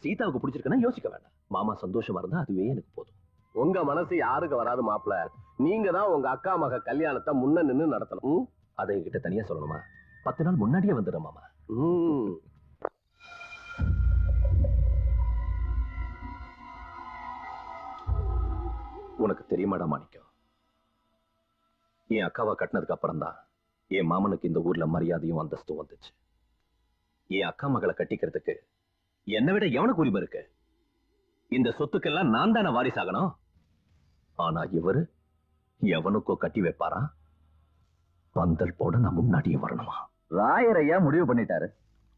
சீதாவுக்கு பிடிச்சிருக்குன்னா யோசிக்க வேண்டாம். மாமா சந்தோஷமா இருந்தா அதுவே எனக்கு போதும். உங்க மனசு யாருக்கு வராது மாப்பிள்ள. நீங்க தான் உங்க அக்கா மக கல்யாணத்தை முன்ன நின்னு நடத்தணும். அதை என்கிட்ட தனியா சொல்லணுமா? 10 நாள் முன்னாடியே வந்துடும் மாமா. உனக்கு தெரியுமாடா மாணிக்கம், என் அக்காவை கட்டினதுக்கு அப்புறம் தான் என் மாமனுக்கு இந்த ஊர்ல மரியாதையும் அந்தஸ்தும் வந்துச்சு. என் அக்கா மகளை கட்டிக்கிறதுக்கு என்னை விட எவனுக்கு உரிமை இருக்கு? இந்த சொத்துக்கெல்லாம் நான் தானே வாரிசாகணும். ஆனா இவரு எவனுக்கோ கட்டி வைப்பாரா? பந்தல் போட நான் முன்னாடியே வரணுமா? ராயரையா முடிவு பண்ணிட்டாரு.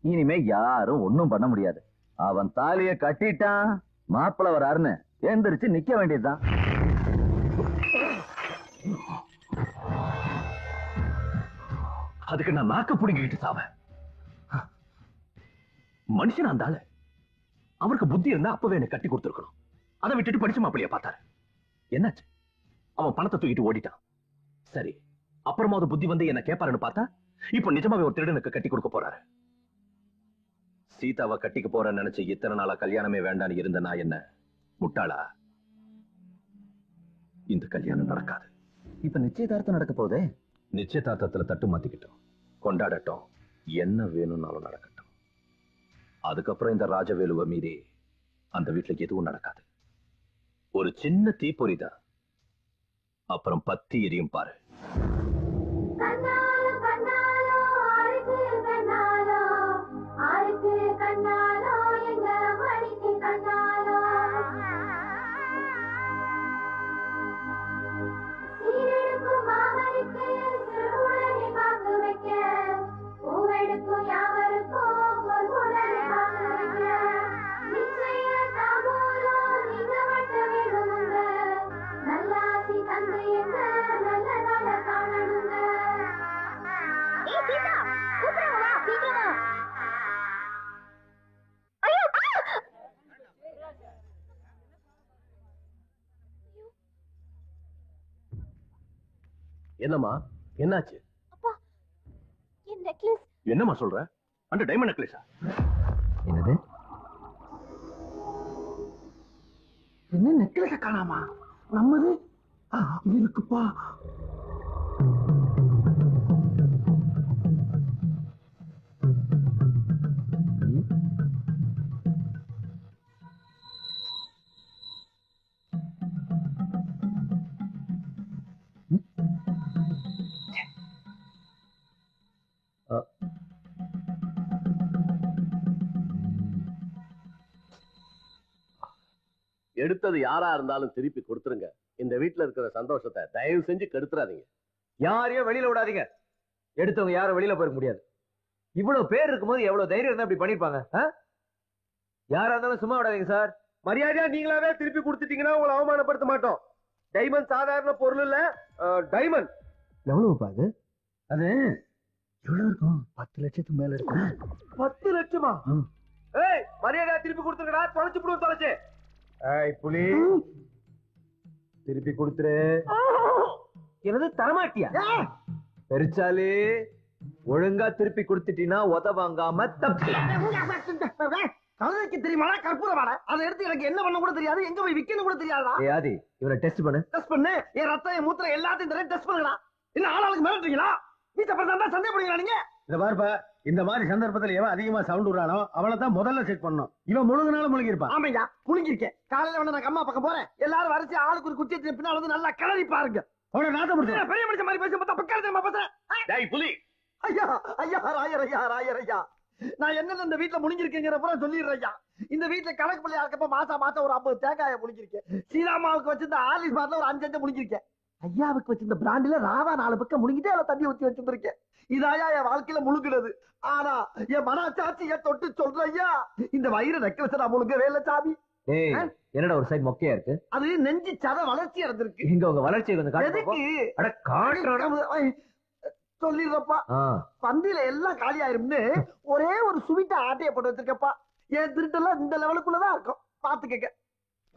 இனிமே யாரும் ஒண்ணும் பண்ண முடியாது. அவன் தாலிய கட்டிட்டான், மாப்பிள்ள வராருன்னு எழுந்திருச்சு நிக்க வேண்டியதுதான். அதுக்கு நான் நாக்க புடுங்கிட்டு சாவேன். மனுஷன் அந்த ஆளு. அவருக்கு புத்தி இருந்தா அப்பவே எனக்கு கட்டி கொடுத்துருக்கணும். அதை விட்டுட்டு படிச்சு மாப்பிள்ளைய பார்த்தாரு. என்னாச்சு? அவன் பணத்தை தூக்கிட்டு ஓடிட்டான். சரி, அப்புறமாவது புத்தி வந்து என்ன கேட்பாருன்னு பார்த்தா இப்ப நிஜமாவே ஒரு திருடனுக்கு கட்டி கொடுக்க போறாரு. சீதாவை கட்டிக்க போறேன்னு நினைச்சு இத்தனை நாளா கல்யாணமே வேண்டான்னு இருந்த நான் என்ன முட்டாளா? இந்த கல்யாணம் நடக்காது. இப்ப நிச்சயதார்த்தம் நடக்க போதே. நிச்சயதார்த்தத்துல தட்டு மாத்திக்கிட்டோம். கொண்டாடட்டும். என்ன வேணும்னாலும் நடக்கட்டும். அதுக்கப்புறம் இந்த ராஜவேலுவை மீறி அந்த வீட்டுல எதுவும் நடக்காது. ஒரு சின்ன தீப்பொறிதான், அப்புறம் பத்தி எரியும் பாரு. நிச்சய தாமோலோ நீங்க மட்டும் வேணுமுங்க என்னம்மா என்னாச்சு? அப்பா என் நெக்லஸ். என்னம்மா சொல்ற? அந்த டைமண்ட் நெக்லஸா? என்னது? என்ன நெக்லஸ காணாமா? நம்மது இருக்குப்பா. எடுத்தது யாரா இருந்தாலும் திருப்பி கொடுத்துருங்க. இந்த வீட்டுல இருக்கிற சந்தோஷத்தை தயவு செஞ்சு கெடுத்துறாதீங்க. யாரையும் வெளியில விடாதீங்க. எடுத்தவங்க யாரும் வெளியில போயிருக்க முடியாது. இவ்வளவு பேர் இருக்கும்போது எவ்வளவு தைரியம் இருந்தா இப்படி பண்ணிருப்பாங்க? யாரா இருந்தாலும் சும்மா விடாதீங்க சார். மரியாதையா நீங்களாவே திருப்பி கொடுத்துட்டீங்கன்னா உங்களை அவமானப்படுத்த மாட்டோம். டைமண்ட் சாதாரண பொருள் இல்ல, டைமண்ட். எவ்வளவு பாது? அது எவ்வளவு இருக்கும்? 10 லட்சத்துக்கு மேல இருக்கும். 10 லட்சமா? ஏய், மரியாதையா திருப்பி கொடுத்துருங்கடா. தொலைச்சு போடுவோம், தொலைச்சு. ஏய் புலி, திருப்பி கொடுத்துரு. என்னது தரமாட்டியா? பெருச்சாலி, ஒழுங்கா திருப்பி கொடுத்துட்டீங்கன்னா உதவாங்காம தப்பு. கழுதைக்கு தெரியுமாடா கற்பூரமாடா? அதை எடுத்து எனக்கு என்ன பண்ண கூட தெரியாது, எங்க போய் விக்கணும் கூட தெரியாதா? ஏய் ஆதி, இவனை டெஸ்ட் பண்ணு. டெஸ்ட் பண்ணு. என் ரத்தம், என் மூத்திரம் எல்லாத்தையும் தரேன், டெஸ்ட் பண்ணுங்கடா. என்ன ஆளாளுக்கு மிரட்டுறீங்களா? வீட்டை பிரதான் சந்தேகப்படுறீங்களா நீங்க? இத பாருப்பா, இந்த மாதிரி சந்தர்ப்பத்தில் எவன் அதிகமா சவுண்ட் விடுறானோ அவனை தான் முதல்ல செக் பண்ணணும். இவன் முழுங்கினாலும் முழுங்கி இருப்பான். ஆமையா, முழுங்கிருக்கேன். காலையில வந்து நான் அம்மா பக்கம் போறேன். எல்லாரும் வரிசை ஆளுக்கு ஒரு குச்சி பின்னால வந்து நல்லா கிளறி பாருங்க. அவனை நாட்ட முடிச்சு பெரிய மனுஷன் மாதிரி பேச பார்த்தா பக்கம் தெரியுமா பேசுறேன்? டேய் புலி, ஐயா ஐயா, ராயர் ஐயா, ராயர் ஐயா, நான் என்னன்னு இந்த வீட்டுல முழுங்கிருக்கேங்கிறப்ப சொல்லிடுறேன் ஐயா. இந்த வீட்டுல கணக்கு பிள்ளையா இருக்கப்ப மாசம் ஒரு 50 தேங்காய முழுங்கிருக்கேன். சீதாமாவுக்கு வச்சிருந்த ஆலிஸ் பாட்டில ஒரு 5 முழுங்கிருக்கேன். ஐயாவுக்கு வச்சிருந்த பிராண்டில ராவா 4 பக்கம் முழுங்கிட்டு அதுல தண்ணி ஊத்தி வச்சிருந்திருக்கேன். இதாயா என் வாழ்க்கையில முழுங்குறது. ஆனா என் மனசாட்சியை தொட்டு சொல்ற ஐயா, இந்த வயிறு நெக்லஸ் நான் முழுங்கவே இல்ல சாமி. ஏய், என்னடா ஒரு சைடு மொக்கையா இருக்கு? அது நெஞ்சு சத வளர்ச்சி அடைஞ்சிருக்கு. இங்க உங்க வளர்ச்சியை கொஞ்சம் காட்டுங்க. எதுக்கு? அட காட்டுறடா. சொல்லிடுறப்பா, பந்தியில எல்லாம் காலியாயிரும்னு ஒரே ஒரு சுவிட்ட ஆட்டைய போட்டு வச்சிருக்கப்பா. என் திருட்டெல்லாம் இந்த லெவலுக்குள்ளதான் இருக்கும், பாத்துக்க.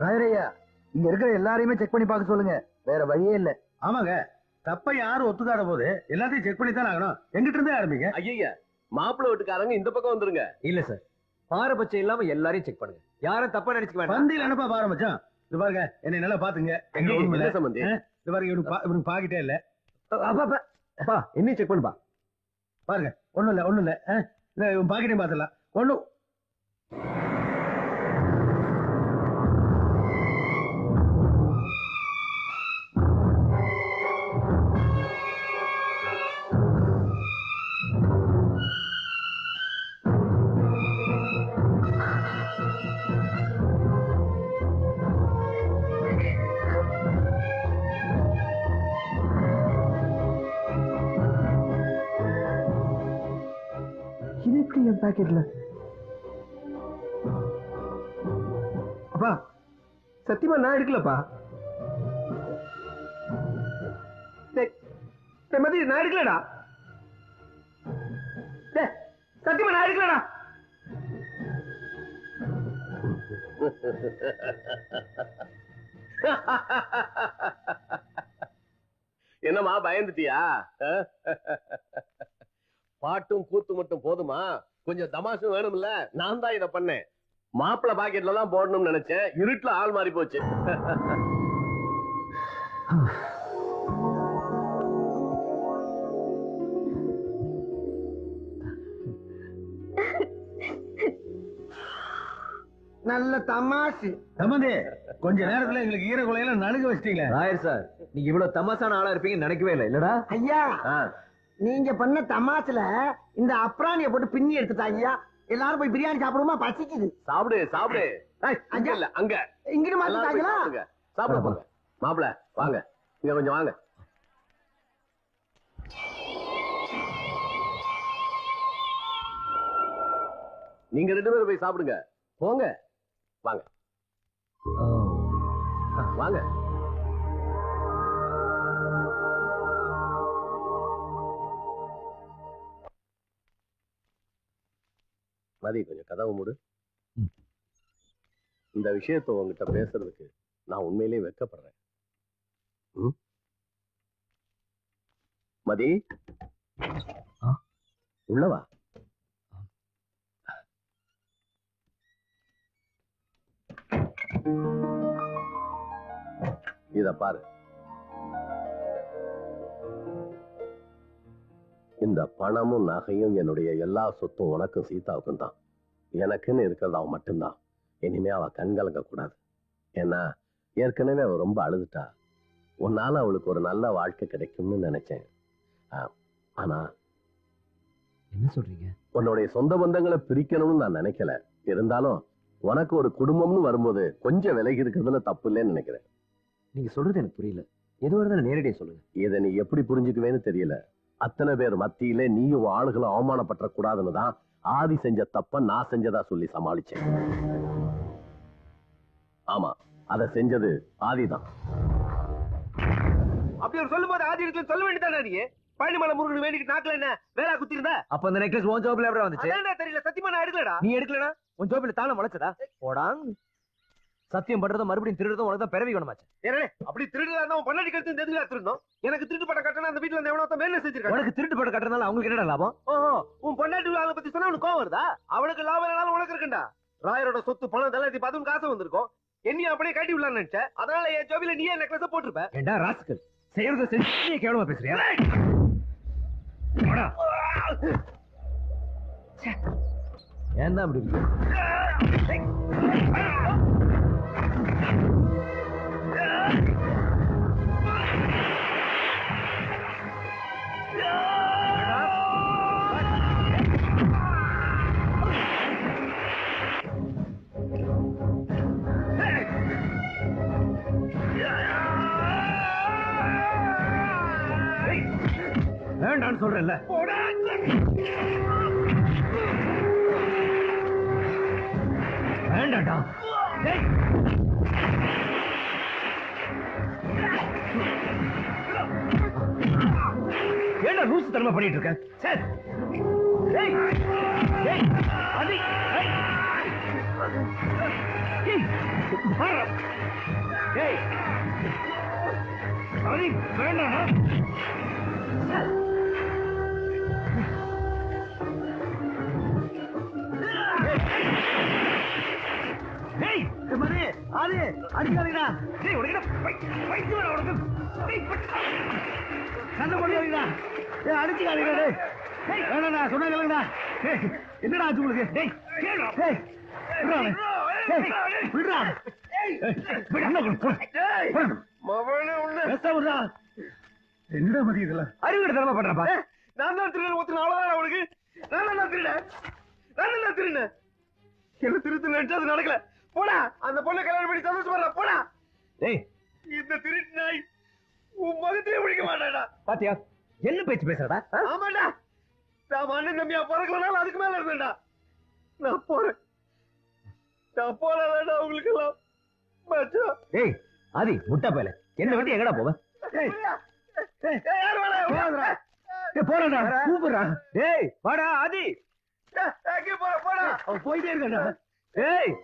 ராயரையா, இங்க இருக்கிற எல்லாரையுமே செக் பண்ணி பார்க்க சொல்லுங்க, வேற வழியே இல்ல. ஆமாங்க, தப்ப யாரும் ஒத்துக்காத போது எல்லாத்தையும் செக் பண்ணி தான் ஆகணும். எங்கிட்ட இருந்தே ஆரம்பிங்க. ஐயா, மாப்பிள்ளை வீட்டுக்காரங்க இந்த பக்கம் வந்துருங்க. இல்ல சார், பாரபட்சம் இல்லாம எல்லாரையும் செக் பண்ணுங்க. யாரும் தப்பா நினைச்சுக்க வேண்டாம். பந்தியில் என்னப்பா பாரம்பரியம்? இது பாருங்க, என்னை நல்லா பாத்துங்க. எங்க என்ன சம்பந்தி? இது பாருங்க, இவனுக்கு பாக்கிட்டே இல்ல. அப்பா என்னையும் செக் பண்ணுப்பா. பாருங்க, ஒண்ணும் இல்ல. இவன் பாக்கிட்டையும் பாத்துலாம். ஒண்ணும் இது எப்படி என் பாக்கெட்ல? அப்பா, சத்தியமா நான் எடுக்கலப்பா. மதி, நான் எடுக்கலடா. சத்தியமா நான் எடுக்கலடா. என்னம்மா பயந்துட்டியா? பாட்டும் கூத்து மட்டும் போதுமா? கொஞ்சம் தமாஷும் வேணும்ல. நான் தான் இதை பண்ணேன். மாப்பிள்ளை பாக்கெட்ல தான் போடணும்னு நினைச்சேன், இருட்டுல ஆள் மாறி போச்சு. நல்ல தமாஷு. சம்பந்தி, கொஞ்ச நேரத்துல எங்களுக்கு ஈர குலையில நடுங்க வச்சிட்டீங்களே. ராயர் சார், நீங்க இவ்வளவு தமாசான ஆளா இருப்பீங்கன்னு நினைக்கவே இல்லை. இல்லடா ஐயா, நீங்க பண்ண தமாசுல இந்த அப்ராணிய போட்டு பின்னி எடுத்துட்டா ஐயா. எல்லாரும் போய் பிரியாணி சாப்பிடுமா? பசிக்குது. சாப்பிடு சாப்பிடு. அங்க இல்ல, அங்க இங்கிட்டு மாத்திட்டாங்களா? சாப்பிட போங்க. மாப்பிள்ள வாங்க, இங்க கொஞ்சம் வாங்க. நீங்க 2 பேரும் போய் சாப்பிடுங்க. போங்க, வாங்க வாங்க. மதி, கொஞ்சம் கதவை மூடு. இந்த விஷயத்தை உங்ககிட்ட பேசுறதுக்கு நான் உண்மையிலேயே வெட்கப்படுறேன். மதி உள்ளவா. இத பாரு, இந்த பணமும் நகையும் என்னுடைய எல்லா சொத்தும் உனக்கும் சீதாவுக்கும் தான். எனக்குன்னு இருக்கிறது அவன் மட்டும்தான். இனிமே அவ கண்கலங்க கூடாது. ஏன்னா ஏற்கனவே அவ ரொம்ப அழுதுட்டா. உன்னால அவளுக்கு ஒரு நல்ல வாழ்க்கை கிடைக்கும்னு நினைச்சேன். ஆனா என்ன சொல்றீங்க? உன்னுடைய சொந்த பந்தங்களை பிரிக்கணும்னு நான் நினைக்கல. இருந்தாலும் உனக்கு ஒரு குடும்பம்னு வரும்போது கொஞ்சம் விலகி இருக்கிறதுல தப்பு இல்லைன்னு நினைக்கிறேன். நீங்க சொல்றது எனக்கு புரியல. எதுவாக இருந்தாலும் நேரடியாக சொல்லுங்க. இதை நீ எப்படி புரிஞ்சுக்குவேன்னு தெரியல. அத்தனை பேர் மத்தியிலே நீயும் ஆளுகளும் அவமானப்பட்ட கூடாதுன்னு தான் ஆதி செஞ்ச தப்ப நான் செஞ்சதா சொல்லி சமாளிச்சேன். ஆமா, அதை செஞ்சது ஆதிதான். அப்படி ஒரு சொல்லும் போது ஆதி இருக்கு சொல்ல வேண்டியதானே? நீ பழனிமலை முருகன் வேண்டிட்டு நாக்குல என்ன வேற குத்திருந்தா? அப்ப அந்த நெக்லஸ் உன் ஜோப்ல எப்படி வந்துச்சு? அதான் தெரியல, சத்தியமா நான் எடுக்கலடா. நீ எடுக்கலனா உன் ஜோப்ல தான முளைச்சதா? போடாங். சத்தியம் பண்றதும் மறுபடியும் திருடுறதும் உனக்கு தான் பிறவி குணமாச்சு. ஏனே அப்படி திருடுறதா இருந்தா உன் பொண்டாட்டி கழுத்து எதுக்குடா திருடணும்? எனக்கு திருட்டு படம் கட்டணும் அந்த வீட்டுல இருந்து எவனோ மேல செஞ்சிருக்காங்க. உனக்கு திருட்டு படம் கட்டுறதுனால அவங்களுக்கு என்னடா லாபம்? ஓஹோ, உன் பொண்டாட்டி ஆளை பத்தி சொன்னா உனக்கு கோவம் வருதா? அவனுக்கு லாபம் இல்லைனாலும் உனக்கு இருக்குண்டா. ராயரோட சொத்து பணம் எல்லாத்தையும் பார்த்து உனக்கு ஆசை வந்திருக்கும். என்னையும் அப்படியே கட்டி விடலான்னு நினைச்சேன். அதனால என் ஜோபில நீயே நெக்லஸ் போட்டுருப்ப. ஏண்டா ராஸ்கல், செய்யறத செஞ்சு நீ கேவலமா பேசுறியா? போடா. ஏன் தான் அப்படி இருக்கு? வேண்டான்னு சொல்றேன்ல. வேண்டாண்டா. ஏண்டா லூசு தரமா பண்ணிட்டு இருக்க? சரி அதி வேண்டாம். அடிக்காதீங்கடா. சண்டை போடுவீங்களா? அடிச்சுக்காதீங்கடா. வேணா சொன்னா கேளுங்கடா. என்னடா ஆச்சு உங்களுக்கு? என்னடா மதி இதெல்லாம் அறிவுரை தரமா பண்றப்பா. நான் தான் திருடன் ஒத்துன அவ்வளவுதான் அவனுக்கு. நான் திருடன் என்ன திருத்து நினைச்சா அது நடக்கல. போடா, அந்த பொண்ணை கல்யாணம் பண்ணி சந்தோஷப்படுறா. போடா. இந்த திருட்டு நாய் உன் முகத்திலே முடிக்க மாட்டாடா. பாத்தியா என்ன பேச்சு பேசுறடா? ஆமாடா, நான் அண்ணன் தம்பியா பிறக்கலனாலும் அதுக்கு மேல இருந்தேன்டா. நான் போறேன். நான் போறேன்டா உங்களுக்கு எல்லாம். ஏய் ஆதி முட்டா போல என்ன வந்து எங்கடா போவ? போறா கூப்பிடுறா. ஏய் வாடா ஆதி. போடா. அவன் போயிட்டே இருக்கா? ஏய்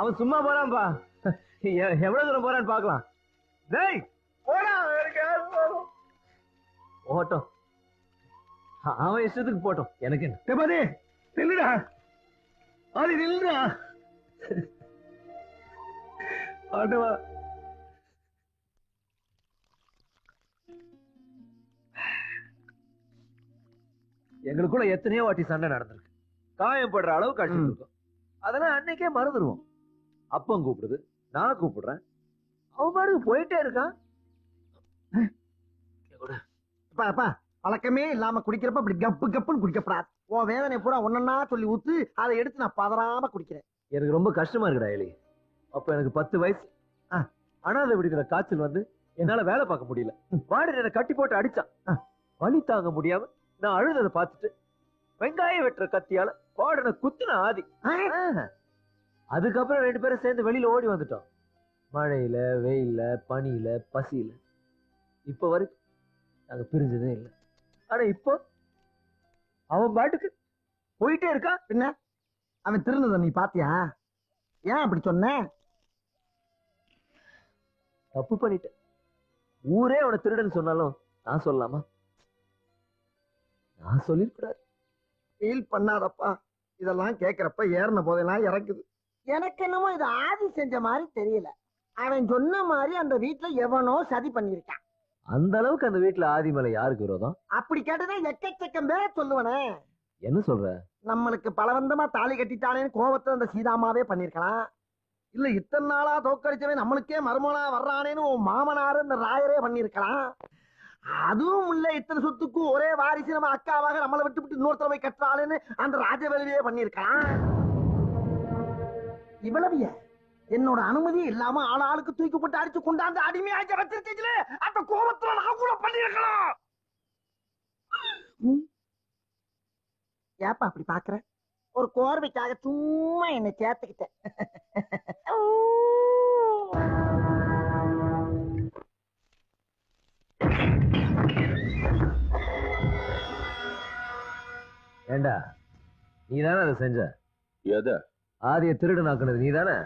அவன் சும்மா போறான்பா. எவ்வளவு தூரம் போறான்னு பாக்கலாம். டேய் போடா. ஓட்டம் அவன் இஷ்டத்துக்கு போட்டோம். எனக்கு என்ன? பாதி நில்லுடா. ஆதி நில்லுடா. ஆண்டவா. எங்களுக்குள்ள எத்தனையோ வாட்டி சண்டை நடந்திருக்கு. காயம் படுற அளவுக்கு அடிச்சுட்டு இருக்கோம். அதெல்லாம் அன்னைக்கே மறந்துடுவோம். அப்பம் கூப்பிடுது, நான் கூப்பிடுறேன், அவன் பாட்டுக்கு போயிட்டே இருக்கான். பழக்கமே இல்லாம குடிக்கிறப்ப அப்படி கப்பு கப்புன்னு குடிக்கப்படாது. உன் வேதனை பூரா ஒன்னா சொல்லி ஊத்து, அதை எடுத்து நான் பதறாம குடிக்கிறேன். எனக்கு ரொம்ப கஷ்டமா இருக்குடா எலி. அப்ப எனக்கு 10 வயசு. அனாதை விடுகிற காய்ச்சல் வந்து என்னால வேலை பார்க்க முடியல. வார்டன் என்னை கட்டி போட்டு அடிச்சான். வலி தாங்க முடியாம நான் அழுததை பார்த்துட்டு வெங்காயம் வெட்டுற கத்தியால வார்டனை குத்துன ஆதி. அதுக்கப்புறம் 2 பேரும் சேர்ந்து வெளியில ஓடி வந்துட்டோம். மழையில, வெயில்ல, பனியில, பசியில. இப்ப வரைக்கும் நாங்க பிரிஞ்சதே இல்லை. ஆனா இப்போ அவன் பாட்டுக்கு போயிட்டே இருக்கா. பின்ன அவன் திருந்தத நீ பாத்தியா? ஏன் அப்படி சொன்ன? தப்பு பண்ணிட்டேன். ஊரே அவனை திருடன் சொன்னாலும் நான் சொல்லலாமா? நான் சொல்லிருக்கூடாது. ஃபீல் பண்ணாதப்பா, இதெல்லாம் கேக்குறப்ப ஏறின போதெல்லாம் இறக்குது. எனக்கு என்னமோ இது ஆதி செஞ்ச மாதிரி தெரியல. அவன் சொன்ன மாதிரி அந்த வீட்டுல எவனோ சதி பண்ணிருக்கான். அந்த அளவுக்கு அந்த வீட்டுல ஆதி மேல யாருக்கு விரோதம்? அப்படி கேட்டதே எக்கச்சக்கம் பேர சொல்லுவனே. என்ன சொல்ற? நம்மளுக்கு பலவந்தமா தாலி கட்டிட்டானேன்னு கோபத்தை அந்த சீதாமாவே பண்ணிருக்கலாம். இல்ல இத்தனை நாளா தோக்கடிச்சவன் நம்மளுக்கே மருமனா வர்றானேன்னு உன் மாமனாரு இந்த ராயரே பண்ணிருக்கலாம். அதுவும் இல்ல இத்தனை சொத்துக்கும் ஒரே வாரிசு நம்ம அக்காவாக நம்மளை விட்டு விட்டு இன்னொருத்தரவை கட்டுறாளேன்னு அந்த ராஜவேலுவே பண்ணிருக்கலாம். இவ்வளவு என்னோட அனுமதி இல்லாம ஆளுக்கு தூக்கி போட்டு அடிச்சு கொண்டாந்து அடிமையாக்க வச்சிருக்கீங்களே, அந்த கோபத்துல நான் கூட பண்ணிருக்கலாம். ஏப்பா அப்படி பாக்குற? ஒரு கோர்வைக்காக சும்மா என்னை சேர்த்துக்கிட்டேன். ஏண்டா, நீ தானே அதை செஞ்ச? எது? ஆதிய திருடு நாக்குனது நீ தானே?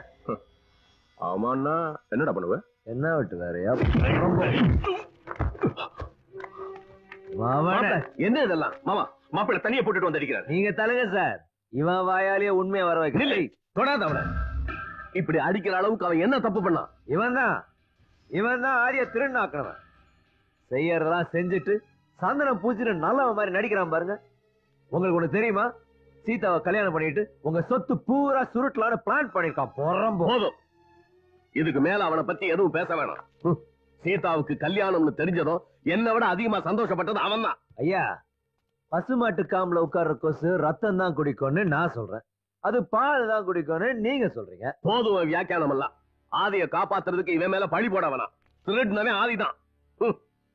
ஆமாண்ணா, என்னடா பண்ணுவ? என்ன விட்டு வேறையா? என்ன இதெல்லாம்? மாமா, மாப்பிள்ளை தனியா போட்டுட்டு வந்திருக்கிறார். நீங்க தலைங்க சார். இவன் வாயாலேயே உண்மையை வர வைக்க. தொடாத அவனை. இப்படி அடிக்கிற அளவுக்கு அவன் என்ன தப்பு பண்ணான்? இவன் தான் ஆரிய திருநாக்குனவன். செய்யறதெல்லாம் செஞ்சுட்டு சந்தனம் பூச்சிட்டு நல்லவன் மாதிரி நடிக்கிறான் பாருங்க. உங்களுக்கு ஒண்ணு தெரியுமா? சீதாவை கல்யாணம் பண்ணிட்டு உங்க சொத்து பூரா சுருட்டலான்னு பிளான் பண்ணிருக்கான். போதும், இதுக்கு மேல அவனை பத்தி எதுவும் பேச வேணாம். சீதாவுக்கு கல்யாணம்னு தெரிஞ்சதும் என்னை விட அதிகமா சந்தோஷப்பட்டது அவன் தான். ஐயா, பசுமாட்டு காம்புல உட்கார்ற கொசு ரத்தம் தான் குடிக்கும்னு நான் சொல்றேன். அது பால் தான் குடிக்கும்னு நீங்க சொல்றீங்க. போதும் வியாக்கியானம் எல்லாம். ஆதிய காப்பாத்துறதுக்கு இவன் மேல பழி போட வேணாம். திருடுனவே ஆதிதான்.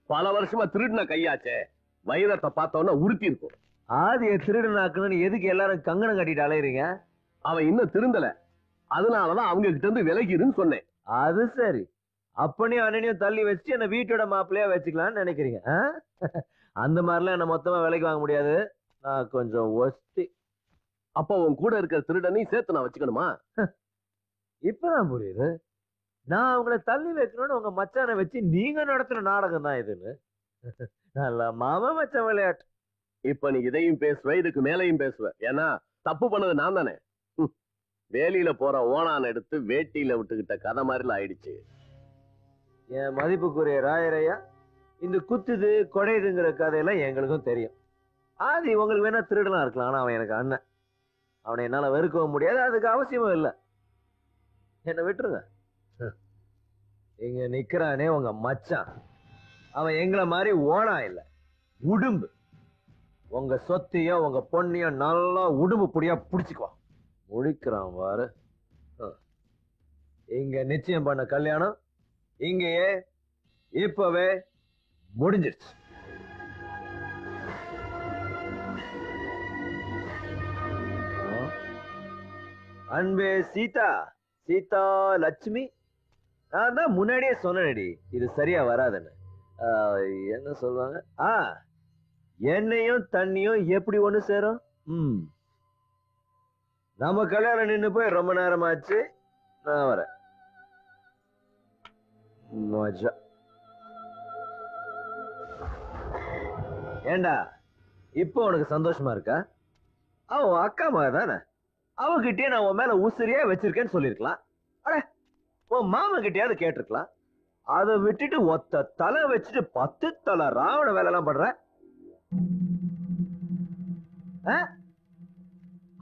பல வருஷமா திருடுன கையாச்சே, வைரத்தை பார்த்தோன்னா உறுத்தி இருக்கும். ஆதிய திருடுனாக்குன்னு எதுக்கு எல்லாரும் கங்கணம் கட்டிட்டு அலையறீங்க? அவன் இன்னும் திருந்தல, அதனாலதான் அவங்க கிட்ட இருந்து விலகிருன்னு சொன்னேன். அது சரி. அப்பனையும் அண்ணனையும் தள்ளி வச்சு என்ன வீட்டோட மாப்பிள்ளையா வச்சுக்கலாம்னு நினைக்கிறீங்க? அந்த மாதிரிலாம் என்ன மொத்தமா விலைக்கு வாங்க முடியாது. நான் கொஞ்சம் ஒஸ்தி. அப்ப உன் கூட இருக்கிற திருடனையும் சேர்த்து நான் வச்சுக்கணுமா? இப்பதான் புரியுது. நான் அவங்கள தள்ளி வைக்கணும்னு உங்க மச்சானை வச்சு நீங்க நடத்துற நாடகம் தான் இதுன்னு. நல்ல மாமா மச்சான் விளையாட்டு. இப்ப நீ இதையும் பேசுவ, இதுக்கு மேலையும் பேசுவ. ஏன்னா தப்பு பண்ணது நான் தானே. வேலியில போற ஓனான் எடுத்து வேட்டியில விட்டுக்கிட்ட கதை மாதிரில ஆயிடுச்சு. என் மதிப்புக்குரிய ராயரையா, இந்த குத்துது கொடைதுங்கிற கதையெல்லாம் எங்களுக்கும் தெரியும். ஆதி உங்களுக்கு வேணா திருடலாம் இருக்கலாம், ஆனா அவன் எனக்கு அண்ணன். அவனை என்னால வெறுக்கவும் முடியாது, அதுக்கு அவசியமும் இல்லை. என்ன விட்டுருங்க. இங்க நிக்கிறானே உங்க மச்சான், அவன் எங்களை மாதிரி ஓனா இல்ல, உடும்பு. உங்க சொத்தையோ உங்க பொண்ணையோ நல்லா உடும்பு புடியா புடிச்சுக்குவான். முழிக்கிறான் பாரு. இங்க நிச்சயம் பண்ண கல்யாணம் இங்கேயே இப்பவே முடிஞ்சிருச்சு. அன்பே சீதா, சீதா லட்சுமி, நான் தான் முன்னாடியே சொன்னேடி இது சரியா வராதுன்னு. என்ன சொல்லுவாங்க? எண்ணெயும் தண்ணியும் எப்படி ஒண்ணு சேரும்? நம்ம கல்யாணம் நின்னு போய் ரொம்ப நேரம் ஆச்சு. நான் வரேன். மஜா. ஏண்டா, இப்போ உனக்கு சந்தோஷமா இருக்கா? அவன் அக்கா மாதிரி தானே, அவகிட்டே நான் உன் மேல உசிரியா வச்சிருக்கேன்னு சொல்லிருக்கலாம். அட, உன் மாமா கிட்டயாவது கேட்டிருக்கலாம். அதை விட்டுட்டு ஒத்த தலை வச்சுட்டு 10 தலை ராவண வேலை எல்லாம் பண்ற.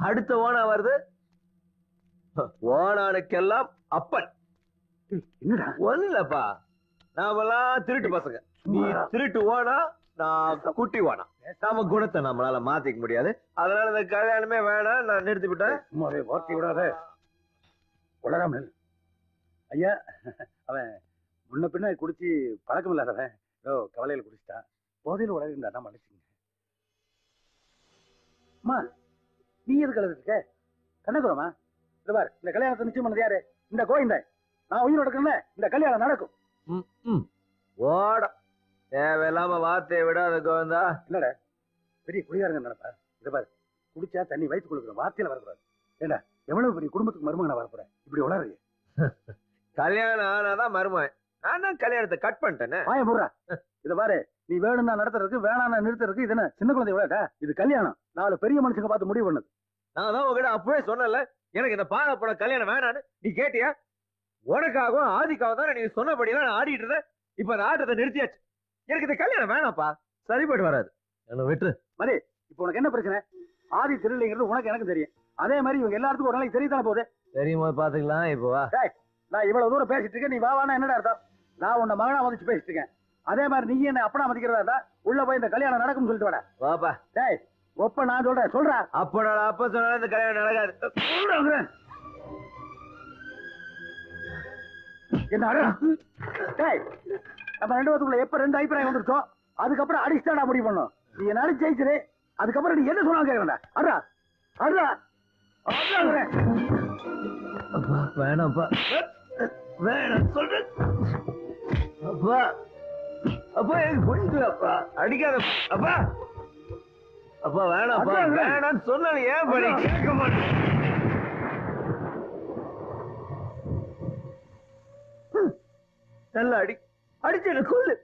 அடுத்த ஓனா வருது. ஓனானுக்கெல்லாம் அப்பன். ஒண்ணுலப்பா, நாமெல்லாம் திருட்டு பசங்க. நீ திருட்டு ஓனா, நான் குட்டி ஓனா. நாம குணத்தை நம்மளால மாத்திக்க முடியாது. அதனால இந்த கல்யாணமே வேணாம், நான் நிறுத்தி விட்டேன். வார்த்தை விடாத உலகம். ஐயா, அவன் முன்ன பின்ன குடிச்சு பழக்கம் இல்லாதவன். ஏதோ கவலையில குடிச்சிட்டான். போதையில் உலகம் தான் மன்னிச்சுங்க. அம்மா, நீ எது கலந்துருக்க? கண்ணகுரமா, இந்த பாரு, இந்த கல்யாணத்தை நிச்சயம் பண்ணது யாரு? இந்த கோவிந்தன். நான் உயிர் நடக்கணும், இந்த கல்யாணம் நடக்கும். ஓட தேவையில்லாம வார்த்தையை விடாத கோவிந்தா. இல்லடா, பெரிய குடிகாரங்க நினைப்பா. இத பாரு, குடிச்சா தண்ணி வயிற்று கொடுக்குற வார்த்தையில வரக்கூடாது. ஏண்டா, எவ்வளவு பெரிய குடும்பத்துக்கு மருமகனா வரப்போற? இப்படி உளறீங்க. கல்யாணம் ஆனாதான் மருமகன், நான் தான் கல்யாணத்தை கட் பண்ணிட்டேனே. வாய போடுறா. இத பாரு, நீ வேணும்னா நடத்துறதுக்கு வேணாம்னா நிறுத்துறதுக்கு இது என்ன சின்ன குழந்தை விளையாட்டா? இது கல்யாணம். 4 பெரிய மனுஷங்க பார்த்து முடிவு பண்ணது. நான் தான் உங்ககிட்ட அப்பவே சொன்னல, எனக்கு இந்த பாட போட கல்யாணம் வேணான்னு. நீ கேட்டியா? உனக்காகவும் ஆதிக்காகவும் தான் நீ சொன்னபடியெல்லாம் நான் ஆடிட்டு இருந்தேன். இப்ப அந்த ஆட்டத்தை நிறுத்தியாச்சு. எனக்கு இந்த கல்யாணம் வேணாம்ப்பா, சரிப்பட்டு வராது. என்ன விட்டுரு. மதி, இப்போ உனக்கு என்ன பிரச்சனை? ஆதி திருவிழைங்கிறது உனக்கு எனக்கும் தெரியும். அதே மாதிரி இவங்க எல்லாத்துக்கும் ஒரு நாளைக்கு தெரியத்தானே போகுது. தெரியுமா பாத்துக்கலாம். இப்போ வா. நான் இவ்வளவு தூரம் பேசிட்டு இருக்கேன், நீ வா வானா என்னடா அர்த்தம்? நான் உன்னை மகனா மதிச்சு பேசிட்டு இருக்கேன். அதே மாதிரி நீ என்ன அப்பனா மதிக்கிறதா இருந்தா உள்ள போய் இந்த கல்யாணம் நடக்கும்னு சொல்லிட்டு வாடா. வாப்பா. டேய் ஒப்ப நான் சொல்றேன் அப்ப நான் அப்ப சொன்னா இந்த கல்யாணம் நடக்காது. என்ன டேய், நம்ம 2 பேத்துக்குள்ள எப்ப 2 அபிப்பிராயம் வந்துருச்சோ அதுக்கப்புறம் அடிச்சுதான் முடிவு பண்ணும். நீ என்ன ஜெயிச்சிரு, அதுக்கப்புறம் நீ என்ன சொன்னாலும் கேட்கறா. அட்ரா அட்ரா அப்பா வேணாம்ப்பா, வேணாம் சொல்றேன். அப்பா அப்பா எனக்கு பிடிக்கல. அப்பா அடிக்காத. அப்பா அப்பா வேணாம்ப்பா, வேணான்னு சொன்ன ஏன் படி கேட்க மாட்டேன். நல்லா அடிச்சு என்ன கொல்லு.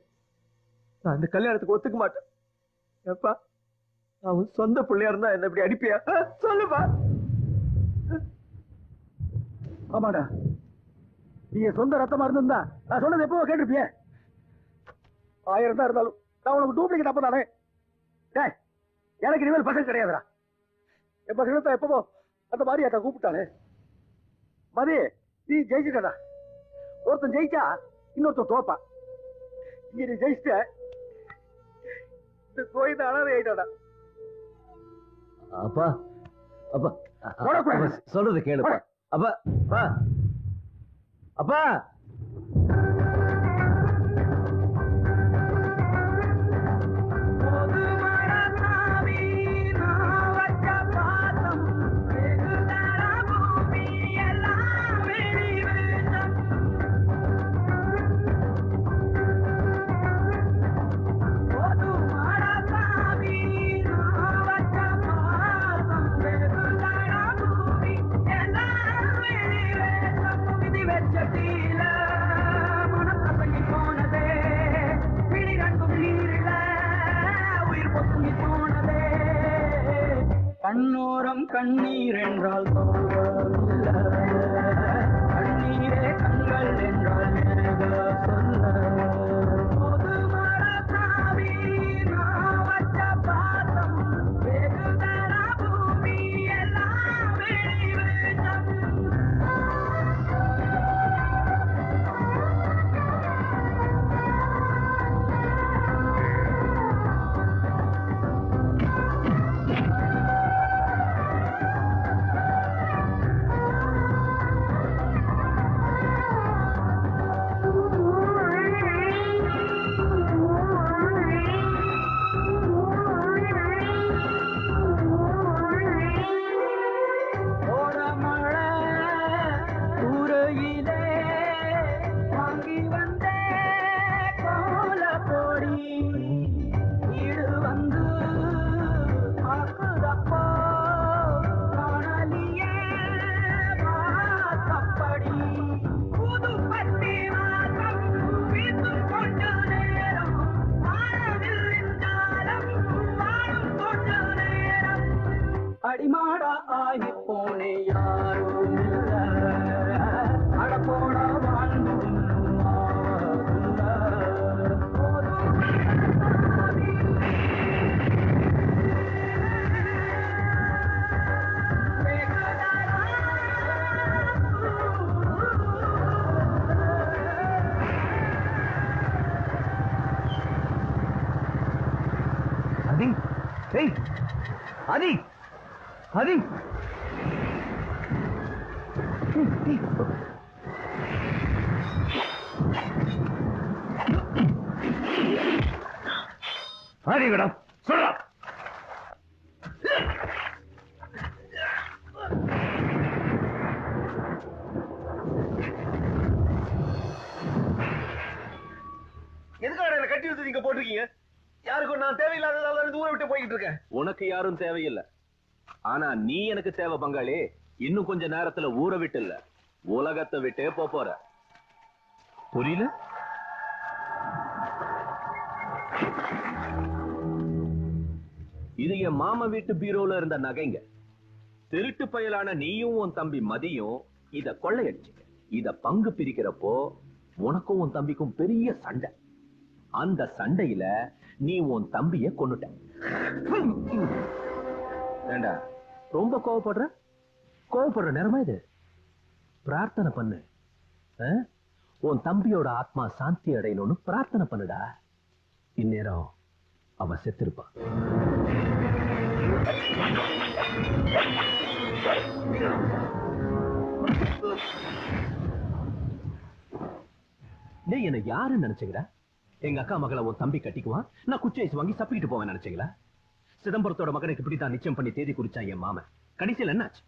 நான் இந்த கல்யாணத்துக்கு ஒத்துக்க மாட்டேன். ஏப்பா, அவன் சொந்த பிள்ளையா இருந்தா என்ன இப்படி அடிப்பியா? சொல்லுப்பா. ஆமாடா, நீ சொந்த ரத்தமா இருந்திருந்தா நான் சொன்னது எப்பவோ கேட்டிருப்பிய. 1000 தான் இருந்தாலும் நான் உனக்கு டூப்ளிகேட் அப்ப தானே. டேய், எனக்கு இனிமேல் பசங்க கிடையாதுடா. என் பசங்க எப்பவோ அந்த மாதிரி அத்தை கூப்பிட்டானே. மதி, நீ ஜெயிச்சுட்டா. ஒருத்தன் ஜெயிச்சா இன்னொருத்தன் தோப்பா. இங்க நீ ஜெயிச்சிட்ட, இந்த கோயில் அனாதை ஆயிட்டாடா. அப்பா அப்பா சொல்றது கேளுப்பா. அப்பா அப்பா அப்பா கண்ணோரம் கண்ணீர் என்றால் கண்ணீரே கண்கள் என்றால் சொல்ல அடிமாடா ஆகி போனே யாரும் அடப்போட வாழ்ந்து அதி ஏய் அதி அதி அடி மேடம் சொல்றா. எதுக்காக கட்டி எடுத்து நீங்க போட்டிருக்கீங்க? யாருக்கும் நான் தேவையில்லாததால ஊரை விட்டு போய்கிட்டு இருக்கேன். உனக்கு யாரும் தேவையில்லை, ஆனா நீ எனக்கு தேவை பங்காளி. இன்னும் கொஞ்ச நேரத்துல ஊரை விட்டு இல்ல, உலகத்தை விட்டே போற. புரியல? இது என் மாமா வீட்டு பீரோல இருந்த நகைங்க. திருட்டு பயலான நீயும் உன் தம்பி மதியும் இத கொள்ளையடிச்சிங்க. இத பங்கு பிரிக்கிறப்போ உனக்கும் உன் தம்பிக்கும் பெரிய சண்டை. அந்த சண்டையில நீ உன் தம்பிய கொன்னுட்ட. ஏண்டா ரொம்ப கோவப்படுற நேரமா இது? பிரார்த்தனை பண்ணு. உன் தம்பியோட ஆத்மா சாந்தி அடையணும்னு பிரார்த்தனை பண்ணுடா. இந்நேரம் அவ செத்திருப்பான். நீ என்ன யாருன்னு நினைச்சீங்களா? எங்க அக்கா மகளை உன் தம்பி கட்டிக்குவான், நான் குச்சி ஐஸ் வாங்கி சப்பிக்கிட்டு போவேன் நினைச்சீங்களா? சிதம்பரத்தோட மகனுக்கு இப்படித்தான் நிச்சயம் பண்ணி தேதி குறிச்சான் என் மாமன். கடைசியில் என்னாச்சு?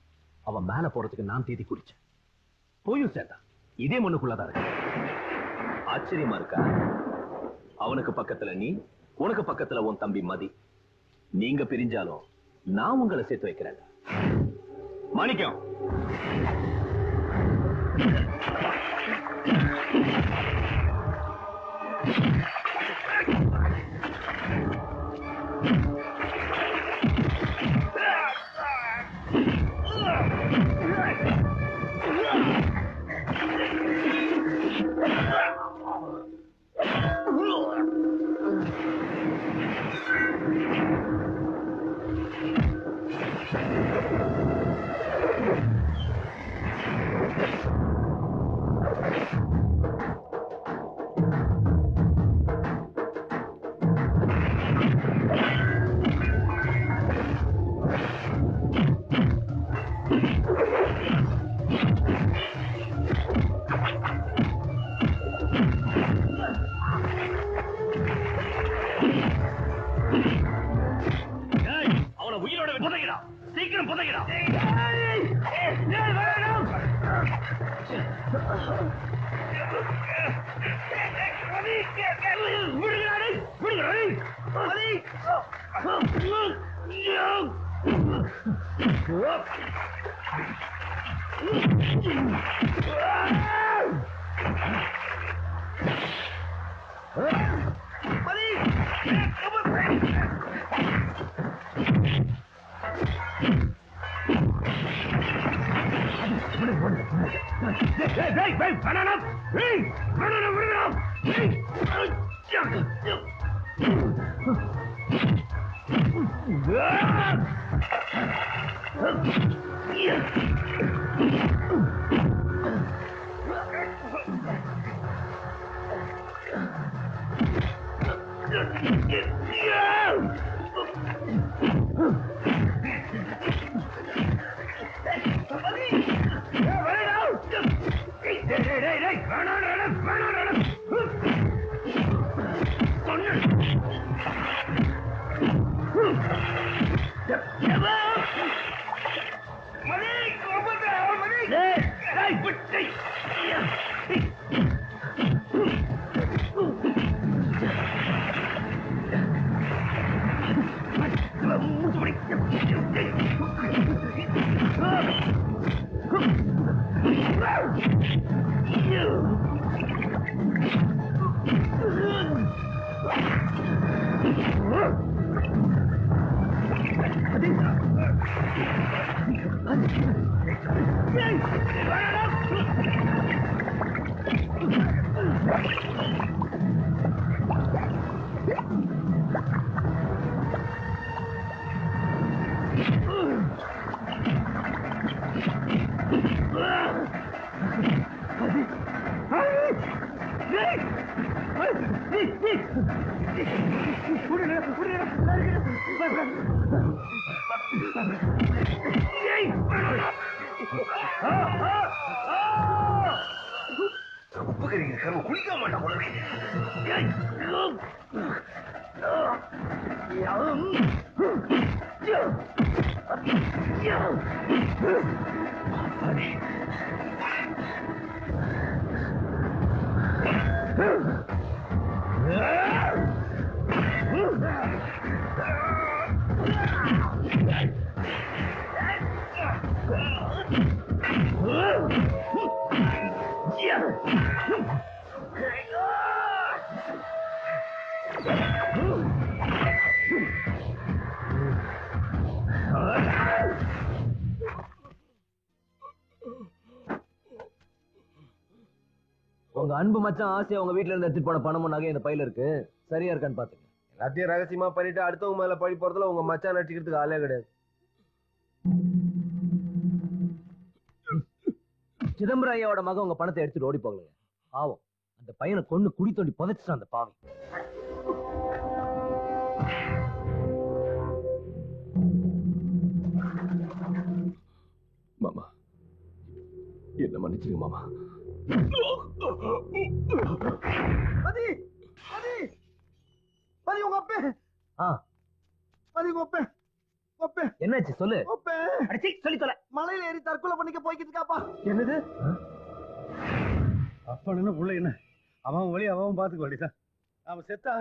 அவன் மேல போறதுக்கு நான் தேதி குறிச்சேன். போயும் சேர்த்தான். இதே மண்ணுக்குள்ளதான் இருக்கு. ஆச்சரியமா இருக்கா? அவனுக்கு பக்கத்துல நீ, உனக்கு பக்கத்துல உன் தம்பி மதி. நீங்க பிரிஞ்சாலும் நான் உங்களை சேர்த்து வைக்கிறேன். மாணிக்கம், Yeah. அன்பு மச்சான் ஆசையா உங்க வீட்டுல இருந்து எடுத்துட்டு போன பணமும் நகை இந்த பையில இருக்கு. சரியா இருக்கான்னு பாத்துங்க. எல்லாத்தையும் ரகசியமா பண்ணிட்டு அடுத்தவங்க மேல பழி போறதுல உங்க மச்சான் நடிச்சுக்கிறதுக்கு ஆளே கிடையாது. சிதம்பரம் ஐயாவோட மகன் உங்க பணத்தை எடுத்துட்டு ஓடி போகலைங்க. ஆவும் அந்த பையனை கொண்டு குடி தோண்டி புதைச்சிட்டான் அந்த பாவி. மாமா என்ன மன்னிச்சிருங்க மாமா. மதி மதி மதி உங்க அப்பே. மதி உங்க அப்பே. அப்பே என்னாச்சு சொல்லு. அப்பே அடிச்சி சொல்லி தொலை. மலையில ஏறி தற்கொலை பண்ணிக்க போய்கிட்டு இருக்காப்பா. என்னது? அப்பா என்ன புள்ள என்ன அவன் வழி அவன் பாத்துக்க வேண்டியதான். அவன் செத்தா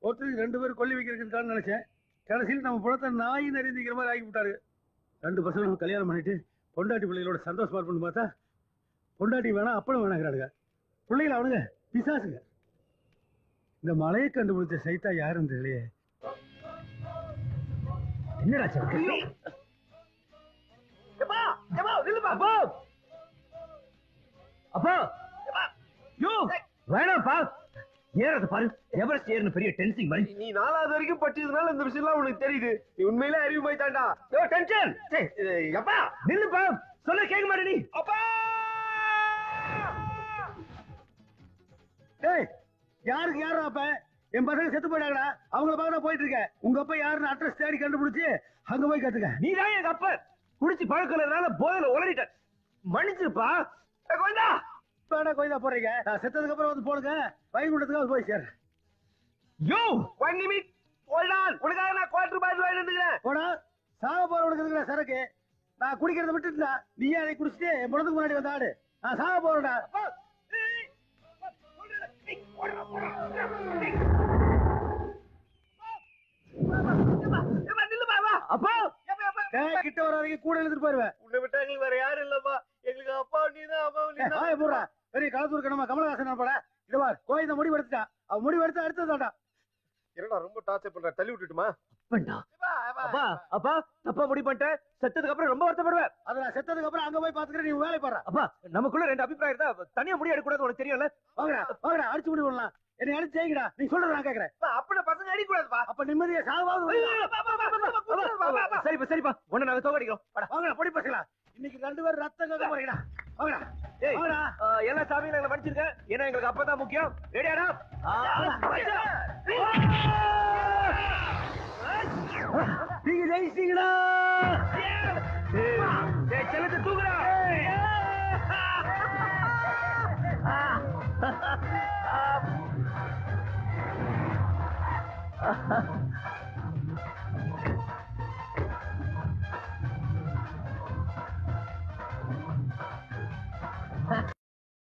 ஒருத்தருக்கு 2 பேரும் கொல்லி வைக்கிறதுக்கான்னு நினைச்சேன். கடைசியில் நம்ம புலத்தை நாய் நெறிந்திக்கிற மாதிரி ஆக்கி விட்டாரு. 2 பசங்களும் கல்யாணம் பண்ணிட்டு பொண்டாட்டி பிள்ளைகளோட சந்தோஷமா இருப்போம்னு பார்த்தா பொண்டாட்டி வேணாம் அப்பனும் வேணாங்கிறானுங்க. பிள்ளைகள் அவனுங்க பிசாசுங்க. இந்த மலையை கண்டுபிடிச்ச சைத்தா யாரும் தெரியலையே. என்னடா அப்பா வேணாம்ப்பா. ஏறது பாரு. எவரெஸ்ட் ஏறுன பெரிய டென்சிங் மாதிரி. நீ 4வது வரைக்கும் படிச்சதுனால இந்த விஷயம்லாம் உனக்கு தெரியுது. நீ உண்மையிலே அறிவு போய்தான்டா. டென்ஷன். அப்பா நில்லுப்பா. சொல்ல கேட்க மாட்டே நீ. அப்பா ஏய் யாருக்கு யாரும் அப்ப என் பசங்க செத்து போயிட்டாங்கடா. அவங்கள பார்க்க நான் போயிட்டு இருக்கேன். உங்க அப்பா யாருன்னு அட்ரஸ் தேடி கண்டுபிடிச்சு அங்க போய் கத்துக்க. நீ தான் எங்க அப்பா. குடிச்சு பழக்கலனால போதையில உளறிட்ட. மன்னிச்சிருப்பா. கோயிந்தா வேணா கோயிந்தா போறீங்க. நான் செத்ததுக்கு அப்புறம் வந்து போடுங்க. வைகுண்டத்துக்கு போய் சேர. யோ 1 நிமிட் ஹோல்ட் ஆன். உனக்காக நான் குவார்டர் பாட்டில் வாங்கி வந்துக்கிறேன். போடா சாக போறவனுக்கு இருக்கிற சரக்கு. நான் குடிக்கிறத விட்டுட்டா நீயே அதை குடிச்சிட்டு என் முடத்துக்கு முன்னாடி வந்து ஆடு. நான் சாக போறேன்டா. அப்பா கிட்ட வராதீங்க. கூட எழுதிட்டு போயிருவேன். உன்னை விட்டா எங்களுக்கு வேற யாரும் இல்லப்பா. எங்களுக்கு அப்பா நீதான் அம்மா நீதான். போடுறா பெரிய களத்தூர் நம்ம கமலஹாசன் போட. இதுவார் கோயில் முடிவு எடுத்துட்டான். அவன் முடிவு எடுத்து அடுத்ததாண்டா. என்னடா ரொம்ப டார்ச்சர் பண்ற. தள்ளி விட்டுட்டுமா? அப்பா அப்பா தப்பா முடிவு பண்ணிட்டேன். செத்ததுக்கு அப்புறம் ரொம்ப வருத்தப்படுவேன். அத நான் செத்ததுக்கு அப்புறம் அங்க போய் பாத்துக்கிறேன். நீ வேலை பாடுற. அப்பா நமக்குள்ள 2 அபிப்பிராயம் இருந்தா தனியா முடிவு எடுக்க கூடாது. உனக்கு தெரியும்ல. வாங்கடா வாங்கடா அடிச்சு முடிவு பண்ணலாம். என்னை அடிச்சு ஜெயிக்கடா. நீ சொல்றத நான் கேக்குறேன். அப்படி பசங்க அடிக்க கூடாதுப்பா. அப்ப நிம்மதியா சாவாது. சரிப்பா சரிப்பா. உன்னை நாங்க தோக்கடிக்கிறோம். வாங்கடா பொடி பசங்களா. இன்னைக்கு 2 பேரும் ரத்தம் கேட்க போறீங்கடா. வாங்கடா. எல்லா சாமியும் எங்களை மன்னிச்சிருக்க. ஏன்னா எங்களுக்கு அப்பதான் முக்கியம். ரெடியாடா?